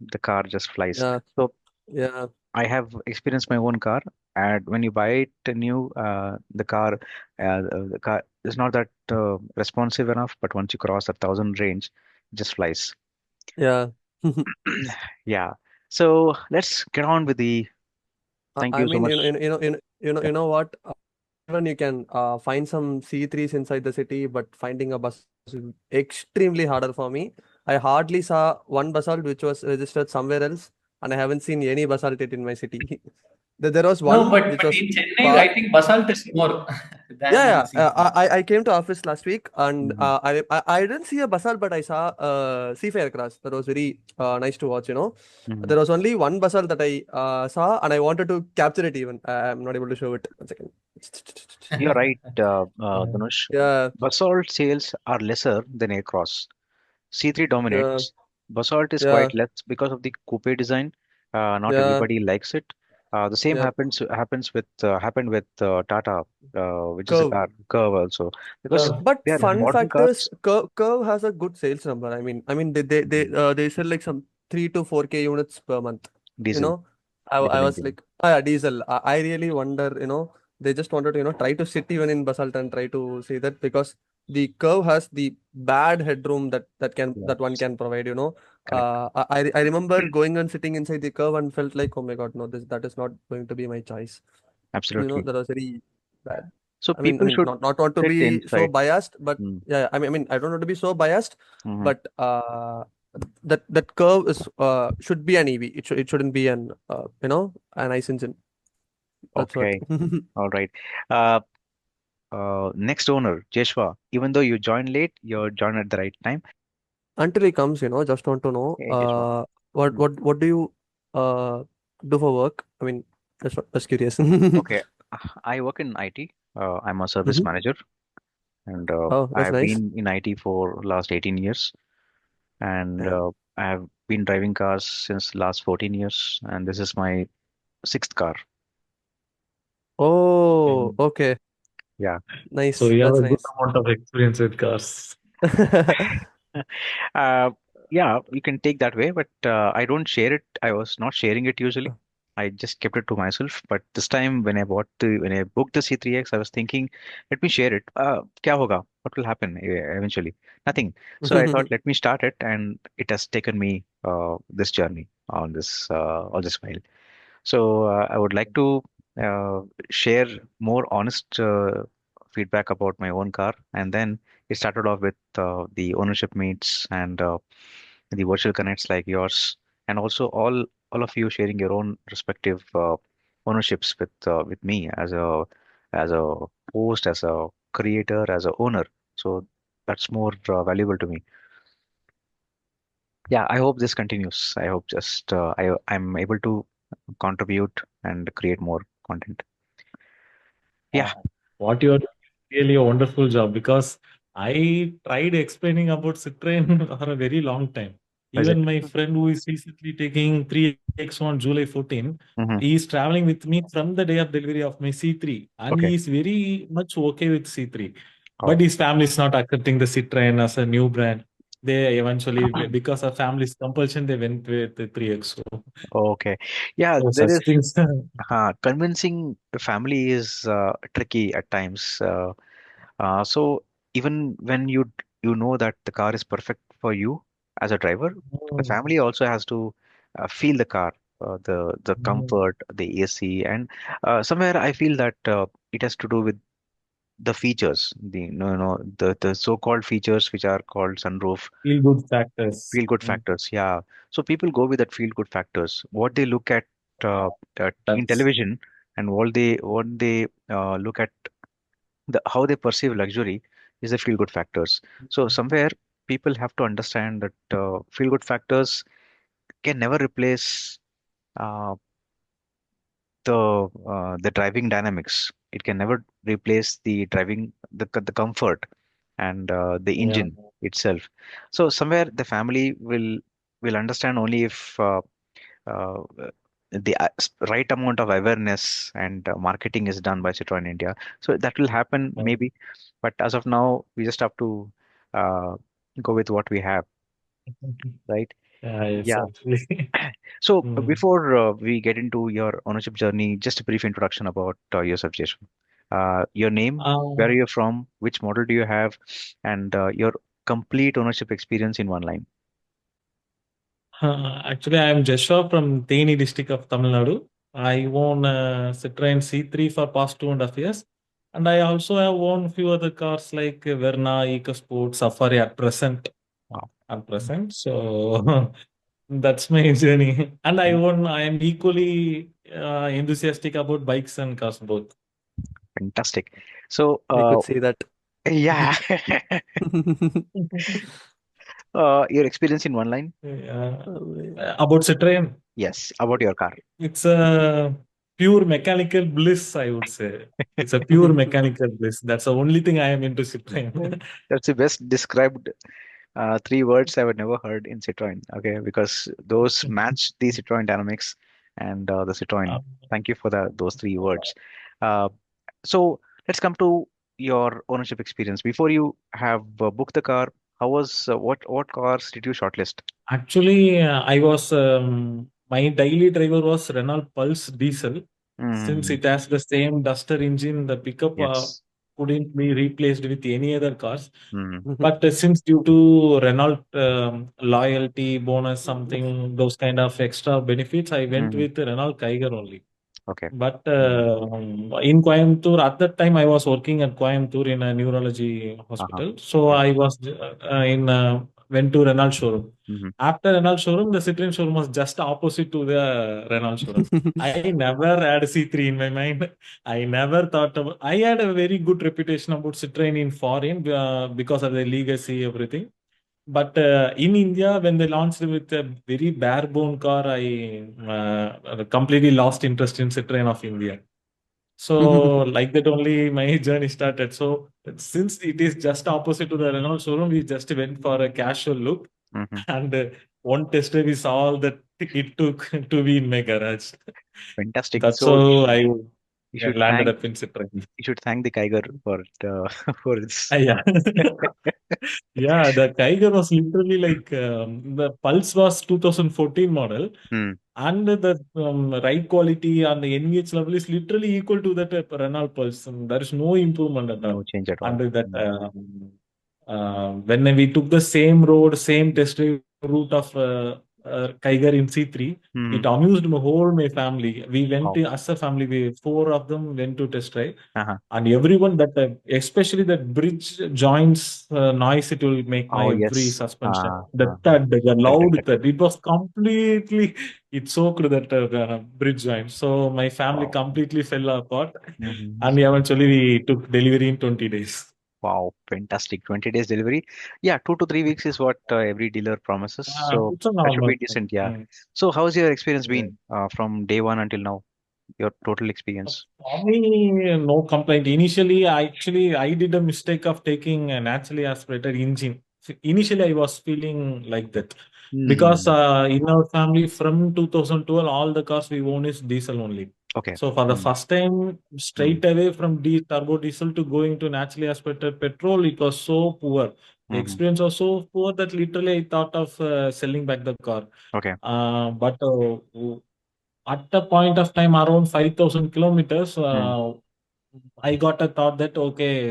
the car just flies. yeah, So yeah, I have experienced my own car, and when you buy it new, the car is not that responsive enough. But once you cross that 1,000 range, it just flies. yeah. Yeah. So let's get on with the. Thank I you so mean, much. Yeah. you know what? Even you can find some C3s inside the city, but finding a bus is extremely harder for me. I hardly saw one basalt which was registered somewhere else, and I haven't seen any basalt in my city. There was No, one but which was in Chennai, parked. I think basalt is more Yeah, than yeah. C3. I came to office last week and Hmm. I didn't see a basalt, but I saw seafair cross. That was very nice to watch. Hmm. There was only one basalt that I saw, and I wanted to capture it. Even I'm not able to show it. 1 second. You're right, Yeah. Dhanush. Yeah, Basalt sales are lesser than Aircross. C3 yeah, dominates. Basalt is yeah, quite less because of the coupe design. Not yeah, everybody likes it. The same yeah. happened with Tata, which is a Curve. car curve also because But they are fun modern fact is, cars, Curve has a good sales number. I mean, they sell like some 3 to 4K units per month. You diesel know, I diesel was engine. like, yeah, diesel. I really wonder. They just wanted to try to sit even in basalt and try to say that because the Curve has the bad headroom that one Yes, can provide. correct. I remember going and sitting inside the Curve and felt like, oh my God, no, that is not going to be my choice. Absolutely. That was very bad. So I people mean, should not want to sit be so inside. biased, but Mm. yeah, I don't want to be so biased, Hmm. but that curve is should be an EV. It shouldn't be an ICE engine. That's what. Okay, all right. Uh, Next owner, Jeshwa. Even though you joined late, you joined at the right time. Until he comes, just want to know Hey, Jeshwa. what do you uh do for work? I mean, just curious. Okay, I work in IT. I'm a service Hmm. manager, and Oh, that's I've nice. been in IT for last 18 years, and Yeah. I have been driving cars since last 14 years, and this is my sixth car. Oh, Okay. okay. Yeah. So Nice. you have That's a good nice. amount of experience with cars. Uh, yeah, you can take that way, but I don't share it. I was not sharing it usually. I just kept it to myself. But this time, when I booked the C3X, I was thinking, let me share it. Kya hoga? What will happen eventually? Nothing. So I thought, let me start it, and it has taken me this journey on this file. So I would like to uh, share more honest feedback about my own car, and then it started off with the ownership meets and the virtual connects like yours, and also all of you sharing your own respective ownerships with me as a host, as a creator, as a owner. So that's more valuable to me. Yeah, I hope this continues. I hope just I'm able to contribute and create more content. Yeah. Uh, what you are doing is really a wonderful job because I tried explaining about Citroen for a very long time. Is it? Even my friend who is recently taking 3X on July 14, Hmm. he is traveling with me from the day of delivery of my C3 and Okay. he is very much okay with C3. Oh, But his family is not accepting the Citroen as a new brand. They eventually, because of family's compulsion, they went with the 3X. okay. Yeah, So there such is things. convincing the family is tricky at times. So even when you know that the car is perfect for you as a driver, the family also has to feel the car, the comfort, the AC, and somewhere I feel that it has to do with the features, the so-called features which are called sunroof, Feel good factors. feel good factors. Yeah. So people go with that feel good factors. What they look uh, at in That's television, and what they look at, how they perceive luxury is the feel good factors. So somewhere people have to understand that feel good factors can never replace uh, the driving dynamics. It can never replace the driving, the comfort, and the yeah. engine itself. So somewhere the family will understand only if uh, the right amount of awareness and marketing is done by Citroen India. So that will happen maybe, but as of now, we just have to uh, go with what we have, right? Yeah, it's Yeah. actually. So Mm. before we get into your ownership journey, just a brief introduction about yourself, Jason. Your name, where are Uh, you from, which model do you have, and your complete ownership experience in one line. Actually, I am Joshua from Theni district of Tamil Nadu. I own Citroen C3 for past 2.5 years. And I also have owned few other cars like Verna, EcoSport, Safari at present. Wow, At present. So that's my journey. And I am equally enthusiastic about bikes and cars both. fantastic. So I could see that. yeah, your experience in one line. Yeah. Um, About Citroen. Yes, about your car. It's a pure mechanical bliss, I would say. It's a pure mechanical bliss. That's the only thing I am into Citroen. That's the best described three words I've never heard in Citroen. Okay, because those match the Citroen dynamics and the Citroen. Um, Thank you for those three words. Uh, so let's come to your ownership experience. Before you have booked the car, how was what cars did you shortlist? Actually, I was my daily driver was Renault Pulse diesel. Since Mm, it has the same Duster engine, the pickup yes. couldn't be replaced with any other cars. Mm, But since due to Renault loyalty bonus, something those kind of extra benefits, I went mm, with Renault Kiger only. okay. But in Coimbatore, at that time, I was working at Coimbatore in a neurology Uh-huh. hospital. So Okay. I was went to Renault showroom. Hmm. After Renault showroom, the Citroen showroom was just opposite to the Renault showroom. I never had C3 in my mind. I never thought about. I had a very good reputation about Citroen in foreign because of the legacy, everything. But in India, when they launched with a very barebone car, I completely lost interest in Citroen of India. So like that only my journey started. So since it is just opposite to the Renault showroom, we just went for a casual look Hmm. and one test drive is all that it took to be in my garage. Fantastic. That's So how I. You Yeah, should landed thank up in Citroen. you should thank the Kiger for for this. Yeah. Yeah, the Tiger was literally like the Pulse was 2014 model, Hmm. and the ride quality and the NVH level is literally equal to that Renault Pulse. And there is no improvement at all. No change at all. And that Hmm. when we took the same road, same test drive route of Kiger in C3, Hmm. it amused my family. We went Wow. to, as a family, four of them went to test drive. Uh-huh. And everyone that, especially that bridge joints noise, it will make my Oh every yes. suspension. The Tuck, tuck, loud tuck. that it was completely, it soaked that bridge joint. So my family Wow. completely fell apart. Hmm. And eventually we took delivery in 20 days. Wow, fantastic. 20 days delivery. Yeah, 2 to 3 weeks is what every dealer promises. So It's a that should be normal thing. decent. Yeah. So how's your experience Yeah. been from day one until now? Your total experience. For me, no complaint. Initially, I did a mistake of taking a naturally aspirated engine. Initially, I was feeling like that because Hmm. in our family from 2012, all the cars we own is diesel only. Okay. So for the Hmm. first time, Hmm. straight away from turbo diesel to going to naturally aspirated petrol, it was so poor. The Hmm. experience was so poor that literally I thought of selling back the car. Okay. But at the point of time around 5,000 kilometers, Hmm. I got a thought that okay,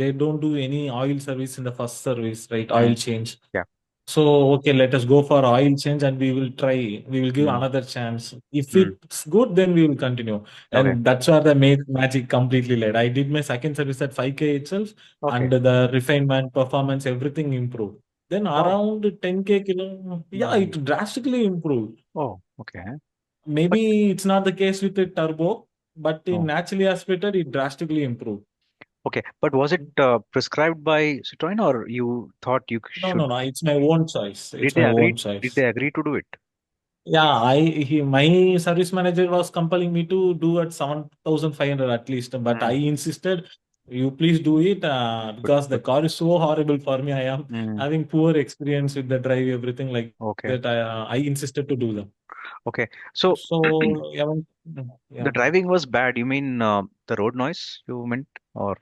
they don't do any oil service in the first service, right? Hmm. Oil change. Yeah. So okay, let us go for oil change and we will try. We will give Hmm. another chance. If Hmm. it's good, then we will continue. Okay. And that's where the magic completely led. I did my second service at 5K itself, Okay. and the refinement, performance, everything improved. Then Wow. around 10K kilo, yeah, Hmm. it drastically improved. Oh, okay. But Maybe it's not the case with the turbo, but in oh, naturally aspirated, it drastically improved. okay. But was it prescribed by Citroen or you thought you No, no, should? no. It's my own choice. Did It's they my agree? own Did choice. they agree to do it? Yeah, my service manager was compelling me to do at 7,500 at least, but I Hmm. insisted, you please do it Good. because the Good. car is so horrible for me. I am Hmm. having poor experience with the drive, everything like Okay. that. I insisted to do them. Okay. So So, yeah, the yeah. driving was bad. You mean the road noise you meant or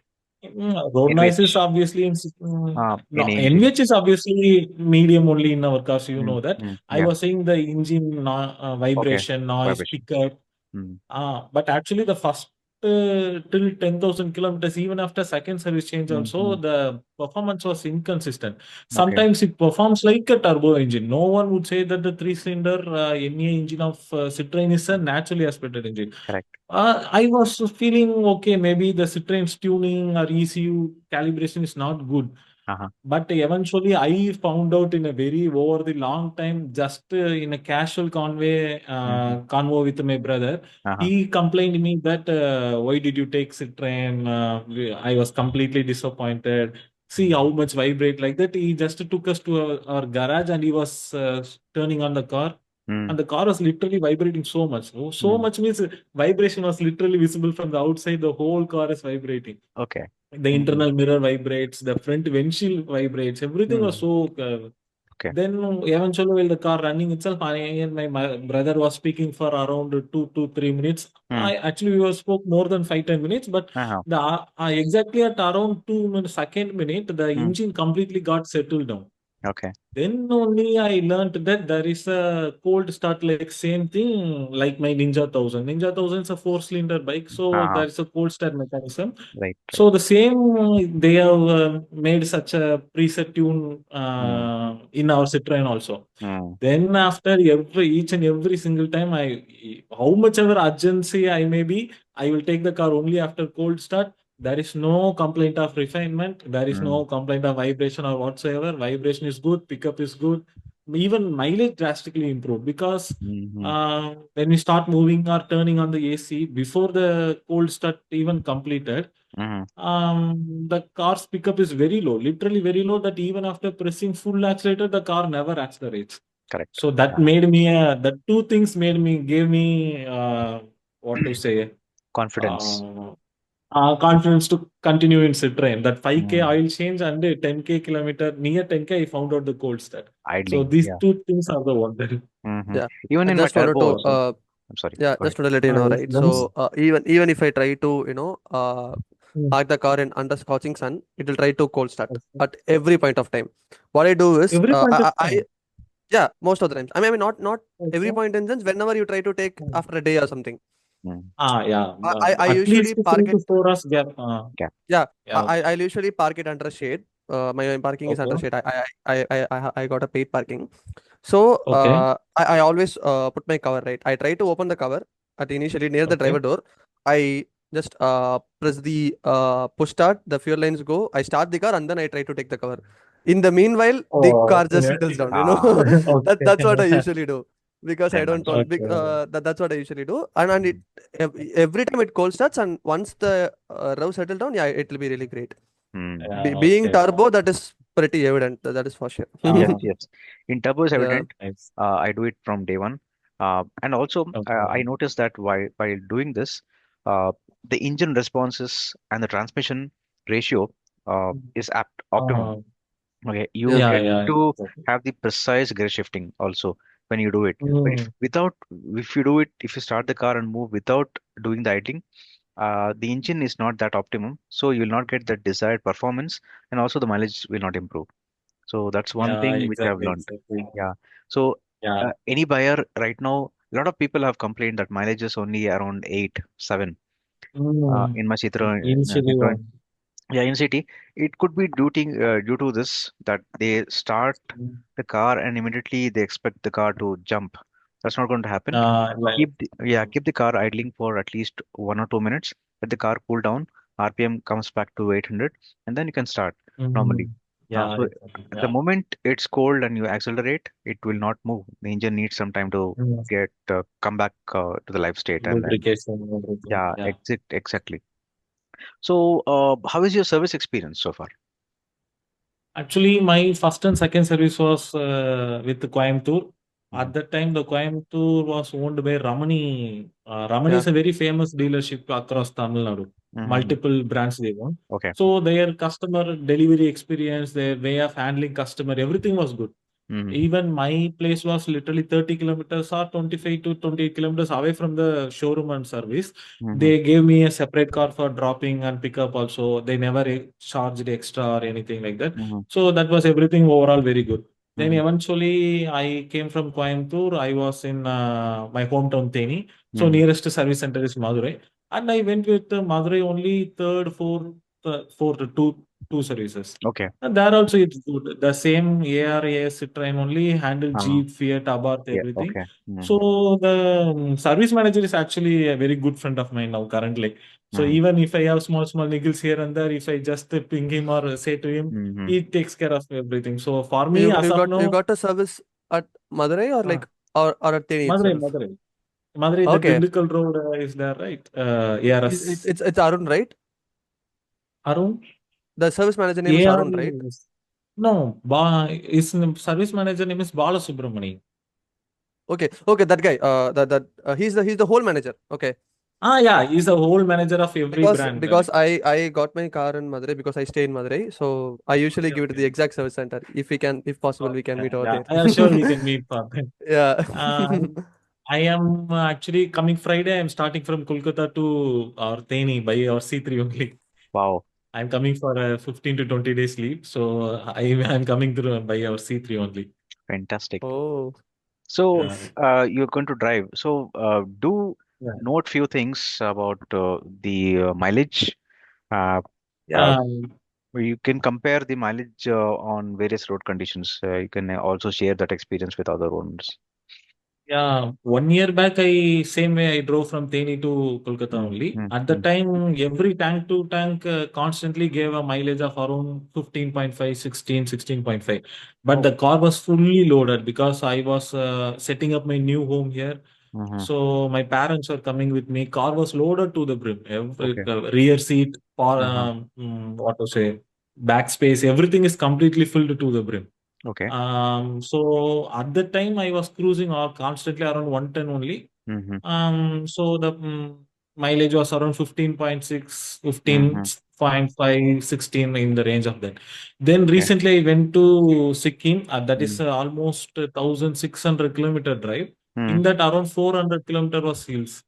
Road noise is NVH? obviously In no, engine. NVH is obviously medium only in our cars. You Hmm. know that. Hmm. I Yeah. was saying the engine Okay. vibration, noise, Vibration. pickup. Hmm. But actually, the first till 10,000 kilometers, even after second service change, Hmm. also Hmm. the performance was inconsistent. Okay. Sometimes it performs like a turbo engine. No one would say that the three-cylinder NA engine of Citroen is a naturally aspirated engine. Correct. I was feeling okay, maybe the Citroen's tuning or ECU calibration is not good. Uh-huh. But eventually, I found out in a very over the long time, just in a casual Hmm. convo with my brother, Uh-huh. he complained me that why did you take Citroen? I was completely disappointed. See Hmm. how much vibrate like that. He just took us to our garage and he was turning on the car. Hmm. And the car was literally vibrating so much. Oh, so Hmm. much means vibration was literally visible from the outside. The whole car is vibrating. Okay. The Hmm. internal mirror vibrates, the front windshield vibrates. Everything was Hmm. so. Okay. Then eventually, while the car running itself, I and my brother was speaking for around 2 to 3 minutes. Hmm. We were spoke more than 5-10 minutes, but Uh-huh. the exactly at around 2 minutes, second minute, the Hmm. engine completely got settled down. Okay. Then only I learned that there is a cold start like same thing like my Ninja 1000. Ninja 1000 is a four-cylinder bike, so Uh-huh. there is a cold start mechanism. Right. Right. So the same they have made such a preset tune Hmm. in our Citroen also. Hmm. Then after each and every single time, how much ever urgency I may be, I will take the car only after cold start. There is no complaint of refinement. There is Hmm. no complaint of vibration or whatsoever. Vibration is good. Pickup is good. Even mileage drastically improved because Hmm. when we start moving or turning on the AC before the cold start even completed, Hmm. the car's pickup is very low, literally very low. That even after pressing full accelerator, the car never accelerates. Correct. So that Yeah. made me, the two things gave me, what to say, Confidence. uh, confidence to continue in Citroen. That 5K Hmm. oil change and a 10K kilometer, near 10K, I found out the cold start. So Idling. these Yeah. two things are the one that. Hmm. Yeah, Even I in my just wanted turbo to also. I'm sorry. Yeah, Go ahead. just to let you know, right? Once, So even if I try to mm, park the car in under scorching sun, it will try to cold start okay. at every point of time. What I do is Every point of time. yeah, most of the times. I mean not every Okay. point in sense. Whenever you try to take Mm. after a day or something, Mm. Yeah. I At usually least park 3 to 4 hours gap. Yeah. yeah, Yeah. I usually park it under shade. My parking is under Okay. shade. I got a paid parking. So Okay. I always put my cover right. I try to open the cover at initially near the driver Okay. door. I just press the push start. The fuel lines go. I start the car and then I try to take the cover. In the meanwhile, the car Oh, just settles down. You know, Ah. that's what I okay. usually do because I Fair don't enough. want big. Okay. That's what I usually do. And every time it cold starts and once the rev settle down, yeah, it will be really great. Mm. Yeah. Being Okay. turbo, that is pretty evident. That is for sure. Yes, Uh, yes. In turbo is Yeah. evident. nice. I do it from day one. And also, I Okay. noticed that while doing this, uh, the engine responses and the transmission ratio is apt optimum. Uh, Okay, you Yeah. yeah. get Yeah. to Exactly. have the precise gear shifting also when you do it. But Mm. if you do it, if you start the car and move without doing the idling, the engine is not that optimum, so you will not get the desired performance, and also the mileage will not improve. So that's one Yeah. thing which I've Exactly. learned. Exactly. Yeah. So Yeah. any buyer right now, a lot of people have complained that mileage is only around 8, 7 Mm. in my Citroen. Initially, Citroen. Yeah, in city, it could be due to this that they start the car and immediately they expect the car to jump. That's not going to happen. like, Keep the car idling for at least 1 or 2 minutes. Let the car cool down. RPM comes back to 800, and then you can start normally. yeah. So Exactly. the Yeah. moment it's cold and you accelerate, it will not move. The engine needs some time to Mm. get come back to the live state, and then Lubrication, everything. yeah, Yeah. exit exactly. So how is your service experience so far? Actually, my first and second service was with Coimbatore. Mhm. At that time, the Coimbatore was owned by Ramani. Ramani Yeah. is a very famous dealership across Tamil Nadu. Mhm. Multiple brands they own. Okay. So their customer delivery experience, their way of handling customer, everything was good. Mhm. Even my place was literally 30 kilometers or 25 to 28 kilometers away from the showroom and service. Mhm. They gave me a separate car for dropping and pickup also. They never charged extra or anything like that. Mhm. So that was everything overall very good. Then Mhm. eventually I came from Coimbatore. I was in my hometown Theni. So Mhm. nearest service center is Madurai. And I went with Madurai only third, fourth, two services. Okay. And there also it's good. The same ARAS Citroen only handle Uh, Jeep, Fiat, Abarth, yeah. everything. Okay. Mhm. So the service manager is actually a very good friend of mine now currently. So Mhm. even if I have small niggles here and there, if I just ping him or say to him, Mhm. he takes care of everything. So for me, You as you of got you now, got a service at Madurai or uh, like or at Thane Madurai, itself? Madurai, the Okay. Dindigul Road is there, right? It, ARS. it's Arun, right? Arun? The service manager name is Arun, right? ARS. No, his service manager name is Bala Subramani. Okay. Okay, that guy. He's the whole manager. Okay. Yeah, he's the whole manager of every brand. Because I got my car in Madurai because I stay in Madurai. So I usually Okay, give it to okay. the exact service center. If possible, we can Okay, meet over yeah, there. I am sure we can meet for that. Yeah. Uh, I am actually coming Friday. I'm starting from Kolkata to our Theni by our C3 only. Wow. I'm coming for a 15 to 20 days leave. So I'm coming through by our C3 only. Fantastic. Oh. So Yeah. you're going to drive. So do Yeah. note few things about the mileage. Uh, uh, Um, you can compare the mileage on various road conditions. You can also share that experience with other owners. Yeah, 1 year back, I same way I drove from Theni to Kolkata Mm, only. mm, At the mm. time, every tank to tank constantly gave a mileage of around 15.5, 16, 16.5. But Oh. the car was fully loaded because I was setting up my new home here. Mm-hmm. So my parents were coming with me. Car was loaded to the brim. Every Okay. rear seat, Uh-huh. what to say, back space, everything is completely filled to the brim. Okay. So at that time I was cruising or constantly around 110 only. Mm-hmm. So the mileage was around 15.6, Mm-hmm. 15.5, 16 in the range of that. Then Okay. recently I went to Sikkim. That is Mm. almost 1,600 kilometer drive. Hmm. In that, around 400 kilometer was hills.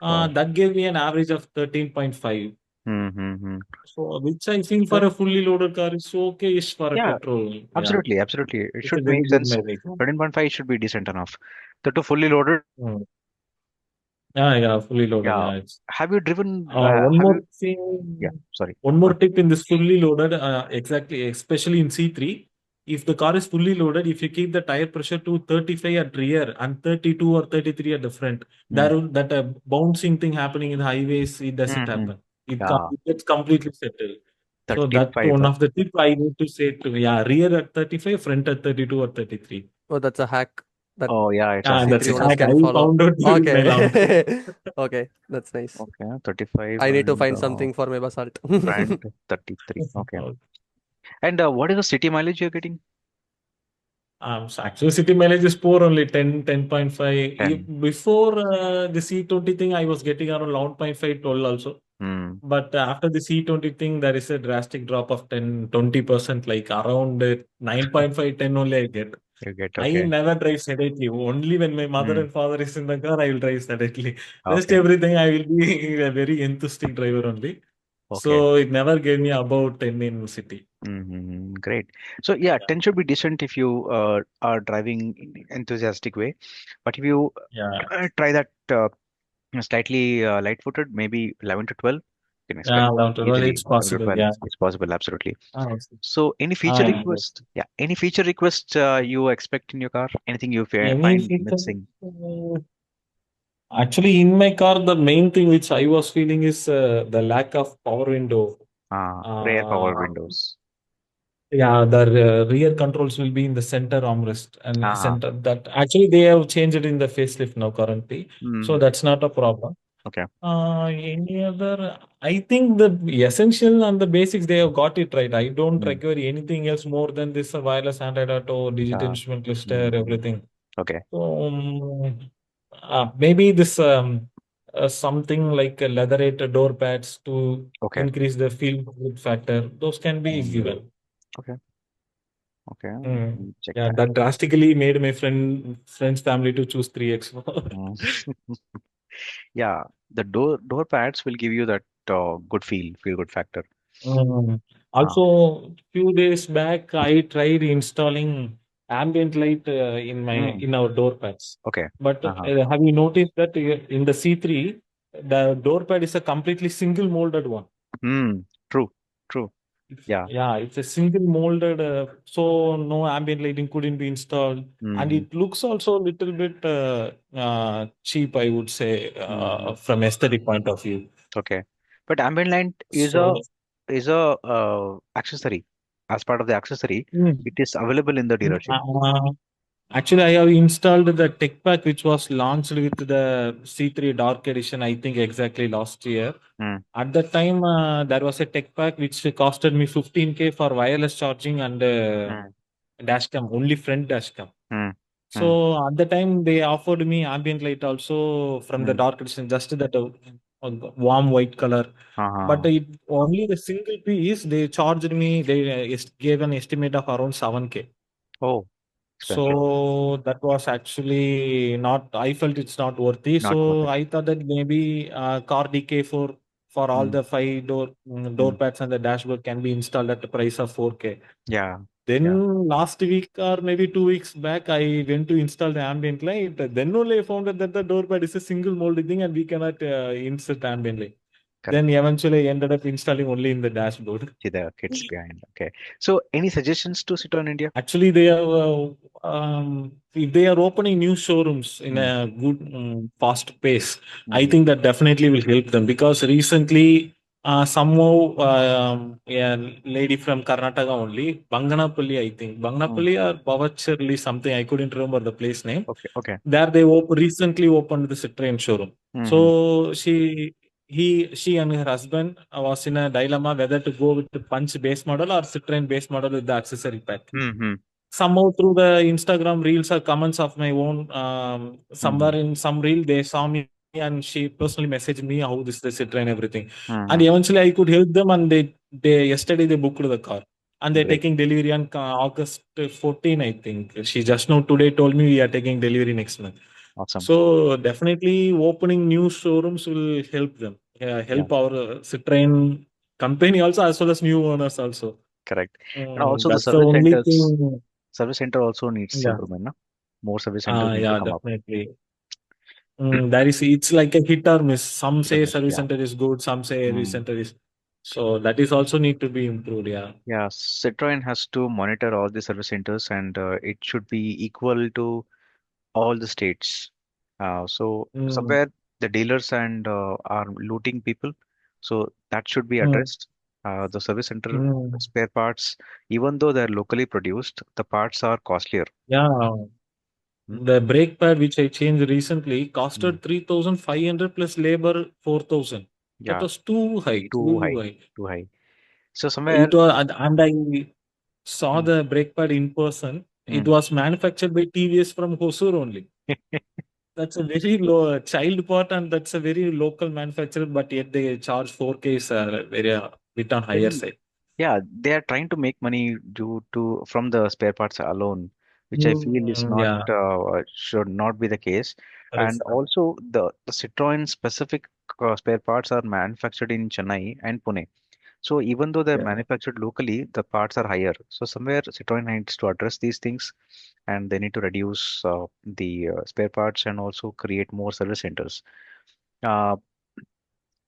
Wow. That gave me an average of 13.5. Hmm. Hmm. Hmm. So, which I think for That, a fully loaded car is okay-ish for a yeah, petrol. Yeah, absolutely, absolutely. It it's a should very make good sense. mileage. 13.5 should be decent enough. The two fully loaded. Mm. Yeah, fully loaded. Yeah. Yeah, it's Have you driven? one Have more you? Yeah. thing. Sorry. One Go more ahead. tip in this fully loaded, exactly, especially in C3, if the car is fully loaded, if you keep the tire pressure to 35 at rear and 32 or 33 at the front, Hmm. that bouncing thing happening in highways, it Hmm. doesn't Hmm. happen. Yeah. It gets completely settled. So that 35. one of the tip I need to say to, yeah, rear at 35, front at 32 or 33. Oh, that's a hack that Oh, yeah. It's a Yeah, hack. that's C3 a Yeah. owners hack I can follow. found out during my launch. Okay. Okay, that's nice. Okay. 35 I need to and find something for my basalt. front 33. Okay. And what is the city mileage you're getting? So actually, city mileage is poor only 10.5. 10. Before the C20 thing, I was getting around 11.5, 12 also. Hmm. But after the C20 thing, there is a drastic drop of 10-20%, like around 9.5, 10 only I get. You get I okay. never drive sedately. Only when my mother Hmm. and father is in the car, I will drive sedately. Rest Okay. everything, I will be a very enthusiastic driver only. Okay. So it never gave me about 10 in city. Mm-hmm. Great. So yeah, Yeah. 10 should be decent if you are driving in enthusiastic way. But if you Yeah. try that slightly light-footed, maybe 11 to 12, you can expect Yeah, well, easily it's 11 to possible. 12. Yeah. It's possible, absolutely. Ah, So any feature yeah. request? Yeah, any feature request you expect in your car? Anything you Any find feature? missing? Actually, in my car, the main thing which I was feeling is the lack of power window. Rear power Uh, windows. yeah, the rear controls will be in the center armrest and Ah, center. That actually they have changed it in the facelift now currently, so mm, that's not a problem. okay. Any other? I think the essential and the basics they have got it right. I don't Mm, require anything else more than this wireless Android Auto, digital yeah. instrument cluster, Mm, everything. okay. So maybe this something like leatherette door pads to Okay. increase the feel good factor. Those can be Mm, given. okay. Okay. Mm. Check Yeah, that. that drastically made my friend's family to choose 3X. Mm. Yeah, the door pads will give you that good feel good factor. Mm. Ah, Also, few days back, I tried installing ambient light mm, in our door pads. okay. But Uh-huh. have you noticed that in the C3, the door pad is a completely single molded one? Mm, true, true. Yeah. Yeah, it's a single molded, so no ambient lighting couldn't be installed, and Mm, it looks also a little bit cheap, I would say, mm, from aesthetic point of view. okay. But ambient light So, is a accessory. As part of the accessory, mm, it is available in the dealership. uh, actually, I have installed the tech pack which was launched with the C3 Dark Edition, I think exactly last year. Mm, At that time, there was a tech pack which costed me 15K for wireless charging and mm, dash cam, only front dash cam. mm, So mm, at the time they offered me ambient light also from the mm. dark edition, just that warm white color. But Uh-huh. it only the single piece they charged me. They gave an estimate of around 7K. Oh, expensive. So that was actually not. I felt it's not worthy. Not worth So it. I thought that maybe car DK for all Mm, the five door mm. pads and the dashboard can be installed at the price of 4K. Yeah, yeah. Then last week or maybe 2 weeks back, I went to install the ambient light. Then only I found out that the door pad is a single molded thing and we cannot insert ambient light. Then Correct. eventually I ended up installing only in the dashboard. See the kids behind. Okay. So, any suggestions to Citroen India? Actually, they are if they are opening new showrooms in Mm, a good fast pace, I mm-hmm, think that definitely will help them because recently somehow a lady from Karnataka only, Banganapalli, I think mm, Banganapalli or Bavacharli something, I couldn't remember the place name. okay, okay. There they recently opened the Citroen showroom. Mm-hmm, So she and her husband was in a dilemma whether to go with the Punch base model or Citroen base model with the accessory pack. mm-hmm, Somehow through the Instagram reels or comments of my own, mm-hmm, somewhere in some reel they saw me and she personally messaged me how this is the Citroen and everything. And mm-hmm. eventually I could help them and they yesterday they booked the car. And they're Great. taking delivery on August 14, I think. She just now today told me we are taking delivery next month. Awesome. So definitely opening new showrooms will help them. Yeah, Help our Citroen company also, as well as new owners also. correct. And also the That's the only thing. service center also needs Yeah. improvement, no? More service centers need to Yeah, come up. definitely. It's like a hit or miss. Some Hit or say miss, service yeah. center is good, some say service Mm. center is. So that is also need to be improved. Yeah. Yeah, Citroen has to monitor all the service centers and it should be equal to all the states. So Mm, somewhere the dealers and are looting people, so that should be mm, addressed. The service center mm. spare parts, even though they're locally produced, the parts are costlier. Yeah. Mm, The brake pad which I changed recently mm. costed 3,500 plus labor 4,000. That Yeah, was too high, too too high, high. too high. So somewhere, It was, and I saw mm, the brake pad in person. It mm. was manufactured by TVS from Hosur only. That's a very low child part, and that's a very local manufacturer, but yet they charge 4K is very bit on higher Well, side. yeah, they are trying to make money due to from the spare parts alone, which I feel is not Yeah, should not be the case. correct, And sir. also the Citroen specific spare parts are manufactured in Chennai and Pune. So even though they're Yeah. manufactured locally, the parts are higher. So somewhere Citroen needs to address these things, and they need to reduce the spare parts and also create more service centers. Uh,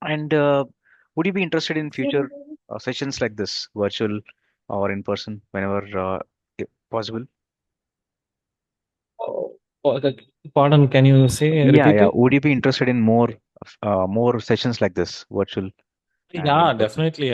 and would you be interested in future sessions like this, virtual or in person, whenever possible? Oh, pardon, can you say, Yeah, repeat yeah. it? Would you be interested in more sessions like this, virtual and in Yeah, person? definitely.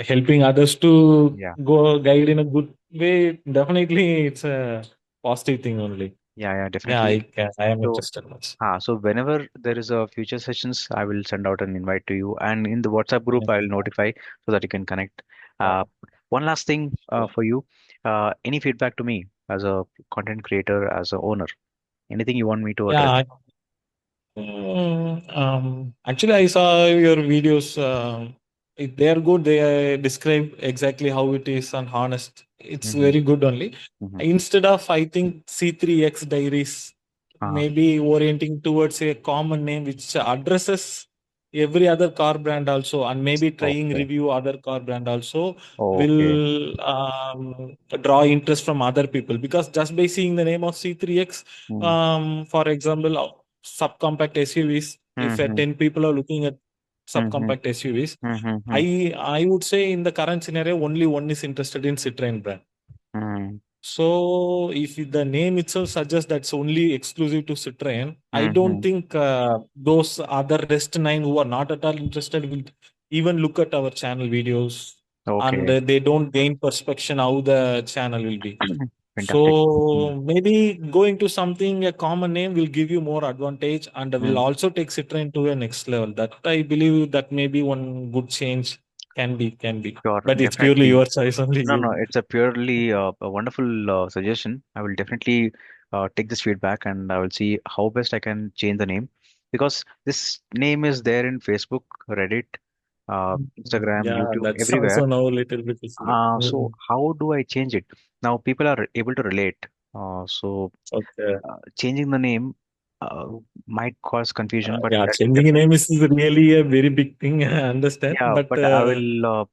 Helping others to Yeah, go guide in a good way. Definitely, it's a positive thing only. yeah, yeah, Yeah, definitely. I am So, interested much. so whenever there is a future sessions, I will send out an invite to you, and in the WhatsApp Yeah, group, I will notify so that you can connect. Uh, yeah, one last thing sure. for you, any feedback to me as a content creator, as a owner, anything you want me to address? Yeah, actually, I saw your videos. They are good. They describe exactly how it is and honest. It's Mm-hmm, very good only. mm-hmm. Instead of, I think, C3X Diaries, Uh, maybe orienting towards a common name which addresses every other car brand also, and maybe trying okay, review other car brand also okay. will draw interest from other people, because just by seeing the name of C3X, Mm-hmm, for example, subcompact SUVs. If mm-hmm, 10 people are looking at mm-hmm, subcompact SUVs, mm-hmm, I would say in the current scenario, only one is interested in Citroen brand. mm-hmm, So if the name itself suggests that's only exclusive to Citroen, I don't mm-hmm. think those other rest nine who are not at all interested will even look at our channel videos, and Okay, they don't gain perception how the channel will be. fantastic. Mm, So maybe going to something a common name will give you more advantage and will mm. also take Citroen to a next level. That I believe that maybe one good change can be. Sure, But it's purely definitely. your choice only. No, no, it's a purely a wonderful suggestion. I will definitely take this feedback and I will see how best I can change the name because this name is there in Facebook, Reddit, Instagram, Yeah, YouTube, that's everywhere. also now a little bit easier. So how do I change it? Now people are able to relate. So Okay. changing the name might cause confusion, but Yeah, that changing a name definitely. is really a very big thing. I understand, Yeah, but but I will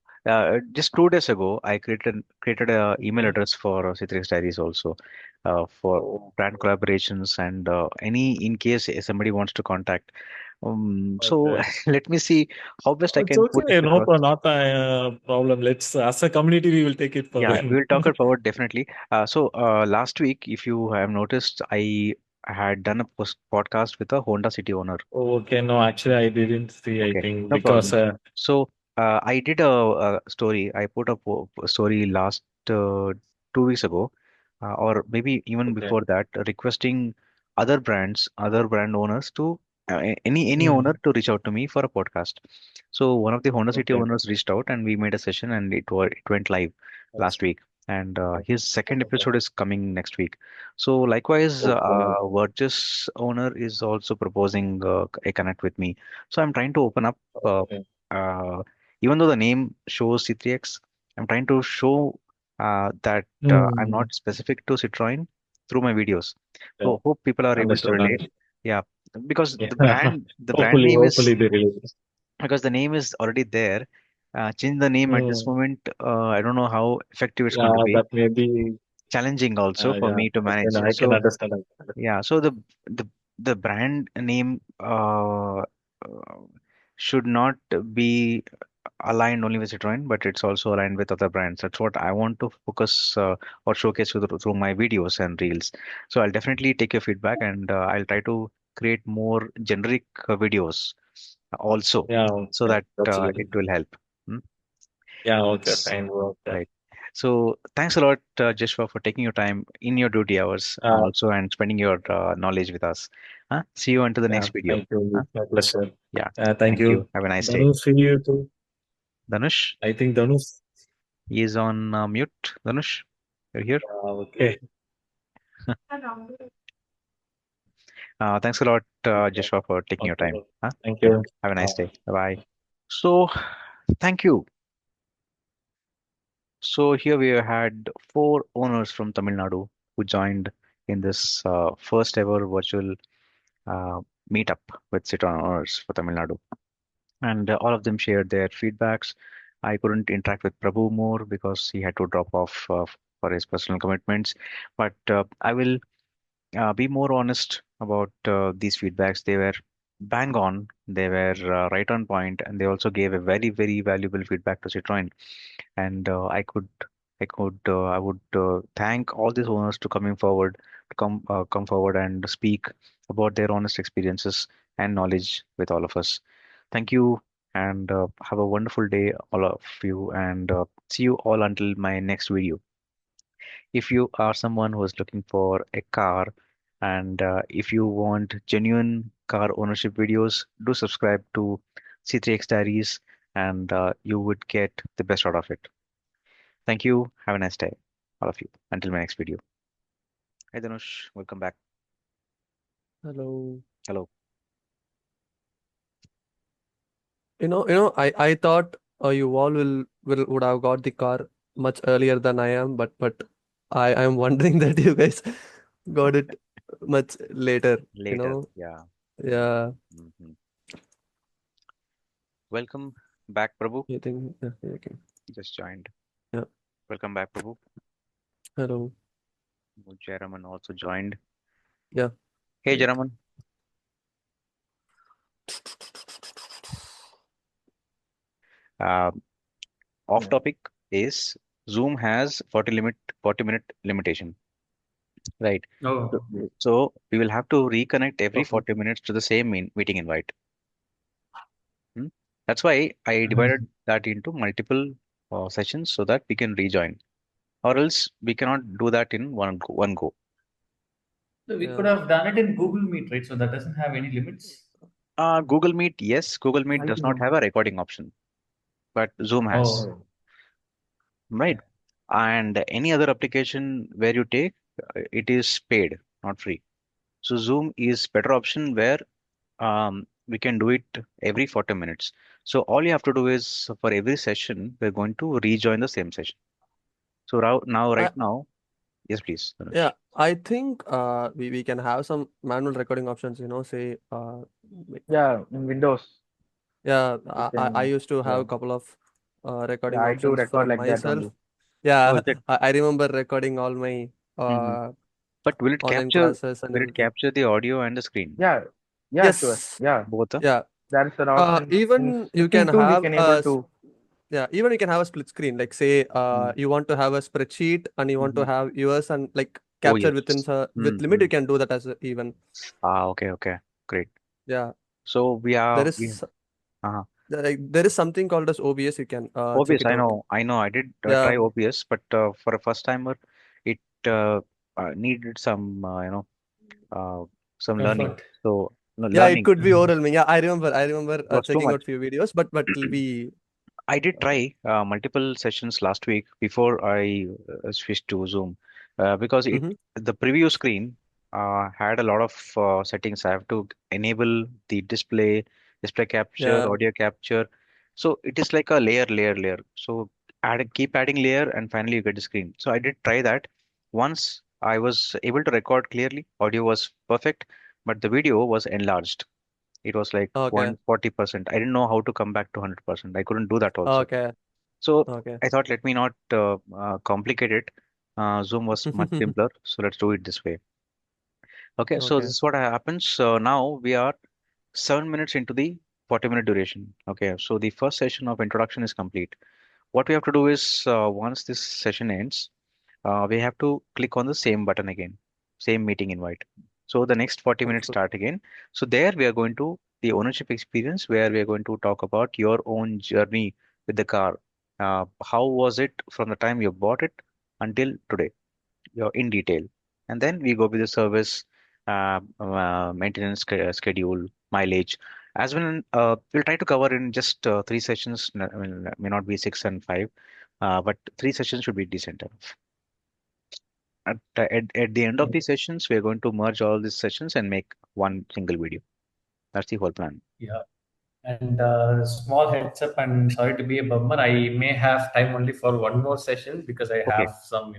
just 2 days ago I created a email address for C3X Diaries also for oh, brand collaborations and any in case somebody wants to contact. So okay. let me see how best I It's can put it okay. No, across. not a problem. Let's, as a community, we will take it Yeah, we forward. will talk it forward definitely. So last week, if you have noticed, I had done a podcast with a Honda City owner. Okay, no, actually, I didn't see, I Okay, think, no because, problem. So I did a story. I put a story last 2 weeks ago, or maybe even okay. before that, requesting other brands, other brand owners to any owner Mm, to reach out to me for a podcast. So one of the Honda City okay. owners reached out, and we made a session, and it went live Yes. last week. And his second Okay. episode is coming next week. So likewise, Okay. Virtus owner is also proposing a connect with me. So I'm trying to open up, Okay. uh, even though the name shows C3X, I'm trying to show that I'm Mm, not specific to Citroen. through my videos. Yeah. So hope people are able to Understood. relate. Yeah, because Yeah. the brand Hopefully, name is, hopefully they release. because the name is already there. Change the name at this Hmm. moment. I don't know how effective it's Yeah, going to be. that may be. Challenging also for Yeah, me to manage. I can So understand. yeah, so the the brand name should not be aligned only with Citroen, but it's also aligned with other brands. That's what I want to focus or showcase through my videos and reels. So I'll definitely take your feedback, and I'll try to create more generic videos also, Yeah, so yeah, that that's good. it will help. Hmm? Yeah, okay, S- fine. Okay. Right. So thanks a lot, Joshua, for taking your time in your duty hours Uh, also and spending your knowledge with us. See you until the yeah, next video. thank you. Huh? It's my pleasure. Yeah. Thank Thank you. you. Have a nice day. Dhanush, see you too. Dhanush, I think Dhanush. he is on mute. Dhanush, you're here. Okay. Thanks a lot, Okay. Joshua, for taking your time. Okay. Huh? Thank Yeah. you. Have a nice day. Bye bye. So, thank you. So, here we had four owners from Tamil Nadu who joined in this first ever virtual uh, meetup with Citroen owners for Tamil Nadu. And all of them shared their feedbacks. I couldn't interact with Prabhu more because he had to drop off for his personal commitments. But I will be more honest about these feedbacks. They were bang on, they were right on point, and they also gave a very, very valuable feedback to Citroen. And I would thank all these owners to coming forward, to come forward and speak about their honest experiences and knowledge with all of us. Thank you, and have a wonderful day, all of you, and see you all until my next video. If you are someone who is looking for a car, and if you want genuine car ownership videos, do subscribe to C3X Diaries, and you would get the best out of it. Thank you. Have a nice day, all of you. Until my next video. Hi, Dhanush. Welcome back. Hello. Hello. I thought you all would have got the car much earlier than I am, but I am wondering that you guys got it much later, you Later. know. Yeah. Yeah, Hmm. Welcome back, Prabhu. you think, yeah, yeah, okay. Just joined. Yeah. Welcome back, Prabhu. Hello. Jaraman also joined. Yeah, Hey, great. Jaraman. Uh, Off topic is Zoom has 40 minute limitation, right? So, Oh, so we will have to reconnect every Okay. 40 minutes to the same meeting invite. Hmm? That's why I divided that into multiple sessions so that we can rejoin, or else we cannot do that in one go. so we could Yeah. have done it in Google Meet, right? So that doesn't have any limits. Google Meet, yes, Google Meet I does not think have a recording option, but Zoom has, Oh, right? And any other application where you take, it is paid, not free. So Zoom is better option where we can do it every 40 minutes. So all you have to do is for every session, we're going to rejoin the same session. So right I now, yes, please, yeah, Dhanush. I think we can have some manual recording options, say like yeah, in Windows yeah, you I can, used to have yeah, a couple of yeah, recording I do options record from like that myself. only. Oh, Yeah, is it? I remember recording all my Hmm. uh But online classes and will it everything. capture the audio and the screen? Yeah, yeah, sure, Yes, yeah. Both, huh? yeah. There's an option in Even you can scripting tool. You have can able to. yeah, even you can have a split screen. Like say Mm. you want to have a spreadsheet and you want to Hmm. have yours and like Oh, capture within yes. with limit, Mm. you can do that as even. Okay, okay, great. Yeah, So there we is uh, there is something called as OBS. You can check OBS. it out. I know. I did Yeah. try OBS, but for a first timer, it needed some, uh, some learning. effort. So no Yeah, it learning. could be overwhelming. Yeah, I remember It was too checking much. out few videos, but it'll be I did uh, try multiple sessions last week before I switched to Zoom because mhm. the preview screen had a lot of settings. I have to enable the display capture, Yeah. audio capture. So it is like a layer. So keep adding layer, and finally you get the screen. So I did try that. Once I was able to record clearly. Audio was perfect, but the video was enlarged. It was like Okay. 140%. I didn't know how to come back to 100%. I couldn't do that also. Okay. So Okay. I thought, let me not complicate it. Zoom was much simpler, so let's do it this way. Okay, so this Okay. is what happens. Now we are 7 minutes into the 40-minute duration. Okay, so the first session of introduction is complete. What we have to do is, once this session ends, we have to click on the same button again, same meeting invite. So the next 40 That's minutes good. start again. So there we are going to the ownership experience, where we are going to talk about your own journey with the car. How was it from the time you bought it until today, in detail. And then we go with the service, maintenance schedule, mileage. As well, we'll try to cover in just 3 sessions. I mean, may not be 6 and 5, but 3 sessions should be decent enough. At the end of the sessions, we are going to merge all these sessions and make one single video. That's the whole plan. Yeah. And small heads up, and sorry to be a bummer, I may have time only for one more session because I Okay, have some,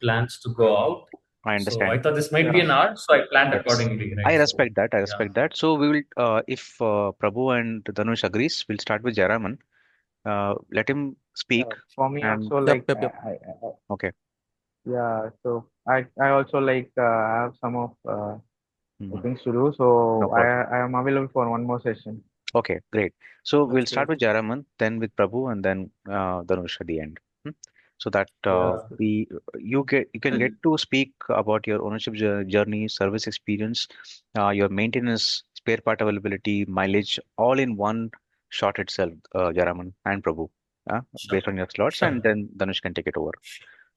plans to go out. I So I understand. thought this might be Yeah. an hour, so I planned Yes, accordingly, I right? So respect that. I yeah, respect that. So we will, if Prabhu and Dhanush agrees, we'll start with Jaraman. Let him speak. For me And also Yep. like Yep. Yep. okay. yeah. So I also like have some of Mhm. things to do. No So problem. I am available for one more session. Okay, great. So we'll That's start great. with Jaraman, then with Prabhu, and then Dhanush at the end. Hmm? So that yeah. That's good. you can get to speak about your ownership journey, service experience, your maintenance, spare part availability, mileage, all in one shot itself, Jaraman and Prabhu, Sure, based on your slots, and sure, then Dhanush can take it over.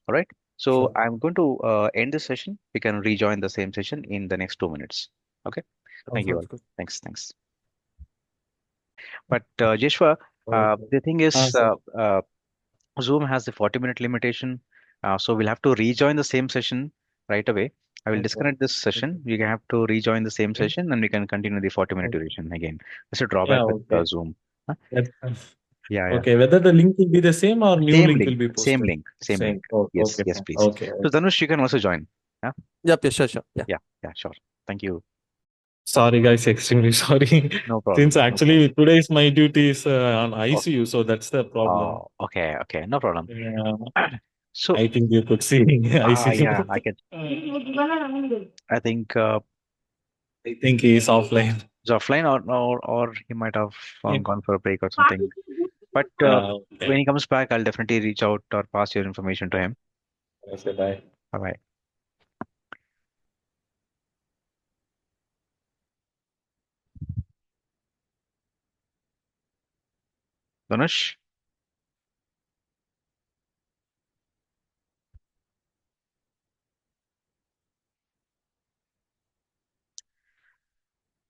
All right. So sure. I'm going to end this session. We can rejoin the same session in the next 2 minutes. Okay. Thank you Okay. all. Sounds good. Thanks. Thanks. But Jeshwa, Okay. the thing is, Sir. Zoom has the 40-minute limitation, so we'll have to rejoin the same session right away. I will Okay. disconnect this Okay. session. We have to rejoin the same Okay. session, and we can continue the 40-minute Okay. duration again. That's a Yeah, drawback with okay. Zoom. Huh? That's Yeah, yeah. okay. Whether the link will be the same or new Same link will link, be same posted. link, same link. Same. Oh, Yes, okay, yes, fine. please. Okay. So Dhanush, you can also join. Yeah, Yep. Yeah. Sure. Sure. Yeah. yeah, yeah, sure. Thank you. Sorry, guys. Extremely sorry. No problem. Since No problem. actually today's my duty is on Oh, ICU, so that's the problem. okay, okay, no problem. Yeah, So, I think you could see yeah, ICU. I can. I think I think he's offline. it's offline, or he might have Yeah. gone for a break or something. But when Okay. he comes back, I'll definitely reach out or pass your information to him. Okay, bye. Bye bye. Dhanush?